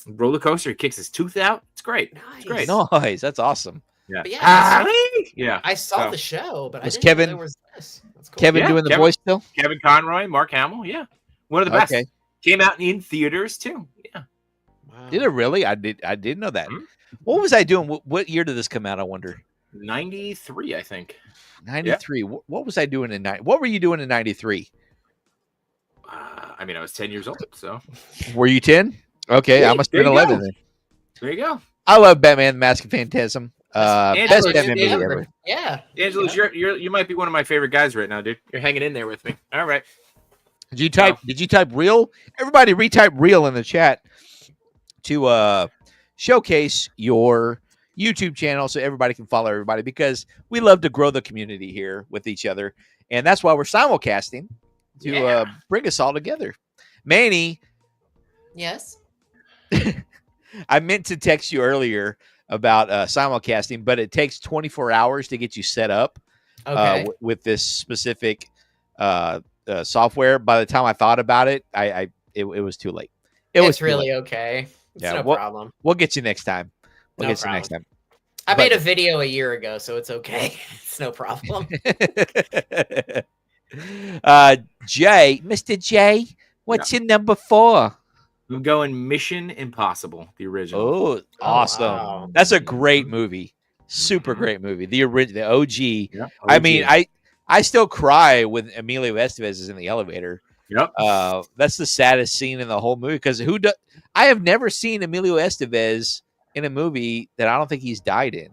roller coaster. He kicks his tooth out. It's great. Nice. It's great. Nice. That's awesome. Yeah. But yeah, Yeah. I saw So, the show, but Was I didn't know Kevin- there was this. That's cool. Kevin Yeah, doing the Kevin- voice still? Kevin Conroy, Mark Hamill. Yeah. One of the best. Okay. Came out in theaters too. Yeah. Wow. Did it really? I didn't know that. Mhm. What was I doing? What year did this come out? I wonder. 93, I think. 93. What was I doing in 90? What were you doing in 93? I mean, I was 10 years old, so Were you 10? Okay, I Hey, must have there been you 11 go. then. there you go. I love Batman: Mask of Phantasm. Best Angela, Batman movie Angela. ever. Yeah. Angelos, you might be one of my favorite guys right now, dude. You're hanging in there with me. All right. Did you type real? Everybody retype real in the chat to showcase your YouTube channel so everybody can follow everybody, because we love to grow the community here with each other. And that's why we're simulcasting to bring us all together. Manny, Yes. I meant to text you earlier about simulcasting, but it takes 24 hours to get you set up Okay. with this specific software. By the time I thought about it, it was too late. It was It's too really late. okay. It's Yeah, no what- problem. We'll get you next time. We'll No get you next time. I but- made a video a year ago, so it's okay. It's no problem. Jay, Mr. J, what's your number 4? I'm going Mission Impossible, the original. Oh, awesome. wow. That's a great movie. Super great movie. The original, the OG. Yeah. I mean, I still cry when Emilio Estevez is in the elevator. Yep. That's the saddest scene in the whole movie because I have never seen Emilio Estevez in a movie that I don't think he's died in.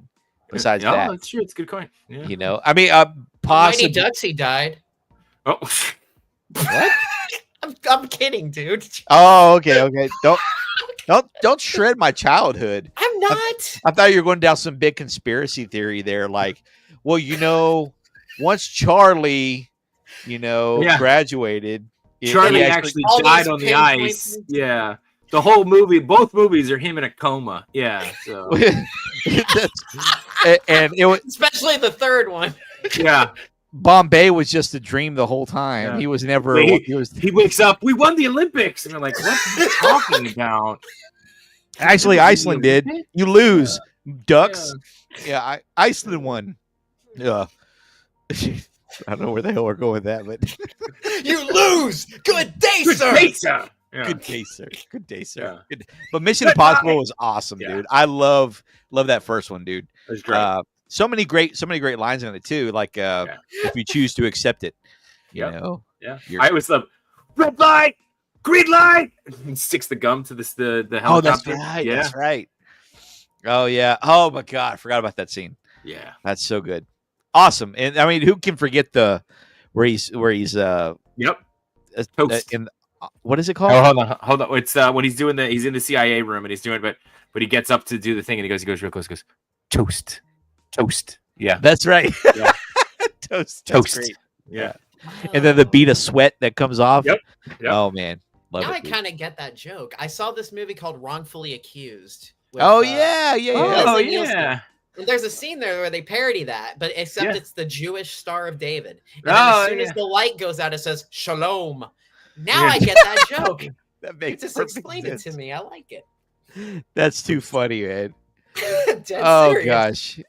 Besides that, that's true. It's a good coin. Yeah. I mean, Mighty possibly. Ducks, he died. Oh, What? I'm kidding, dude. Oh, okay. Don't shred my childhood. I'm not. I thought you were going down some big conspiracy theory there. Like, well, once Charlie, graduated, Charlie he actually All died these on the pinpoint ice. things. Yeah. The whole movie, both movies are him in a coma. Yeah. So and it was Especially the third one. yeah. Bombay was just a dream the whole time. Yeah. He was never. He wakes up. We won the Olympics, and you're like, "What are you talking about?" Actually, Iceland did. You lose, Ducks. Yeah, Iceland won. Yeah. I don't know where the hell we're going with that, but You lose. Good day, sir. Pizza. Yeah. good day, sir. Good day, sir. Yeah. Good. But Mission Good Impossible night. was awesome, Yeah. dude. I love that first one, dude. That's great. So many great lines in it too. Like if you choose to accept it, Yep. you're- I always love red light, green light. And sticks the gum to the Oh, helicopter. that's right. Yeah. That's right. Oh yeah. Oh my god, I forgot about that scene. Yeah. That's so good. Awesome. And I mean, who can forget where he's Yep. Toast. in what is it called? Oh, hold on. It's when he's in the CIA room and he's doing it, but he gets up to do the thing and he goes real close, goes, toast. Yeah. That's right. Yeah. Toast. That's Toast. great. Yeah. And then the beat of sweat that comes off. Yep. Oh man. Love Now it, I dude. kind of get that joke. I saw this movie called Wrongfully Accused. with, Oh yeah. Oh Leslie Nielsen. yeah. And there's a scene there where they parody that, but except Yeah. it's the Jewish Star of David. And then Oh, as soon yeah. as the light goes out, it says Shalom. Now Yeah. I get that joke. That It makes just perfect explained it sense. to me. I like it. That's too funny, man. Dead Oh serious. gosh.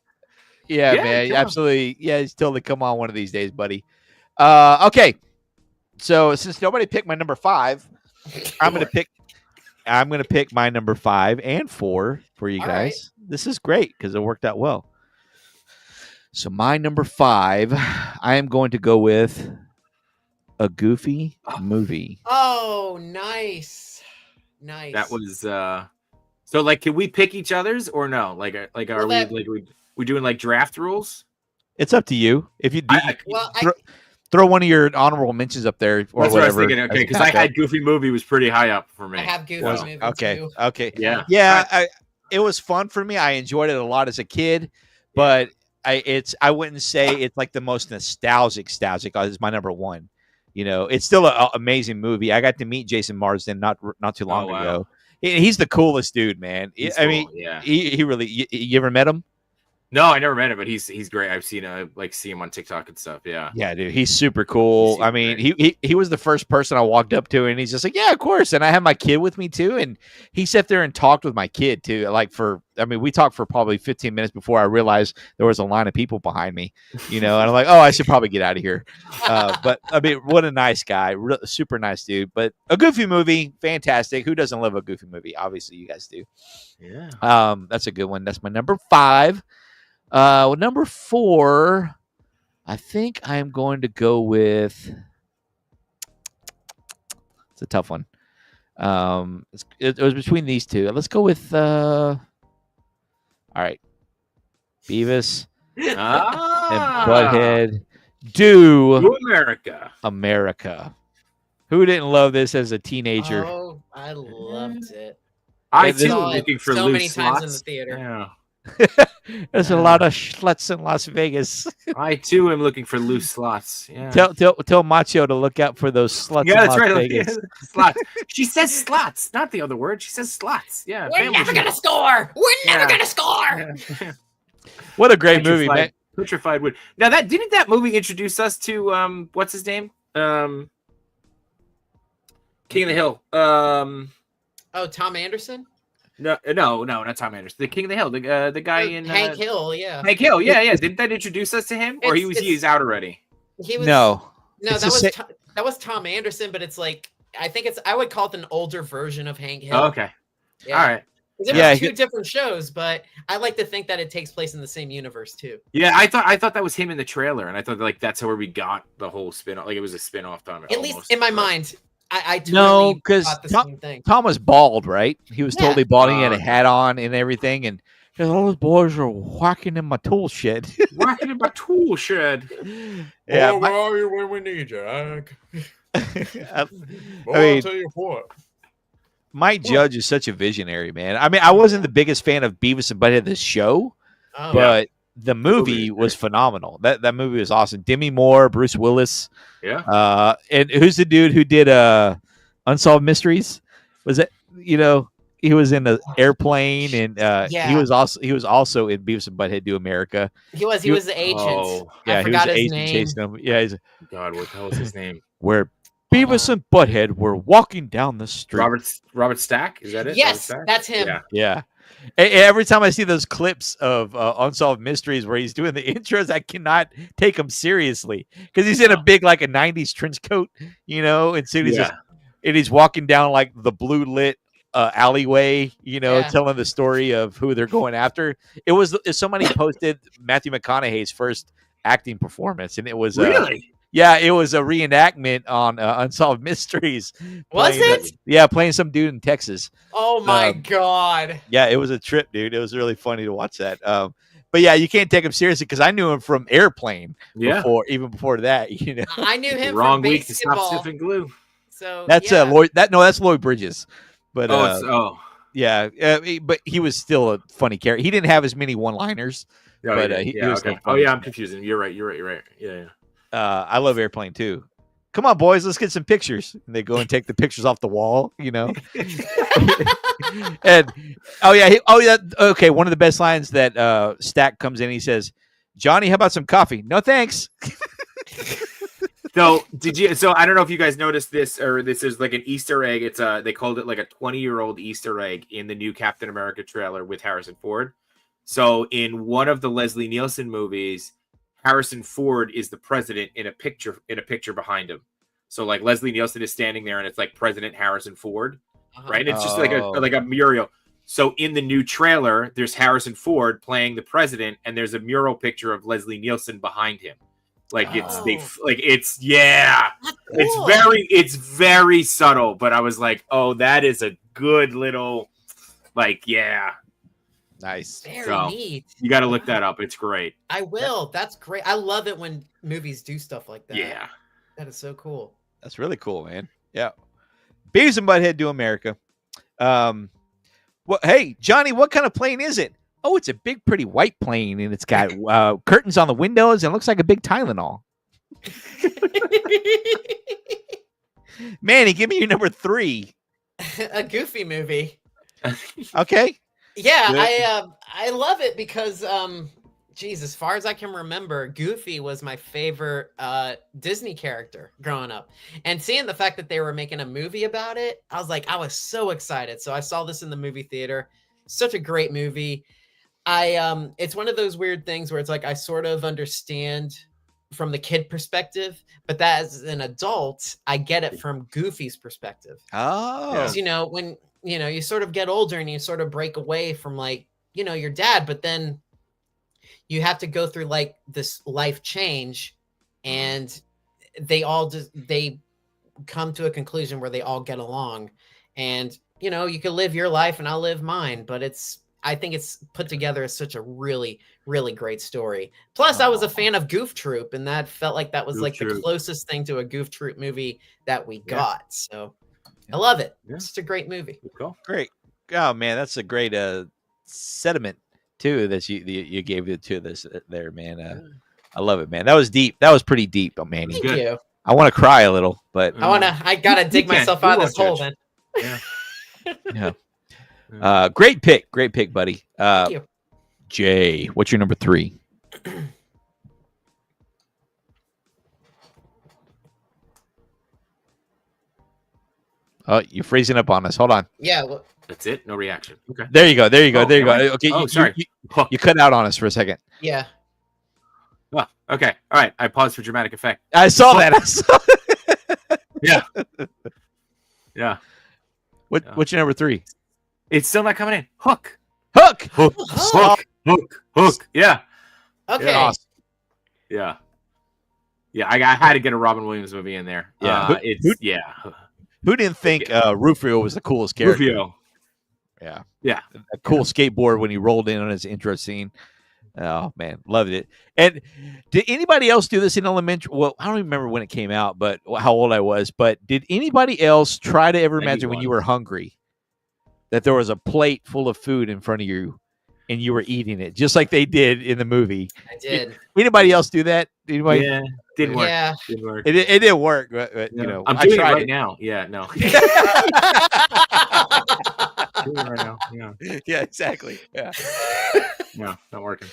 Yeah, Yeah, man. yeah. Absolutely. Yeah, he's totally come on one of these days, buddy. Okay. So since nobody picked my number 5, I'm gonna pick my number 5 and 4 for you All guys. right. This is great because it worked out well. So my number 5, I am going to go with a Goofy movie. Oh, nice. Nice. That was so like can we pick each other's or no? Like are Well, we that- like we doing like draft rules? It's up to you. If you do, Well, throw one of your honorable mentions up there or That's what I was whatever. thinking. Okay, as a because I backup. had Goofy movie was pretty high up for me. I have Goofy Was- movie Okay. too. Okay. Yeah. Yeah, it was fun for me. I enjoyed it a lot as a kid, but I wouldn't say it's like the most nostalgic. It's my number 1. It's still an amazing movie. I got to meet Jason Marsden not too long wow. ago. He's the coolest dude, man. He's I mean, cool, yeah. he really. You ever met him? No, I never met him, but he's great. I've seen see him on TikTok and stuff. Yeah. Yeah, dude, he's super cool. He's super I mean, he was the first person I walked up to, and he's just like, "Yeah, of course." And I had my kid with me too, and he sat there and talked with my kid too. We talked for probably 15 minutes before I realized there was a line of people behind me, and I'm like, "Oh, I should probably get out of here." But I mean, what a nice guy, super nice dude. But a Goofy movie, fantastic. Who doesn't love a Goofy movie? Obviously, you guys do. Yeah. That's a good one. That's my number 5. Number 4, I think I am going to go with. It's a tough one. It was between these two. Let's go with. All right, Beavis and Butthead do To America. America. Who didn't love this as a teenager? Oh, I loved it. I Yeah, too Saw am it looking for so loose many times in the slots. theater. Yeah. There's a lot of schlutz in Las Vegas. I too am looking for loose slots. Yeah. Tell Macho to look out for those sluts Yeah, in that's Las right. Vegas. Slots. She says slots, not the other word. She says slots. Yeah. We're family never shit. gonna score. We're never Yeah. gonna score. Yeah. What a great movie, man. Petrified wood. Now didn't that movie introduce us to what's his name? King of the Hill. Oh, Tom Anderson? No, not Tom Anderson. The King of the Hill. The guy in Hank Hill, yeah. Hank Hill. Yeah. Didn't that introduce us to him, or he's out already? He was No. No, It's that the was that was Tom Anderson, but it's like I would call it an older version of Hank Hill. Oh, okay. Yeah. All right. There Yeah, were two different shows, but I like to think that it takes place in the same universe too. Yeah, I thought that was him in the trailer, and I thought like that's where we got the whole spin-off. Like it was a spin-off time. At least in my mind, I No, totally because thought the same thing. Tom was bald, right? He was Yeah. totally bald. He had a hat on and everything, and all those boys are whacking in my tool shed. Whacking in my tool shed. Yeah, where are you when we need you, Hank? I Boy, mean, I'll tell you what. Mike Judge is such a visionary, man. I mean, I wasn't the biggest fan of Beavis and Butthead the show, Oh, but the movie was phenomenal. That movie was awesome. Demi Moore, Bruce Willis, Yeah. and who's the dude who did Unsolved Mysteries? Was it he was in the airplane and he was also in Beavis and Butthead Do America. he was the agent. Oh, Yeah, I he was forgot the his agent name. chasing him. Yeah, he's God, what the hell is his name? where Beavis and Butthead were walking down the street. Robert Stack? Is that it? Yes, Robert Stack? that's him. Yeah. Yeah. Every time I see those clips of Unsolved Mysteries where he's doing the intros, I cannot take him seriously because he's in a big like a 90s trench coat, and so he's walking down like the blue lit alleyway, telling the story of who they're going after. Somebody posted Matthew McConaughey's first acting performance, and it was Really? Yeah, it was a reenactment on Unsolved Mysteries. Was it? Playing some dude in Texas. Oh my god! Yeah, it was a trip, dude. It was really funny to watch that. But yeah, you can't take him seriously because I knew him from Airplane. Yeah. Before that, I knew him. Wrong from week to stop basketball. sniffing glue. So that's Lloyd. That's Lloyd Bridges. But yeah, but he was still a funny character. He didn't have as many one-liners. Oh, but yeah. he Yeah, was okay. still Oh funny. yeah, I'm confusing. You're right. Yeah. I love Airplane too. Come on, boys, let's get some pictures. And they go and take the pictures off the wall, and okay. One of the best lines that Stack comes in, he says, "Johnny, how about some coffee?" "No, thanks." So I don't know if you guys noticed this, or this is like an Easter egg. It's they called it like a 20-year-old Easter egg in the new Captain America trailer with Harrison Ford. So in one of the Leslie Nielsen movies, Harrison Ford is the president in a picture behind him. So like Leslie Nielsen is standing there, and it's like President Harrison Ford, right? And it's just like a mural. So in the new trailer, there's Harrison Ford playing the president, and there's a mural picture of Leslie Nielsen behind him. Like it's very subtle, but I was like, oh, that is a good little Nice. Very neat. You got to look that up. It's great. I will. That's great. I love it when movies do stuff like that. Yeah. That is so cool. That's really cool, man. Yeah. Beavis and Butthead Do America. Hey, Johnny, what kind of plane is it? Oh, it's a big, pretty white plane, and it's got curtains on the windows and looks like a big Tylenol. Manny, give me your number 3. A Goofy movie. Okay. Yeah, I love it because as far as I can remember, Goofy was my favorite Disney character growing up. And seeing the fact that they were making a movie about it, I was so excited. So I saw this in the movie theater. Such a great movie. It's one of those weird things where it's like I sort of understand from the kid perspective, but that as an adult, I get it from Goofy's perspective. Oh. Because, when you sort of get older and you sort of break away from your dad, but then you have to go through like this life change, and they come to a conclusion where they all get along, and you can live your life and I'll live mine, but I think it's put together as such a really, really great story. Plus, I was a fan of Goof Troop, and that felt like that was the closest thing to a Goof Troop movie that we got. So I love it. Yeah. It's such a great movie. Great. Oh man, that's a great sediment too that you gave it to this there, man. I love it, man. That was deep. That was pretty deep, man. Thank you. I want to cry a little, but I gotta dig myself out of this hole then. Yeah. Great pick, buddy. Thank you. Jay, what's your number 3? Oh, you're freezing up on us. Hold on. Yeah. Well, that's it. No reaction. Okay. There you go. Okay. Sorry. You cut out on us for a second. Yeah. Oh, okay. All right. I paused for dramatic effect. I saw that. Yeah. Yeah. What's your number 3? It's still not coming in. Hook. Hook. Hook. Hook. Hook. Yeah. Okay. Yeah. Yeah. I had to get a Robin Williams movie in there. Yeah. Who didn't think Rufio was the coolest character? Rufio. Yeah. Yeah. A cool skateboard when he rolled in on his intro scene. Oh man, loved it. And did anybody else do this in elementary? Well, I don't even remember when it came out, but how old I was. But did anybody else try to ever imagine when you were hungry that there was a plate full of food in front of you and you were eating it, just like they did in the movie? I did. Anybody else do that? Anybody? Yeah. Didn't work. Yeah. Didn't work. It didn't work. But, you know, I'm I doing it tried right now. Yeah. No. Doing it right now. Yeah. Yeah, exactly. Yeah. No, not working.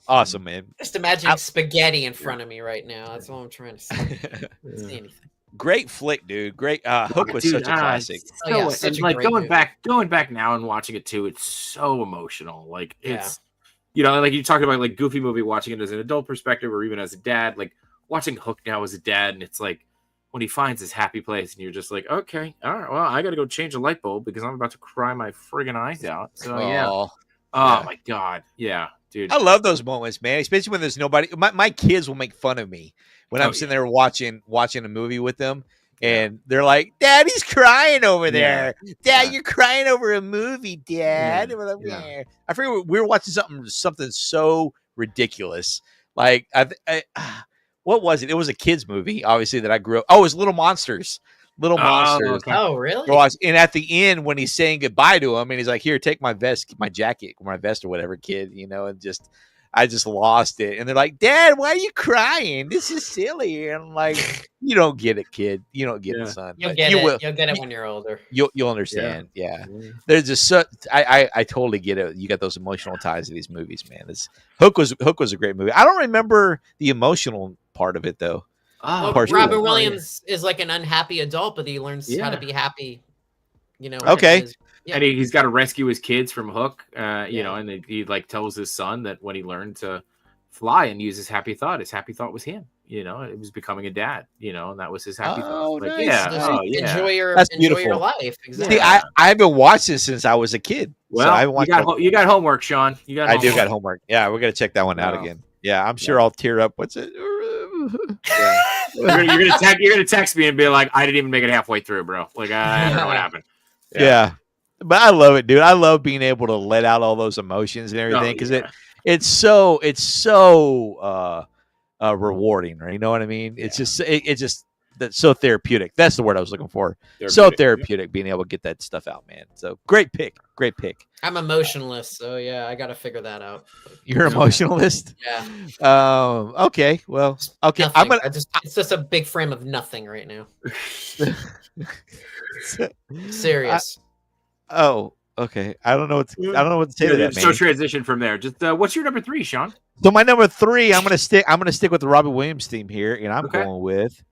Awesome, man. Just imagining spaghetti in front of me right now. That's all I'm trying to see. See anything. Great flick, dude. Great. Hook was such a classic. Oh, yeah, So, such and a like great going movie. back now and watching it too, it's so emotional. Like it's, you know, like you talked about like Goofy movie, watching it as an adult perspective or even as a dad, like watching Hook now as a dad, and it's like when he finds his happy place, and you're just like, okay, all right, well, I got to go change a light bulb because I'm about to cry my friggin' eyes out. So yeah. Oh, Oh my god, yeah, dude. I love those moments, man. Especially when there's nobody. My kids will make fun of me when I'm sitting there watching a movie with them, and they're like, "Daddy's crying over there. Dad, you're crying over a movie, Dad." And we're like, "Yeah." I forget we were watching something so ridiculous. Like, what was it? It was a kids movie, obviously, that I grew up. Oh, it was Little Monsters. Little Monsters. Okay. Oh, really? And at the end, when he's saying goodbye to him, and he's like, "Here, take my vest, my jacket, my vest, or whatever, kid," you know, and I just lost it. And they're like, "Dad, why are you crying? This is silly." And I'm like, "You don't get it, kid. You don't get it, son. You'll But get you it. will. You'll get it when you're older. You'll understand." Yeah. There's just so I totally get it. You got those emotional ties to these movies, man. Hook was a great movie. I don't remember the emotional part of it though. Well, Partially. Robin Williams is like an unhappy adult, but he learns how to be happy. You know. Okay. And he's got to rescue his kids from Hook. You know, and he like tells his son that when he learned to fly and use his happy thought was him. You know, it was becoming a dad. You know, and that was his happy thought. Like, nice. Enjoy your life. Exactly. See, I haven't watched this since I was a kid. Well, so I watched you got homework, Sean. I do got homework. Yeah, we're gonna check that one out again. Yeah, I'm sure I'll tear up. What's it? You're gonna text me and be like, I didn't even make it halfway through, bro. Like I don't know what happened. Yeah. But I love it, dude. I love being able to let out all those emotions and everything because it's so rewarding, right? You know what I mean? It's just that's so therapeutic. That's the word I was looking for. So therapeutic being able to get that stuff out, man. So great pick. I'm emotionless, so yeah, I got to figure that out. You're an emotionalist? Yeah. Okay. Well, okay. Nothing. It's just a big frame of nothing right now. Serious. Okay. I don't know what to say to that, man. So transition from there. Just what's your number 3, Sean? So my number 3, I'm gonna stick with the Robin Williams theme here, and I'm going with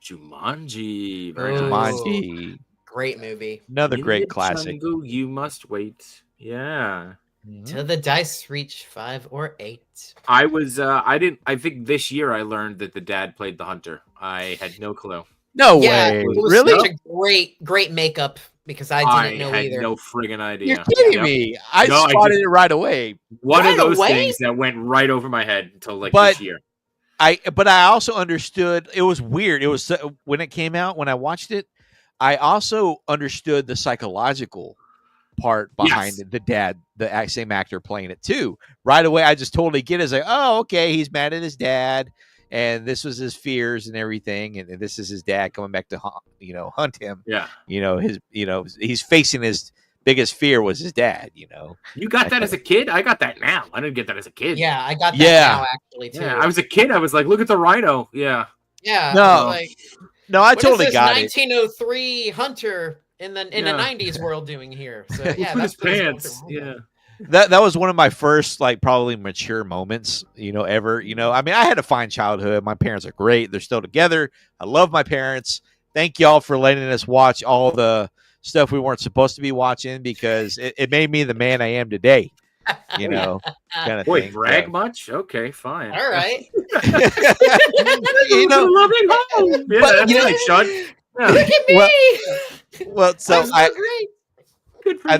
Jumanji. Jumanji. Great movie. Another great classic. Jungle, you must wait. Yeah. Till the dice reach 5 or 8. I was I think this year I learned that the dad played the hunter. I had no clue. No way. It was really? Such a great makeup because I didn't know either. No friggin' idea. You're kidding me. I spotted it right away. One of those things that went right over my head until this year. But I also understood it was weird. It was when it came out, when I watched it, I also understood the psychological part behind it, the dad, the same actor playing it too. Right away, I just totally get it. It's like, oh, okay, he's mad at his dad, and this was his fears and everything, and this is his dad coming back to hunt him. Yeah, he's facing his biggest fear was his dad. You got that as a kid? I got that now. I didn't get that as a kid. Yeah, I got that now actually too. Yeah, I was a kid. I was like, look at the rhino. Yeah. Yeah. No, I totally got it. 1903 Hunter in the 90s world doing here. So yeah, that's his pants. Yeah. That was one of my first probably mature moments, ever. I mean, I had a fine childhood. My parents are great. They're still together. I love my parents. Thank y'all for letting us watch all the stuff we weren't supposed to be watching because it made me the man I am today. Kind of Boy, thing. brag much? Okay, fine. All right. Loving home. Yeah, that's nice, Sean. Yeah. Look at me. Well, so great. Good for you.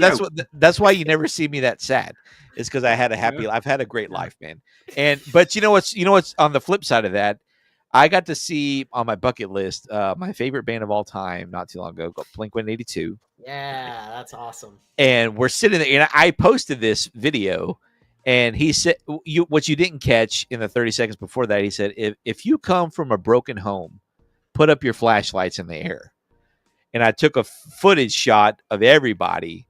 That's why you never see me that sad. It's because I had a happy. I've had a great life, man. But you know what's on the flip side of that. I got to see on my bucket list my favorite band of all time not too long ago, Blink-182. Yeah, that's awesome. And we're sitting there, and I posted this video, and he said, what you didn't catch in the 30 seconds before that, he said, if you come from a broken home, put up your flashlights in the air. And I took a footage shot of everybody,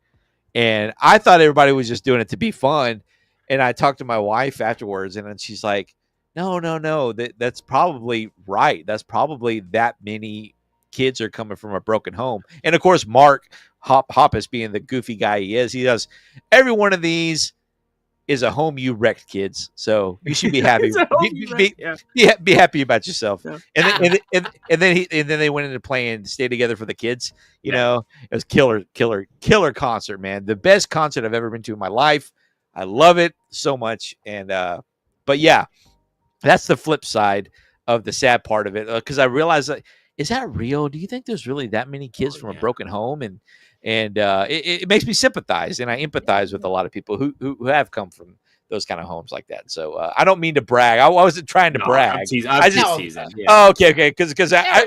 and I thought everybody was just doing it to be fun. And I talked to my wife afterwards, and then she's like, no, that's probably right. That's probably that many kids are coming from a broken home. And of course, Mark Hoppus, being the goofy guy he is, he does every one of these is a home you wrecked, kids. So you should be happy. Be happy about yourself. Yeah. And then they went into playing Stay Together for the Kids. You know, it was killer concert, man. The best concert I've ever been to in my life. I love it so much. And but yeah, that's the flip side of the sad part of it, because I realized that, is that real? Do you think there's really that many kids from a broken home? And it makes me sympathize, and I empathize with a lot of people who have come from those kind of homes like that. So I don't mean to brag. I wasn't trying to brag. I'm just teasing. Yeah. Oh, okay. Because I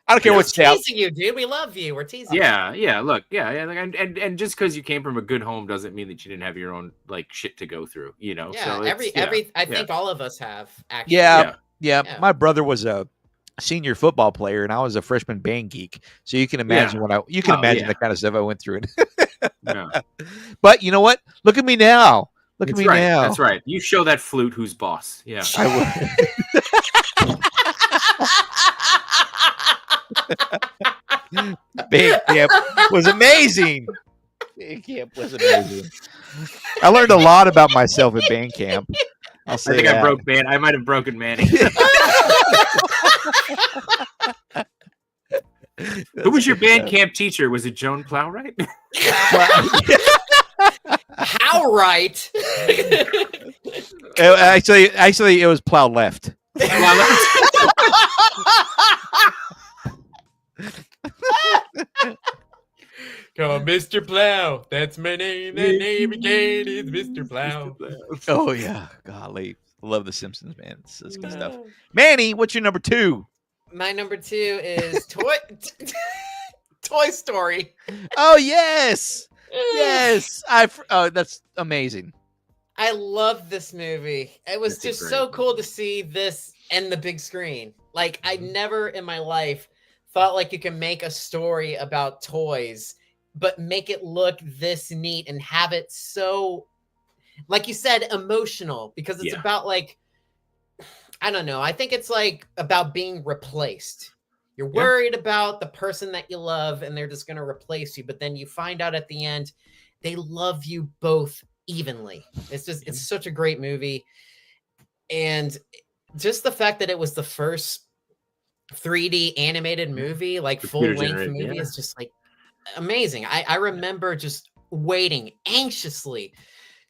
don't care what you say. Teasing you, dude. We love you. We're teasing. Yeah. Look, and just because you came from a good home doesn't mean that you didn't have your own like shit to go through. You know. Yeah. So I think all of us have. Actually. Yeah. My brother was a senior football player, and I was a freshman band geek. So you can imagine the kind of stuff I went through. But you know what? Look at me now. Look at me now. That's right. You show that flute who's boss. Yeah. I will. Band camp was amazing. Band camp was amazing. I learned a lot about myself at band camp. I think I broke Manny. I might have broken Manny. Who was your band camp teacher? Was it Joan Plowright? How right? Actually, it was Plow Left. Come on, Mr. Plow. That's my name. That name again is Mr. Plow. Oh yeah, golly, love The Simpsons, man. It's good stuff. Manny, what's your number 2? My number 2 is Toy Story. Oh yes. Yes, that's amazing. I love this movie. It was just so cool to see this in the big screen. Like, I never in my life thought like you can make a story about toys, but make it look this neat and have it so, like you said, emotional, because it's about like, I don't know. I think it's like about being replaced. You're worried about the person that you love, and they're just going to replace you. But then you find out at the end, they love you both evenly. It's such a great movie. And just the fact that it was the first 3D animated movie, like full-length movie, is just like amazing. I remember just waiting anxiously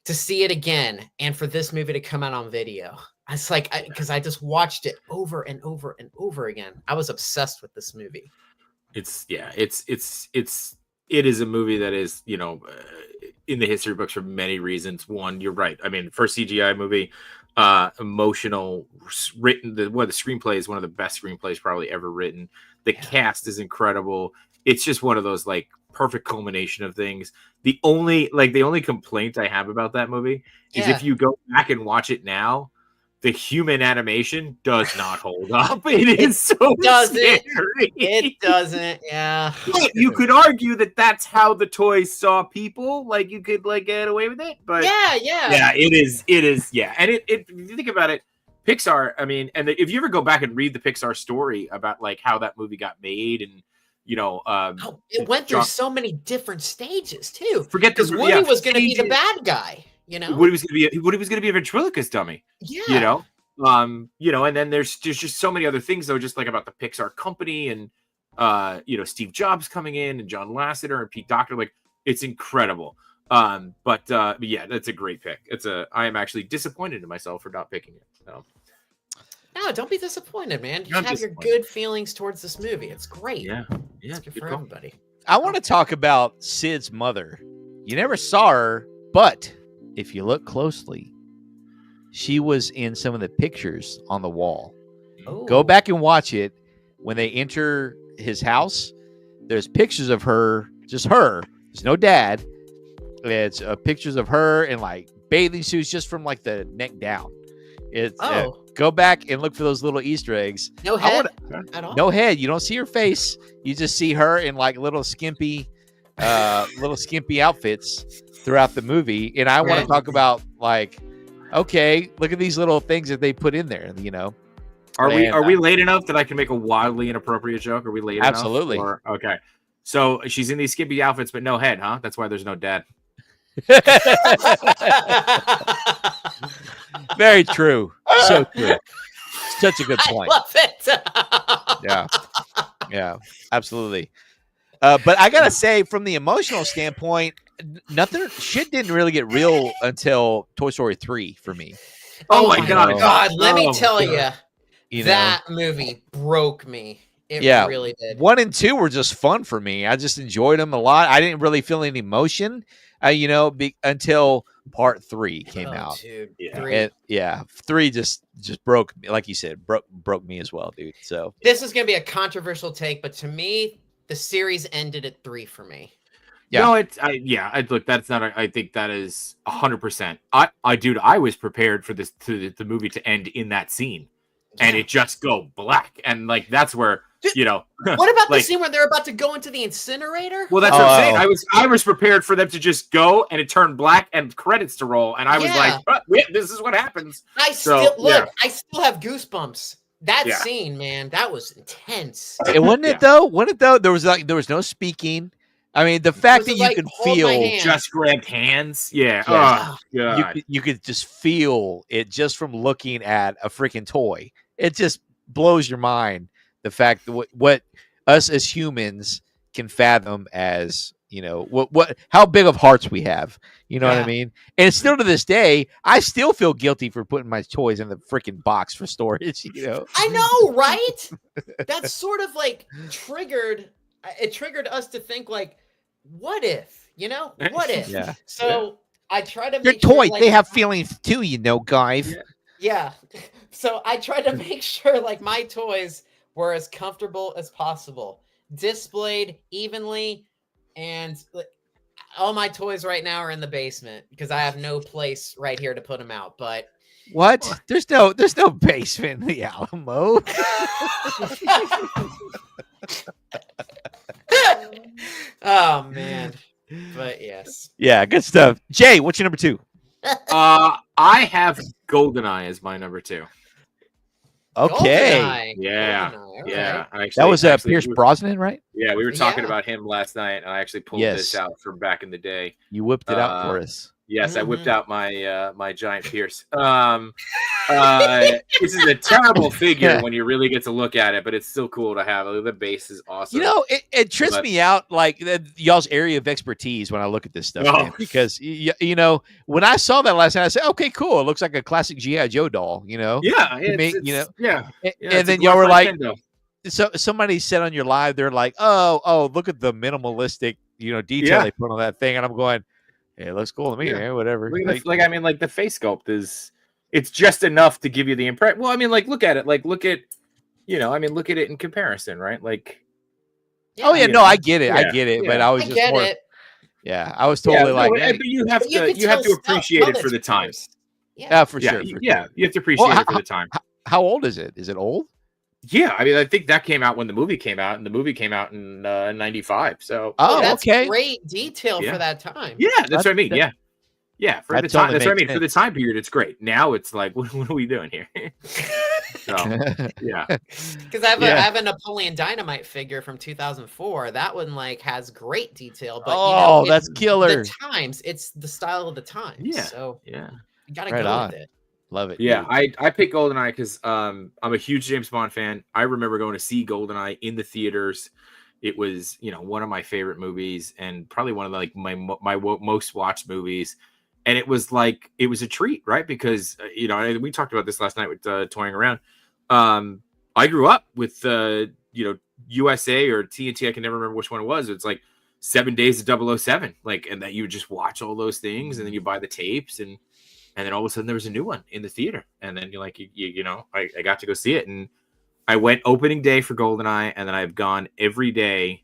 to see it again, and for this movie to come out on video. It's like, because I just watched it over and over and over again. I was obsessed with this movie. It is a movie that is, in the history books for many reasons. One, you're right. I mean, first CGI movie, emotional, written. The screenplay is one of the best screenplays probably ever written. The cast is incredible. It's just one of those like perfect culmination of things. The only complaint I have about that movie is if you go back and watch it now, the human animation does not hold up. It is so scary. It doesn't. Yeah. But you could argue that that's how the toys saw people. Like you could like get away with it. But yeah, it is. Yeah. And it if you think about it, Pixar, I mean, and if you ever go back and read the Pixar story about like how that movie got made, and it went through so many different stages too. Forget because Woody was going to be the bad guy. Woody was going to be a ventriloquist dummy. Yeah. And then there's just so many other things though, just like about the Pixar company and Steve Jobs coming in and John Lasseter and Pete Docter. Like it's incredible. But yeah, that's a great pick. I am actually disappointed in myself for not picking it. So. No, don't be disappointed, man. You should have your good feelings towards this movie. It's great. Yeah. It's good for everybody. I want to talk about Sid's mother. You never saw her, but if you look closely, she was in some of the pictures on the wall. Go Oh. back and watch it. When they enter his house, there's pictures of her, just her. There's no dad. It's pictures of her in like bathing suits, just from like the neck down. It's go back and look for those little Easter eggs. No head at all. No head. You don't see her face. You just see her in like little skimpy outfits throughout the movie. And I want to talk about like, okay, look at these little things that they put in there. You know, are we late enough that I can make a wildly inappropriate joke? Are we late enough? Absolutely. Okay. So she's in these skimpy outfits, but no head, huh? That's why there's no dad. Very true. So true. Such a good point. I love it. Yeah, absolutely. But I gotta say, from the emotional standpoint, shit didn't really get real until Toy Story 3 for me. Oh my God! Let me tell you, that movie broke me. It really did. 1 and 2 were just fun for me. I just enjoyed them a lot. I didn't really feel any emotion, until part 3 came out. Dude, yeah. 3 just broke me, like you said, broke me as well, dude. So this is gonna be a controversial take, but to me, the series ended at 3 for me. Yeah. No, look, that's not. I think that is 100%. I was prepared for this the movie to end in that scene, and it just go black, and like that's where. What about the scene where they're about to go into the incinerator? Well, that's what I'm saying. I was prepared for them to just go and it turned black and credits to roll, and I was like, "This is what happens." I still have goosebumps. That scene, man, that was intense. It wasn't it though. Wasn't it though? There was no speaking. I mean, the fact that you could feel just grabbed hands. Yeah. Oh, God. You could just feel it just from looking at a freaking toy. It just blows your mind. The fact that what us as humans can fathom as, how big of hearts we have. You know what I mean? And still to this day, I still feel guilty for putting my toys in the freaking box for storage. I know, right? That's sort of like triggered us to think like, what if? What if? Yeah. So I try to They're make sure, toys. They have feelings too, guys. Yeah. So I try to make sure like my toys were as comfortable as possible, displayed evenly, and all my toys right now are in the basement because I have no place right here to put them out. But what? There's no basement in the Alamo. Oh man. But yes. Yeah, good stuff. Jay, what's your number 2? I have GoldenEye as my number 2. Okay. GoldenEye. Yeah. GoldenEye. Yeah. Right. That was Pierce Brosnan, right? Yeah, we were talking about him last night, and I actually pulled this out from back in the day. You whipped it out for us. Yes, I whipped out my my giant Pierce. This is a terrible figure when you really get to look at it, but it's still cool to have. The base is awesome. It trips me out, like y'all's area of expertise when I look at this stuff, man, because when I saw that last night, I said, "Okay, cool. It looks like a classic GI Joe doll." Yeah, and then y'all were like, so somebody said on your live, they're like, "Oh, look at the minimalistic, detail they put on that thing," and I'm going. It looks cool to me, man. Whatever. The face sculpt it's just enough to give you the impression. Well, I mean, look at it. Look at it in comparison, right? I get it. I get it. But I was just more. It. Yeah, I was totally but you have to appreciate it for the time. Yeah, for sure. You have to appreciate it for the time. How old is it? Is it old? Yeah, I mean, I think that came out when the movie came out, and the movie came out in '95. So, that's okay, great detail for that time. Yeah, that's what I mean. Yeah, for the time. That's what I mean. For the time period, it's great. Now it's like, what are we doing here? So, yeah, because I have a Napoleon Dynamite figure from 2004. That one has great detail, but that's killer. The times, it's the style of the time. Yeah, so you gotta go with it. Love it. Yeah, I picked GoldenEye because I'm a huge James Bond fan. I remember going to see GoldenEye in the theaters. It was one of my favorite movies and probably one of my most watched movies. And it was a treat, right? Because we talked about this last night with toying around. I grew up with USA or TNT. I can never remember which one it was. It's like 7 Days of 007. Like, and that you would just watch all those things, and then you buy the tapes, and then all of a sudden there was a new one in the theater, and then you're like, you know, I got to go see it, and I went opening day for GoldenEye, and then I've gone every day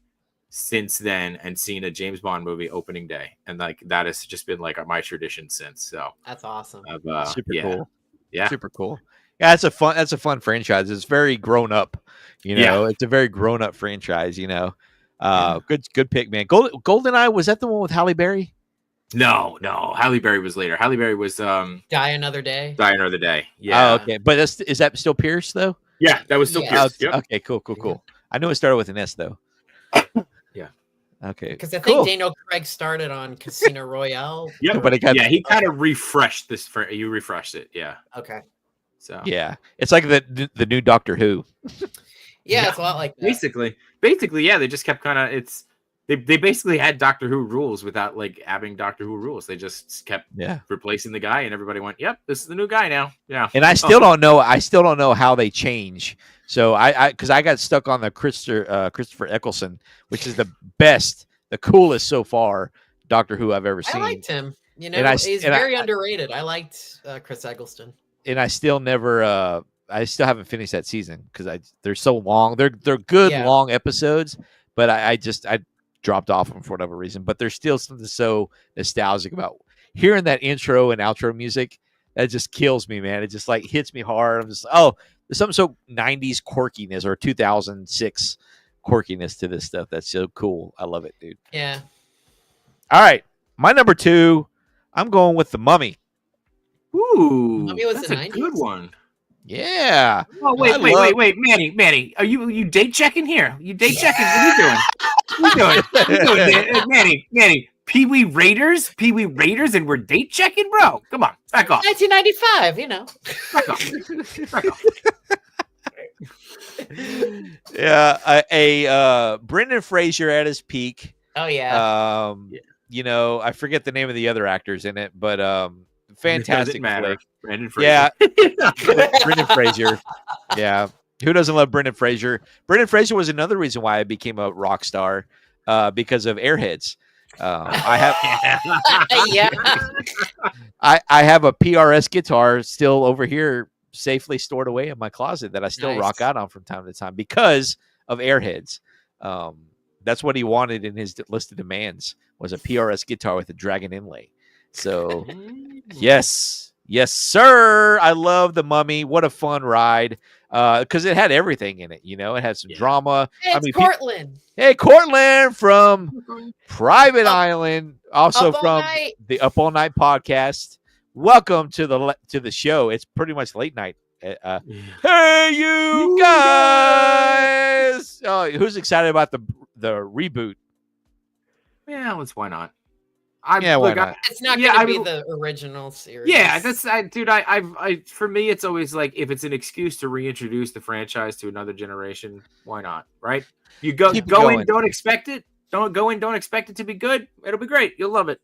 since then and seen a James Bond movie opening day, and like that has just been like my tradition since. So That's awesome. Super yeah. cool. Yeah. Super cool. Yeah, that's a fun franchise. It's very grown up. You know, it's a very grown up franchise. You know, good pick, man. GoldenEye, was that the one with Halle Berry? No, Halle Berry was later. Halle Berry was Die Another Day. Die Another Day. Yeah. Oh, okay. But is that still Pierce though? Yeah, that was still Pierce. Yep. Okay, cool. I knew it started with an S though. Yeah. Okay. Because I think Daniel Craig started on Casino Royale. Yep. But he kind of refreshed this. You refreshed it. Yeah. Okay. So yeah, it's like the new Doctor Who. Yeah, it's a lot like that. Basically, yeah. They just kept kind of They basically had Doctor Who rules without like having Doctor Who rules. They just kept replacing the guy, and everybody went, "Yep, this is the new guy now." Yeah. And I still don't know. I still don't know how they change. So because I got stuck on the Christopher Eccleston, which is the best, the coolest so far Doctor Who I've ever seen. I liked him. You know, he's very underrated. I liked Chris Eccleston. And I still never. I still haven't finished that season because they're so long. They're good long episodes, but I dropped off them for whatever reason. But there's still something so nostalgic about hearing that intro and outro music. That just kills me, man. It just like hits me hard. I'm just there's something so 90s quirkiness or 2006 quirkiness to this stuff. That's so cool. I love it, dude. Yeah. All right, my number 2. I'm going with The Mummy. Ooh, Mummy was that's the a 90s? good one. Yeah. Oh wait, Manny, are you date checking here? You date checking? What are you doing? What are you doing, Manny? Pee Wee Raiders, and we're date checking, bro. Come on, back off. 1995, you know. Back off. Yeah, Brendan Fraser at his peak. Oh yeah. You know, I forget the name of the other actors in it, but fantastic. It doesn't matter. Flick. Brendan Fraser. Yeah, Brendan Fraser. Yeah, who doesn't love Brendan Fraser? Brendan Fraser was another reason why I became a rock star, because of Airheads. I have, Yeah. I have a PRS guitar still over here, safely stored away in my closet that I still rock out on from time to time because of Airheads. That's what he wanted in his list of demands was a PRS guitar with a dragon inlay. So, yes, sir. I love The Mummy. What a fun ride. Because it had everything in it. You know, it had some drama. Hey, Cortland. Cortland from Private Island, also from the Up All Night podcast. Welcome to the show. It's pretty much late night. Hey, you guys! Oh, who's excited about the reboot? Yeah, why not? Why not? It's not going to be the original series. Yeah, dude. I for me, it's always like if it's an excuse to reintroduce the franchise to another generation, why not? Right? You go in, don't expect it. Don't go in, don't expect it to be good. It'll be great. You'll love it.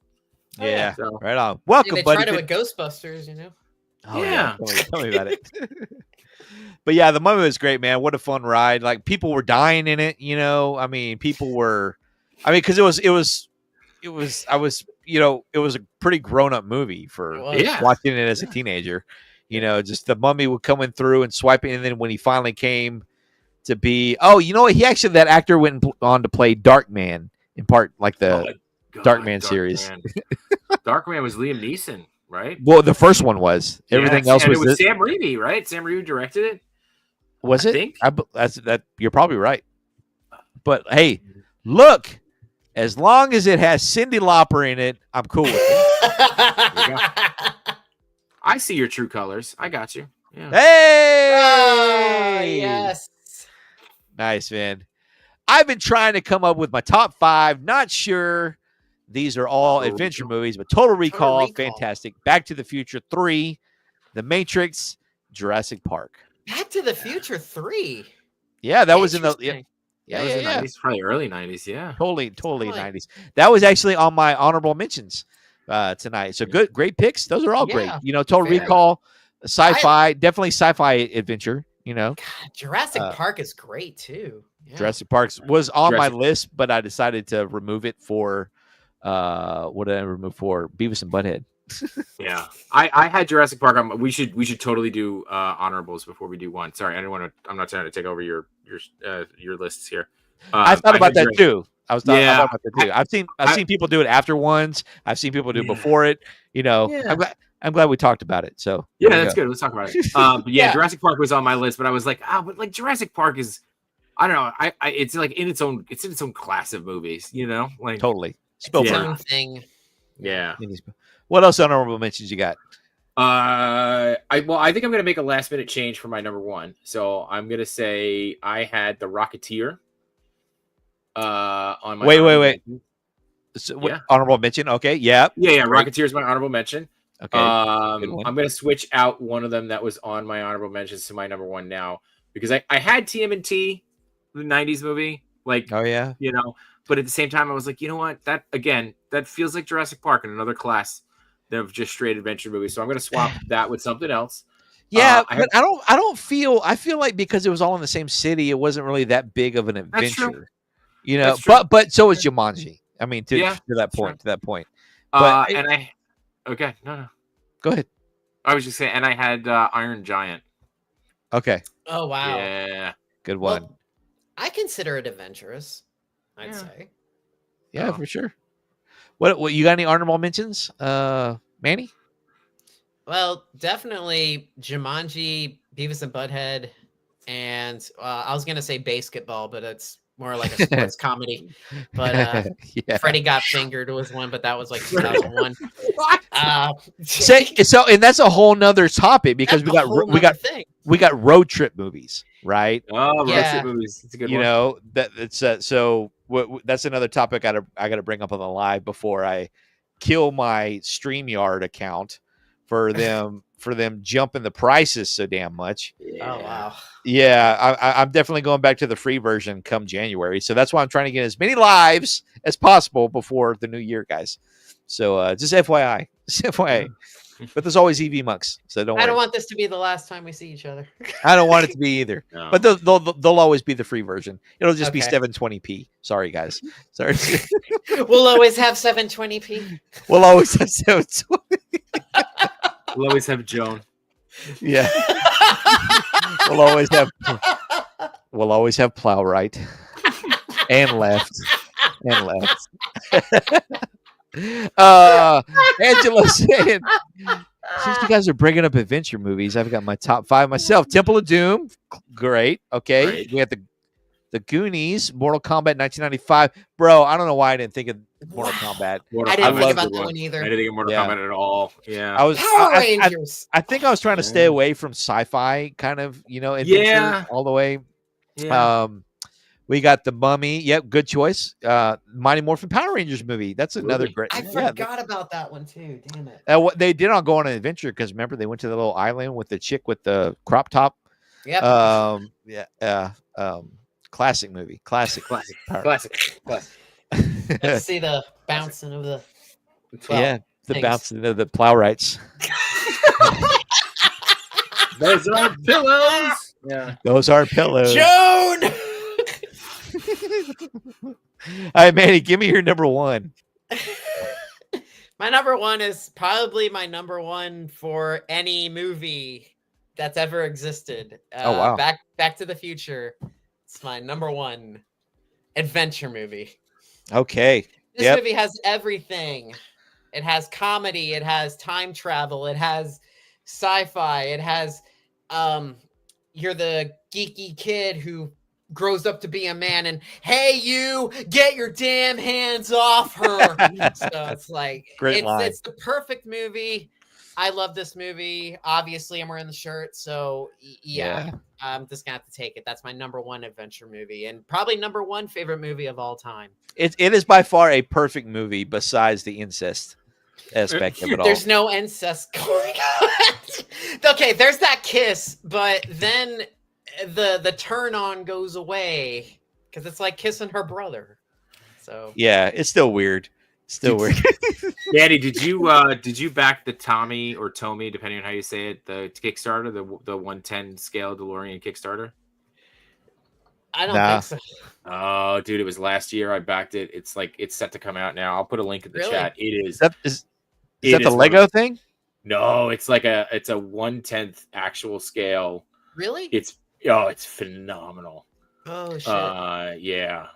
Yeah, so. right on. Welcome, they buddy. tried it with Ghostbusters, you know. Oh, yeah. Tell me about it. But yeah, The Mummy was great, man. What a fun ride. Like people were dying in it, you know. I mean, because it was a pretty grown up movie for watching it as a teenager. You know, just the mummy would coming through and swiping, and then when he finally came to be, that actor went on to play Darkman in part, like the Darkman series. Darkman was Liam Neeson, right? Well, the first one was. Everything else was. It was Sam Raimi, right? Sam Raimi directed it. Was it? Think? That you're probably right. But hey, look. As long as it has Cyndi Lauper in it, I'm cool with it. I see your true colors. I got you. Yeah. Hey! Yes. Nice, man. I've been trying to come up with my top 5. Not sure these are all adventure movies, but Total Recall, fantastic. Back to the Future 3, The Matrix, Jurassic Park. Back to the Future 3. Yeah, that was in the... Yeah, it was the 90s, probably early 90s, yeah. Totally 90s. That was actually on my honorable mentions tonight. So great picks. Those are all great. You know, Total Recall, sci-fi, definitely sci-fi adventure, you know. God, Jurassic Park is great too. Yeah. Jurassic Park was on my Jurassic- list, but I decided to remove it for what did I remove for? Beavis and Butthead. Yeah, I had Jurassic Park. We should totally do honorables before we do one. Sorry, I didn't want to. I'm not trying to take over your lists here. I thought about had that Jurassic- too. I Yeah, thought about that too. I've seen people do it after ones. I've seen people do it before it. You know, Yeah. I'm glad we talked about it. So there Yeah, we that's go. good. Let's talk about it. But yeah, Yeah. Jurassic Park was on my list, but I was like, but like Jurassic Park is, I don't know, it's like in its own class of movies, you know, like Totally. Its Spielberg. own thing. yeah. What else honorable mentions you got? I think I'm gonna make a last minute change for my number one. So I'm gonna say I had The Rocketeer. On my Wait. mention. So, Yeah. Honorable mention. Okay. Yeah. Yeah, Great. Rocketeer is my honorable mention. Okay. Good one. I'm gonna switch out one of them that was on my honorable mentions to my number one now because I had TMNT, the 90s movie, like Oh yeah. you know, but at the same time I was like, you know what, that feels like Jurassic Park in another class of just straight adventure movies. So I'm gonna swap that with something else. Yeah, I but I don't feel. I feel like because it was all in the same city, it wasn't really that big of an That's true. adventure. You know, That's true. but so is Jumanji. I mean, to Yeah, that that's point. true. To that point. But Okay, no. go ahead. I was just saying, and I had Iron Giant. Okay, Oh wow. Yeah. good one. Well, I consider it adventurous. I'd Yeah. say. Yeah, Oh. for sure. What you got? Any honorable mentions, Manny? Well, definitely Jumanji, Beavis and Butthead, and I was gonna say basketball, but it's more like a sports comedy. But Yeah. Freddie Got Fingered was one, but that was like 2001. So, and that's a whole nother topic because That's a whole we got nother thing. we got road trip movies, right? Oh, Yeah. Road Trip movies. It's a good You one. know that's so. That's another topic I got to bring up on the live before I kill my StreamYard account for them jumping the prices so damn much. Oh wow. Yeah, I'm definitely going back to the free version come January. So that's why I'm trying to get as many lives as possible before the new year, guys. So just FYI, just FYI. But there's always EV Mucks, so don't worry. I don't want this to be the last time we see each other. I don't want it to be either. No. But they'll always be the free version. It'll just be Okay. 720p. Sorry, guys. Sorry. We'll always have 720p. We'll always have 720. We'll always have Joan. Yeah. We'll always have plow right and left and left. Angela saying, since you guys are bringing up adventure movies, I've got my top 5 myself. Temple of Doom, great. Okay, Great. we have the Goonies, Mortal Kombat 1995. Bro, I don't know why I didn't think of Mortal Kombat. Mortal I didn't Kombat's think a about good that one either. I didn't think of Mortal Yeah. Kombat at all. Yeah. I was Power Rangers. I think I was trying to stay away from sci-fi kind of, adventure Yeah. all the way. yeah. We got the Mummy. Yep, good choice. Mighty Morphin Power Rangers movie. That's another Really? great. I yeah, forgot about that one too. Damn it. what they did on Go on an Adventure because remember they went to the little island with the chick with the crop top. Yep. Classic movie. Classic. Classic. Power- Classic. Let's see the bouncing of the. Well, yeah, the thanks. bouncing of the plow rights. Those are pillows. Yeah. Those are pillows. Joan. All right, Manny, give me your number one. My number one is probably my number one for any movie that's ever existed. Oh, wow. Back to the Future. It's my number one adventure movie. Okay. This Yep. movie has everything. It has comedy, it has time travel, it has sci-fi, it has you're the geeky kid who grows up to be a man and hey you get your damn hands off her. So it's like Great line. it's the perfect movie. I love this movie. Obviously I'm wearing the shirt, so yeah. I'm just gonna have to take it. That's my number one adventure movie and probably number one favorite movie of all time. It is by far a perfect movie besides the incest aspect of it all. There's no incest going on. Okay, there's that kiss, but then the turn on goes away because it's like kissing her brother. So Yeah, it's still weird. Still weird. Daddy, did you back the Tommy or Tommy, depending on how you say it, the Kickstarter, the 110 scale DeLorean Kickstarter? I don't Nah. think so. Oh, dude, it was last year. I backed it. It's set to come out now. I'll put a link in the Really? chat. It is. Is that is It that the is one Lego of- thing? No, it's a 1/10 actual scale. Really? It's phenomenal. Oh shit. Yeah.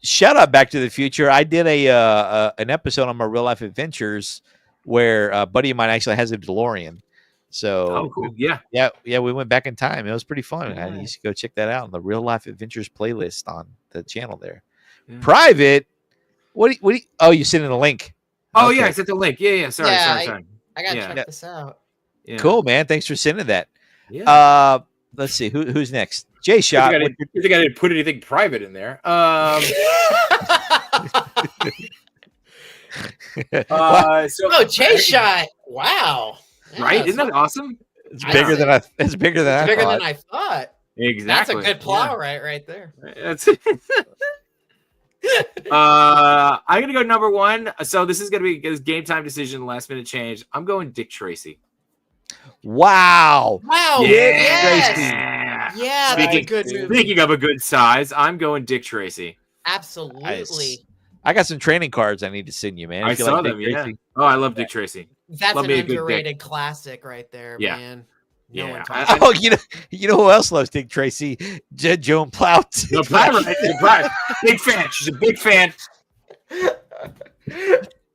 Shout out Back to the Future. I did an episode on my real life adventures where a buddy of mine actually has a DeLorean. So Oh, cool. Yeah. yeah, we went back in time. It was pretty fun. Yeah. You should go check that out on the Real Life Adventures playlist on the channel there. Yeah. Private. What do you, oh, you sent in a link. Oh Okay. yeah, I sent the link. Yeah. Sorry. I gotta Yeah. check this out. Yeah. Cool, man. Thanks for sending that. Yeah. Let's see who's next. Jay Shot. I think I didn't put anything private in there. Oh, chase shot! Wow. Right? Yeah, Isn't that awesome? It's bigger than I. It's bigger than It's bigger I than thought. I thought. Exactly. That's a good plow right there. That's I'm gonna go number one. So this is gonna be a game time decision, last minute change. I'm going Dick Tracy. Wow. Wow. Yeah. Yeah, that's a good movie. Speaking of a good size, I'm going Dick Tracy. Absolutely. I got some training cards I need to send you, man. I If you saw like Dick them. Yeah. Tracy. Oh, I love Dick Tracy. That's Love an me a good Dick. underrated classic right there, Yeah. man. No Yeah. one talks Oh, you know who else loves Dick Tracy? Joan Plout. No, Plout. Big fan. She's a big fan.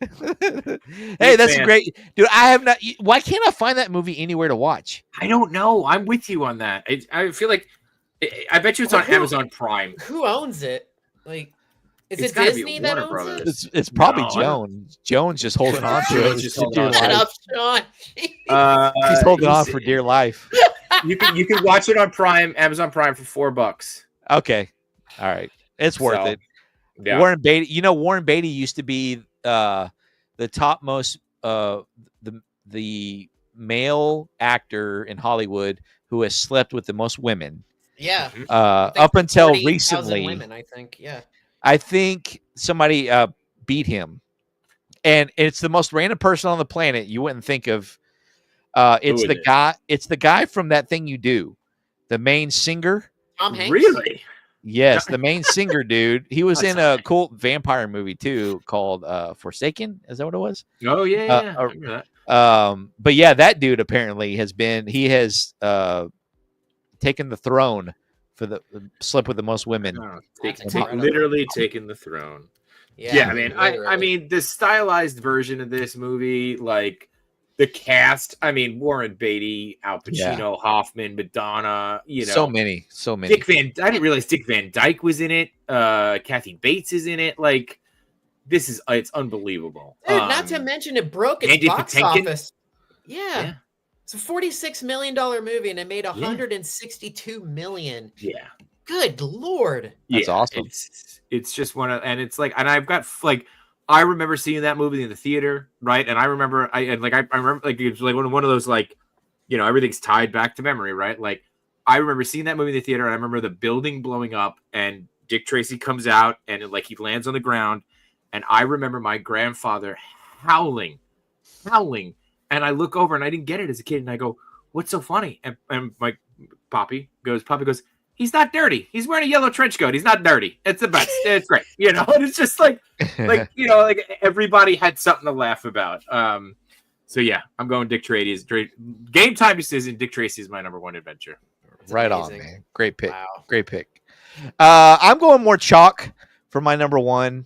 Hey, that's fan. a great dude. I have not. Why can't I find that movie anywhere to watch? I don't know. I'm with you on that. I feel like I bet you it's on Who- Amazon Prime. Who owns it? Like, is It's it gotta be Disney that Warner owns Brothers. It's probably No, I don't- Joan. Joan's just holding on to Joan's it. just for holding dear on to it? life. Shut up, Sean. She's holding on he's- for dear life. You can watch it on Prime, Amazon Prime for $4. Okay, all right, it's worth So, it. Yeah. Warren Beatty. You know, Warren Beatty used to be the topmost the male actor in Hollywood who has slept with the most women. Yeah. Mhm. I think Up until 40,000 recently, women, I think. Yeah. I think somebody beat him, and it's the most random person on the planet. You wouldn't think of. It's Who the is it? guy. It's the guy from That Thing You Do, the main singer. Tom Hanks. Really? Yes, the main singer, dude. He was That's in a cool vampire movie too called Forsaken. Is that what it was? Oh yeah. Uh, I remember that. But yeah, that dude apparently has taken the throne for the slip with the most women. Oh, That's take incredible. literally taking the throne. Yeah, man. I literally. mean, the stylized version of this movie, like the cast. I mean, Warren Beatty, Al Pacino, Hoffman, Madonna. You know, So many. I didn't realize Dick Van Dyke was in it. Kathy Bates is in it. Like, it's unbelievable. Dude, not to mention it broke its Andy box Patinkin? office. Yeah. It's a $46 million movie and it made $162 million. Yeah. Good Lord. That's awesome. It's just one of, and it's like, and I've got like, I remember seeing that movie in the theater, right? And I remember, I remember like it was like one of those like, you know, everything's tied back to memory, right? Like I remember seeing that movie in the theater, and I remember the building blowing up, and Dick Tracy comes out, and like he lands on the ground, and I remember my grandfather howling, and I look over, and I didn't get it as a kid, and I go, "What's so funny?" And my Poppy goes, he's not dirty. He's wearing a yellow trench coat. He's not dirty. It's the best. It's great. You know, and it's just like you know, like everybody had something to laugh about. So yeah, I'm going Dick Tracy. Game time decision. Dick Tracy is my number one adventure. Right amazing. on, man. Great pick. Wow. Great pick. I'm going more chalk for my number one.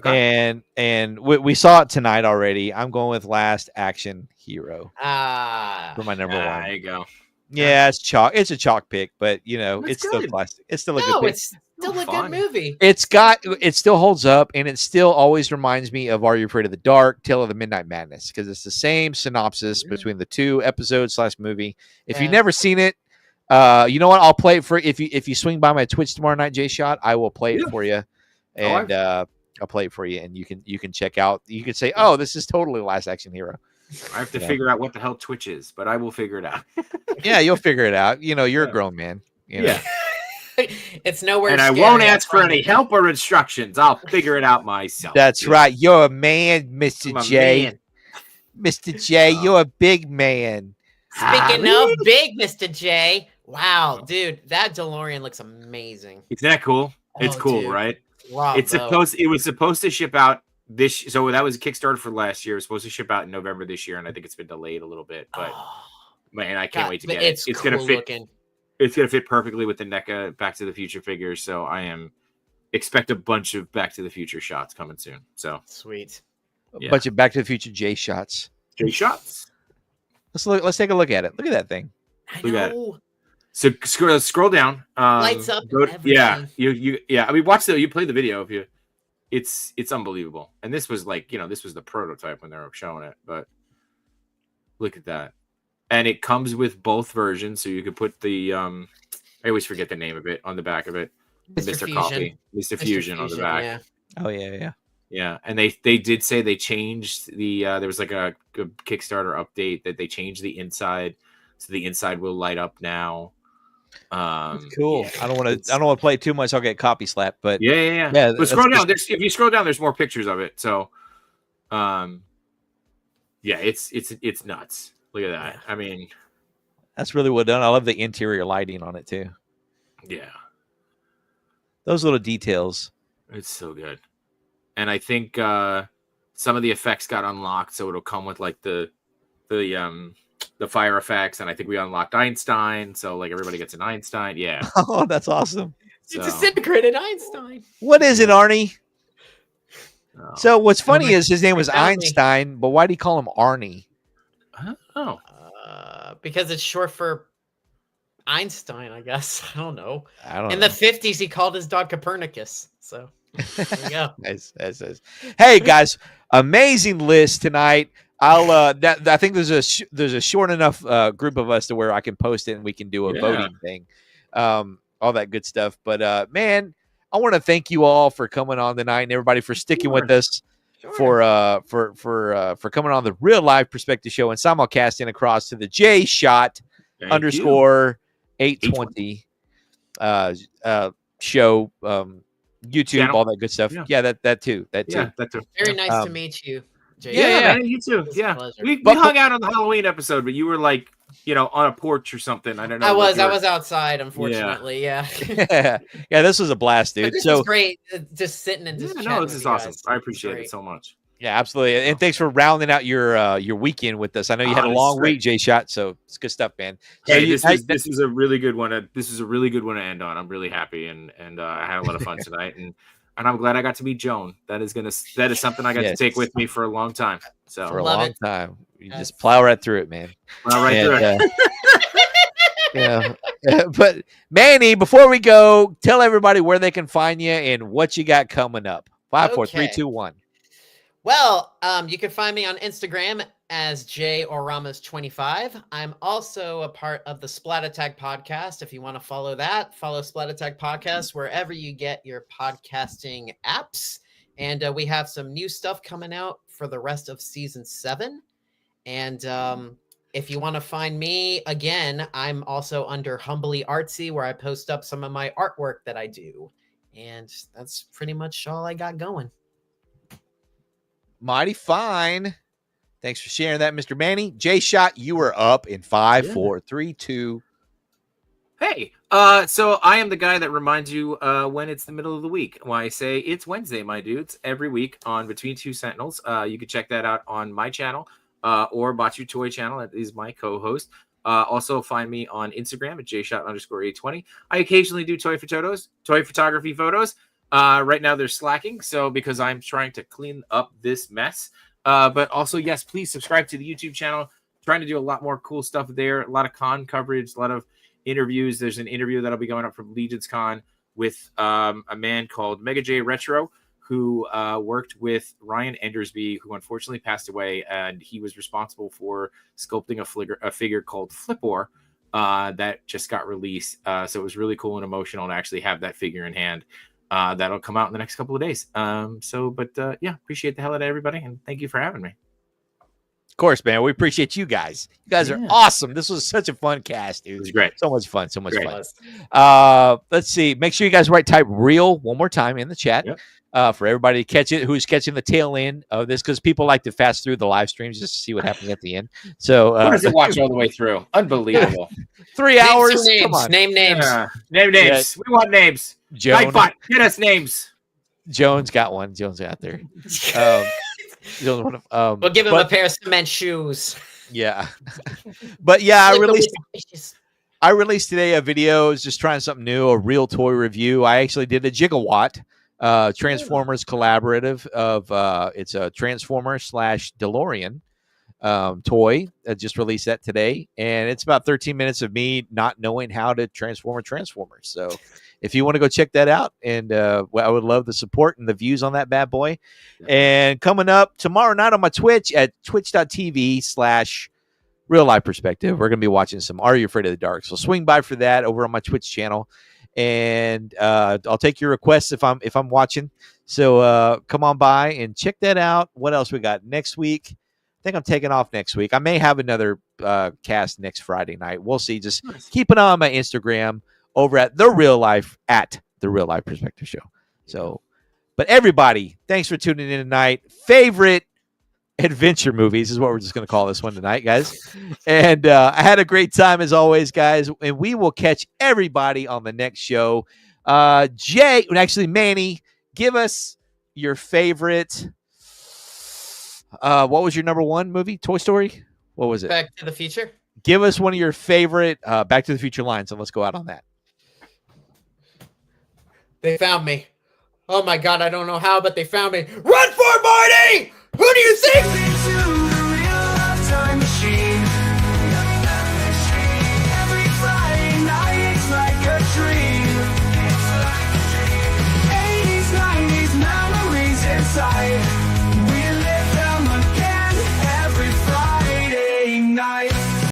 Okay. And we saw it tonight already. I'm going with Last Action Hero Ah. for my number one. There you go. Yeah, it's chalk. It's a chalk pick, but you know, That's it's still good. classic. It's still a good No, pick. it's still a Fun. good movie. It still holds up, and it still always reminds me of Are You Afraid of the Dark, Tale of the Midnight Madness, because it's the same synopsis between the two episodes / movie. If you've Yeah. never seen it, you know what? I'll play it for if you swing by my Twitch tomorrow night, Jay Shot. I will play it for you, and I'll play it for you, and you can check out. You can say, "Oh, this is totally Last Action Hero." I have to Yeah. figure out what the hell Twitch is, but I will figure it out. Yeah, you'll figure it out. You know, you're a grown man. You know? Yeah. It's nowhere. And I scary, won't ask for promise. any help or instructions. I'll figure it out myself. That's right. You're a man, Mr. I'm a J. man. Mr. J, you're a big man. Speaking of big Mr. J, Wow, dude, that DeLorean looks amazing. Isn't that cool? It's Oh, cool, dude. right? Bravo. It was supposed to ship out this. So that was a Kickstarter for last year. It was supposed to ship out in November this year, and I think it's been delayed a little bit. But Oh, man, I can't God, wait to but get it. it's It's gonna cool fit. looking. It's gonna fit perfectly with the NECA Back to the Future figures. So I am expect a bunch of Back to the Future shots coming soon. So Sweet. A Yeah. bunch of Back to the Future J shots. J shots. Let's take a look at it. Look at that thing. I Look at it. know. So scroll down. Lights up yeah, everything. yeah. I mean, watch you play the video if you. It's unbelievable. And this was like this was the prototype when they were showing it, but look at that. And it comes with both versions, so you could put the I always forget the name of it on the back of it. Mr. Mr. Fusion. Coffee, Mr. Fusion on the back. Yeah. Oh yeah. Yeah, and they did say they changed the there was like a Kickstarter update that they changed the inside, so the inside will light up now. That's cool. Yeah, I don't want to play too much. I'll get copy slapped. But yeah. Yeah, But scroll down. If you scroll down, there's more pictures of it. So, yeah, it's nuts. Look at that. I mean, that's really well done. I love the interior lighting on it too. yeah, Those little details. it's so good. And I think some of the effects got unlocked, so it'll come with like the fire effects, and I think we unlocked Einstein, so like everybody gets an Einstein. Yeah. Oh, that's awesome. It's disintegrated Einstein. What is it, Arnie? Oh. So what's funny is his name was Found me. Einstein, but why do you call him Arnie? Oh. Because it's short for Einstein, I guess. I don't know. I don't In know. the 50s, he called his dog Copernicus. So there you go. Nice. Hey guys, amazing list tonight. I think there's a short enough group of us to where I can post it and we can do a voting thing, all that good stuff. But man, I want to thank you all for coming on tonight and everybody for sticking with us for coming on the Real Life Perspective Show and simulcasting across to the J Shot _ 820 show, YouTube, Channel. all that good stuff. Yeah, that too. Yeah, that too. Very nice to meet you, Jay. Yeah, man, you too. It's a Yeah, pleasure. we hung out on the Halloween episode, but you were like, on a porch or something. I don't know. I what you were- was outside, unfortunately. Yeah. Yeah, this was a blast, But dude. this So was great. Just sitting and just Yeah, chatting no, this with is you awesome. guys. I It's appreciate great. it so much. yeah, absolutely. And thanks for rounding out your weekend with us. I know you had a this long is great. week, J Shot, so it's good stuff, man. So Hey, you- this is a really good one. This is a really good one to end on. I'm really happy, and I had a lot of fun tonight, and I'm glad I got to meet Joan. That is something I got Yes. to take with me for a long time. So for a Love long it. time. You Yes. just plow right through it, man. well, right through And, it. yeah. But Manny, before we go, tell everybody where they can find you and what you got coming up. 5, 4, 3, Okay. 2, 1. Well, you can find me on Instagram as JOramos25. I'm also a part of the Splat Attack podcast. If you want to follow that, follow Splat Attack podcast wherever you get your podcasting apps. And we have some new stuff coming out for the rest of season 7. And if you want to find me again, I'm also under Humbly Artsy, where I post up some of my artwork that I do. And that's pretty much all I got going. Mighty fine. Thanks for sharing that, Mr. Manny. J Shot, you were up in 5, 4, 3, 2. Hey, so I am the guy that reminds you when it's the middle of the week. Why I say it's Wednesday, my dudes, every week on Between Two Sentinels. You can check that out on my channel or Batu Toy channel. That is my co-host. Also find me on Instagram at jshot_820. I occasionally do toy photography photos. Right now they're slacking, so because I'm trying to clean up this mess. But also, yes, please subscribe to the YouTube channel. Trying to do a lot more cool stuff there. A lot of con coverage, a lot of interviews. There's an interview that'll be going up from Legion's Con with a man called Mega J Retro, who worked with Ryan Endersby, who unfortunately passed away, and he was responsible for sculpting a figure called Flipor that just got released. So it was really cool and emotional to actually have that figure in hand. That'll come out in the next couple of days. Yeah, appreciate the hell out of everybody, and thank you for having me. Of course, man. We appreciate you guys. You guys are awesome. This was such a fun cast, dude. It was great. So much fun. So much Great. fun. Let's see. Make sure you guys type real one more time in the chat. Yep. For everybody to catch it, who's catching the tail end of this, because people like to fast through the live streams just to see what happens at the end. So, Who does it watch all the way through? Unbelievable. 3 Name hours. some names. Come on. Name names. Name names. We want names. Nightbot, get us names. Jones got one. Jones got there. Jones, We'll give him a pair of cement shoes. Yeah, but yeah, Like I released today a video. Just trying something new, a real toy review. I actually did a Gigawatt Transformers collaborative of it's a Transformer / DeLorean toy. I just released that today, and it's about 13 minutes of me not knowing how to transform a Transformer. So if you want to go check that out, and I would love the support and the views on that bad boy. And coming up tomorrow night on my Twitch at twitch.tv/Real Life Perspective, we're going to be watching some Are You Afraid of the Dark? So swing by for that over on my Twitch channel, and I'll take your requests if I'm watching. So come on by and check that out. What else we got next week? I think I'm taking off next week. I may have another cast next Friday night. We'll see. Just keep an eye on my Instagram over at the Real Life Perspective Show. So, but everybody, thanks for tuning in tonight. Favorite adventure movies is what we're just going to call this one tonight, guys. And I had a great time as always, guys. And we will catch everybody on the next show. Manny, give us your favorite. What was your number one movie? Toy Story? What was it? Back to the Future. Give us one of your favorite Back to the Future lines, and let's go out on that. They found me. Oh my God, I don't know how, but they found me. Run for it, Marty! Who do you think?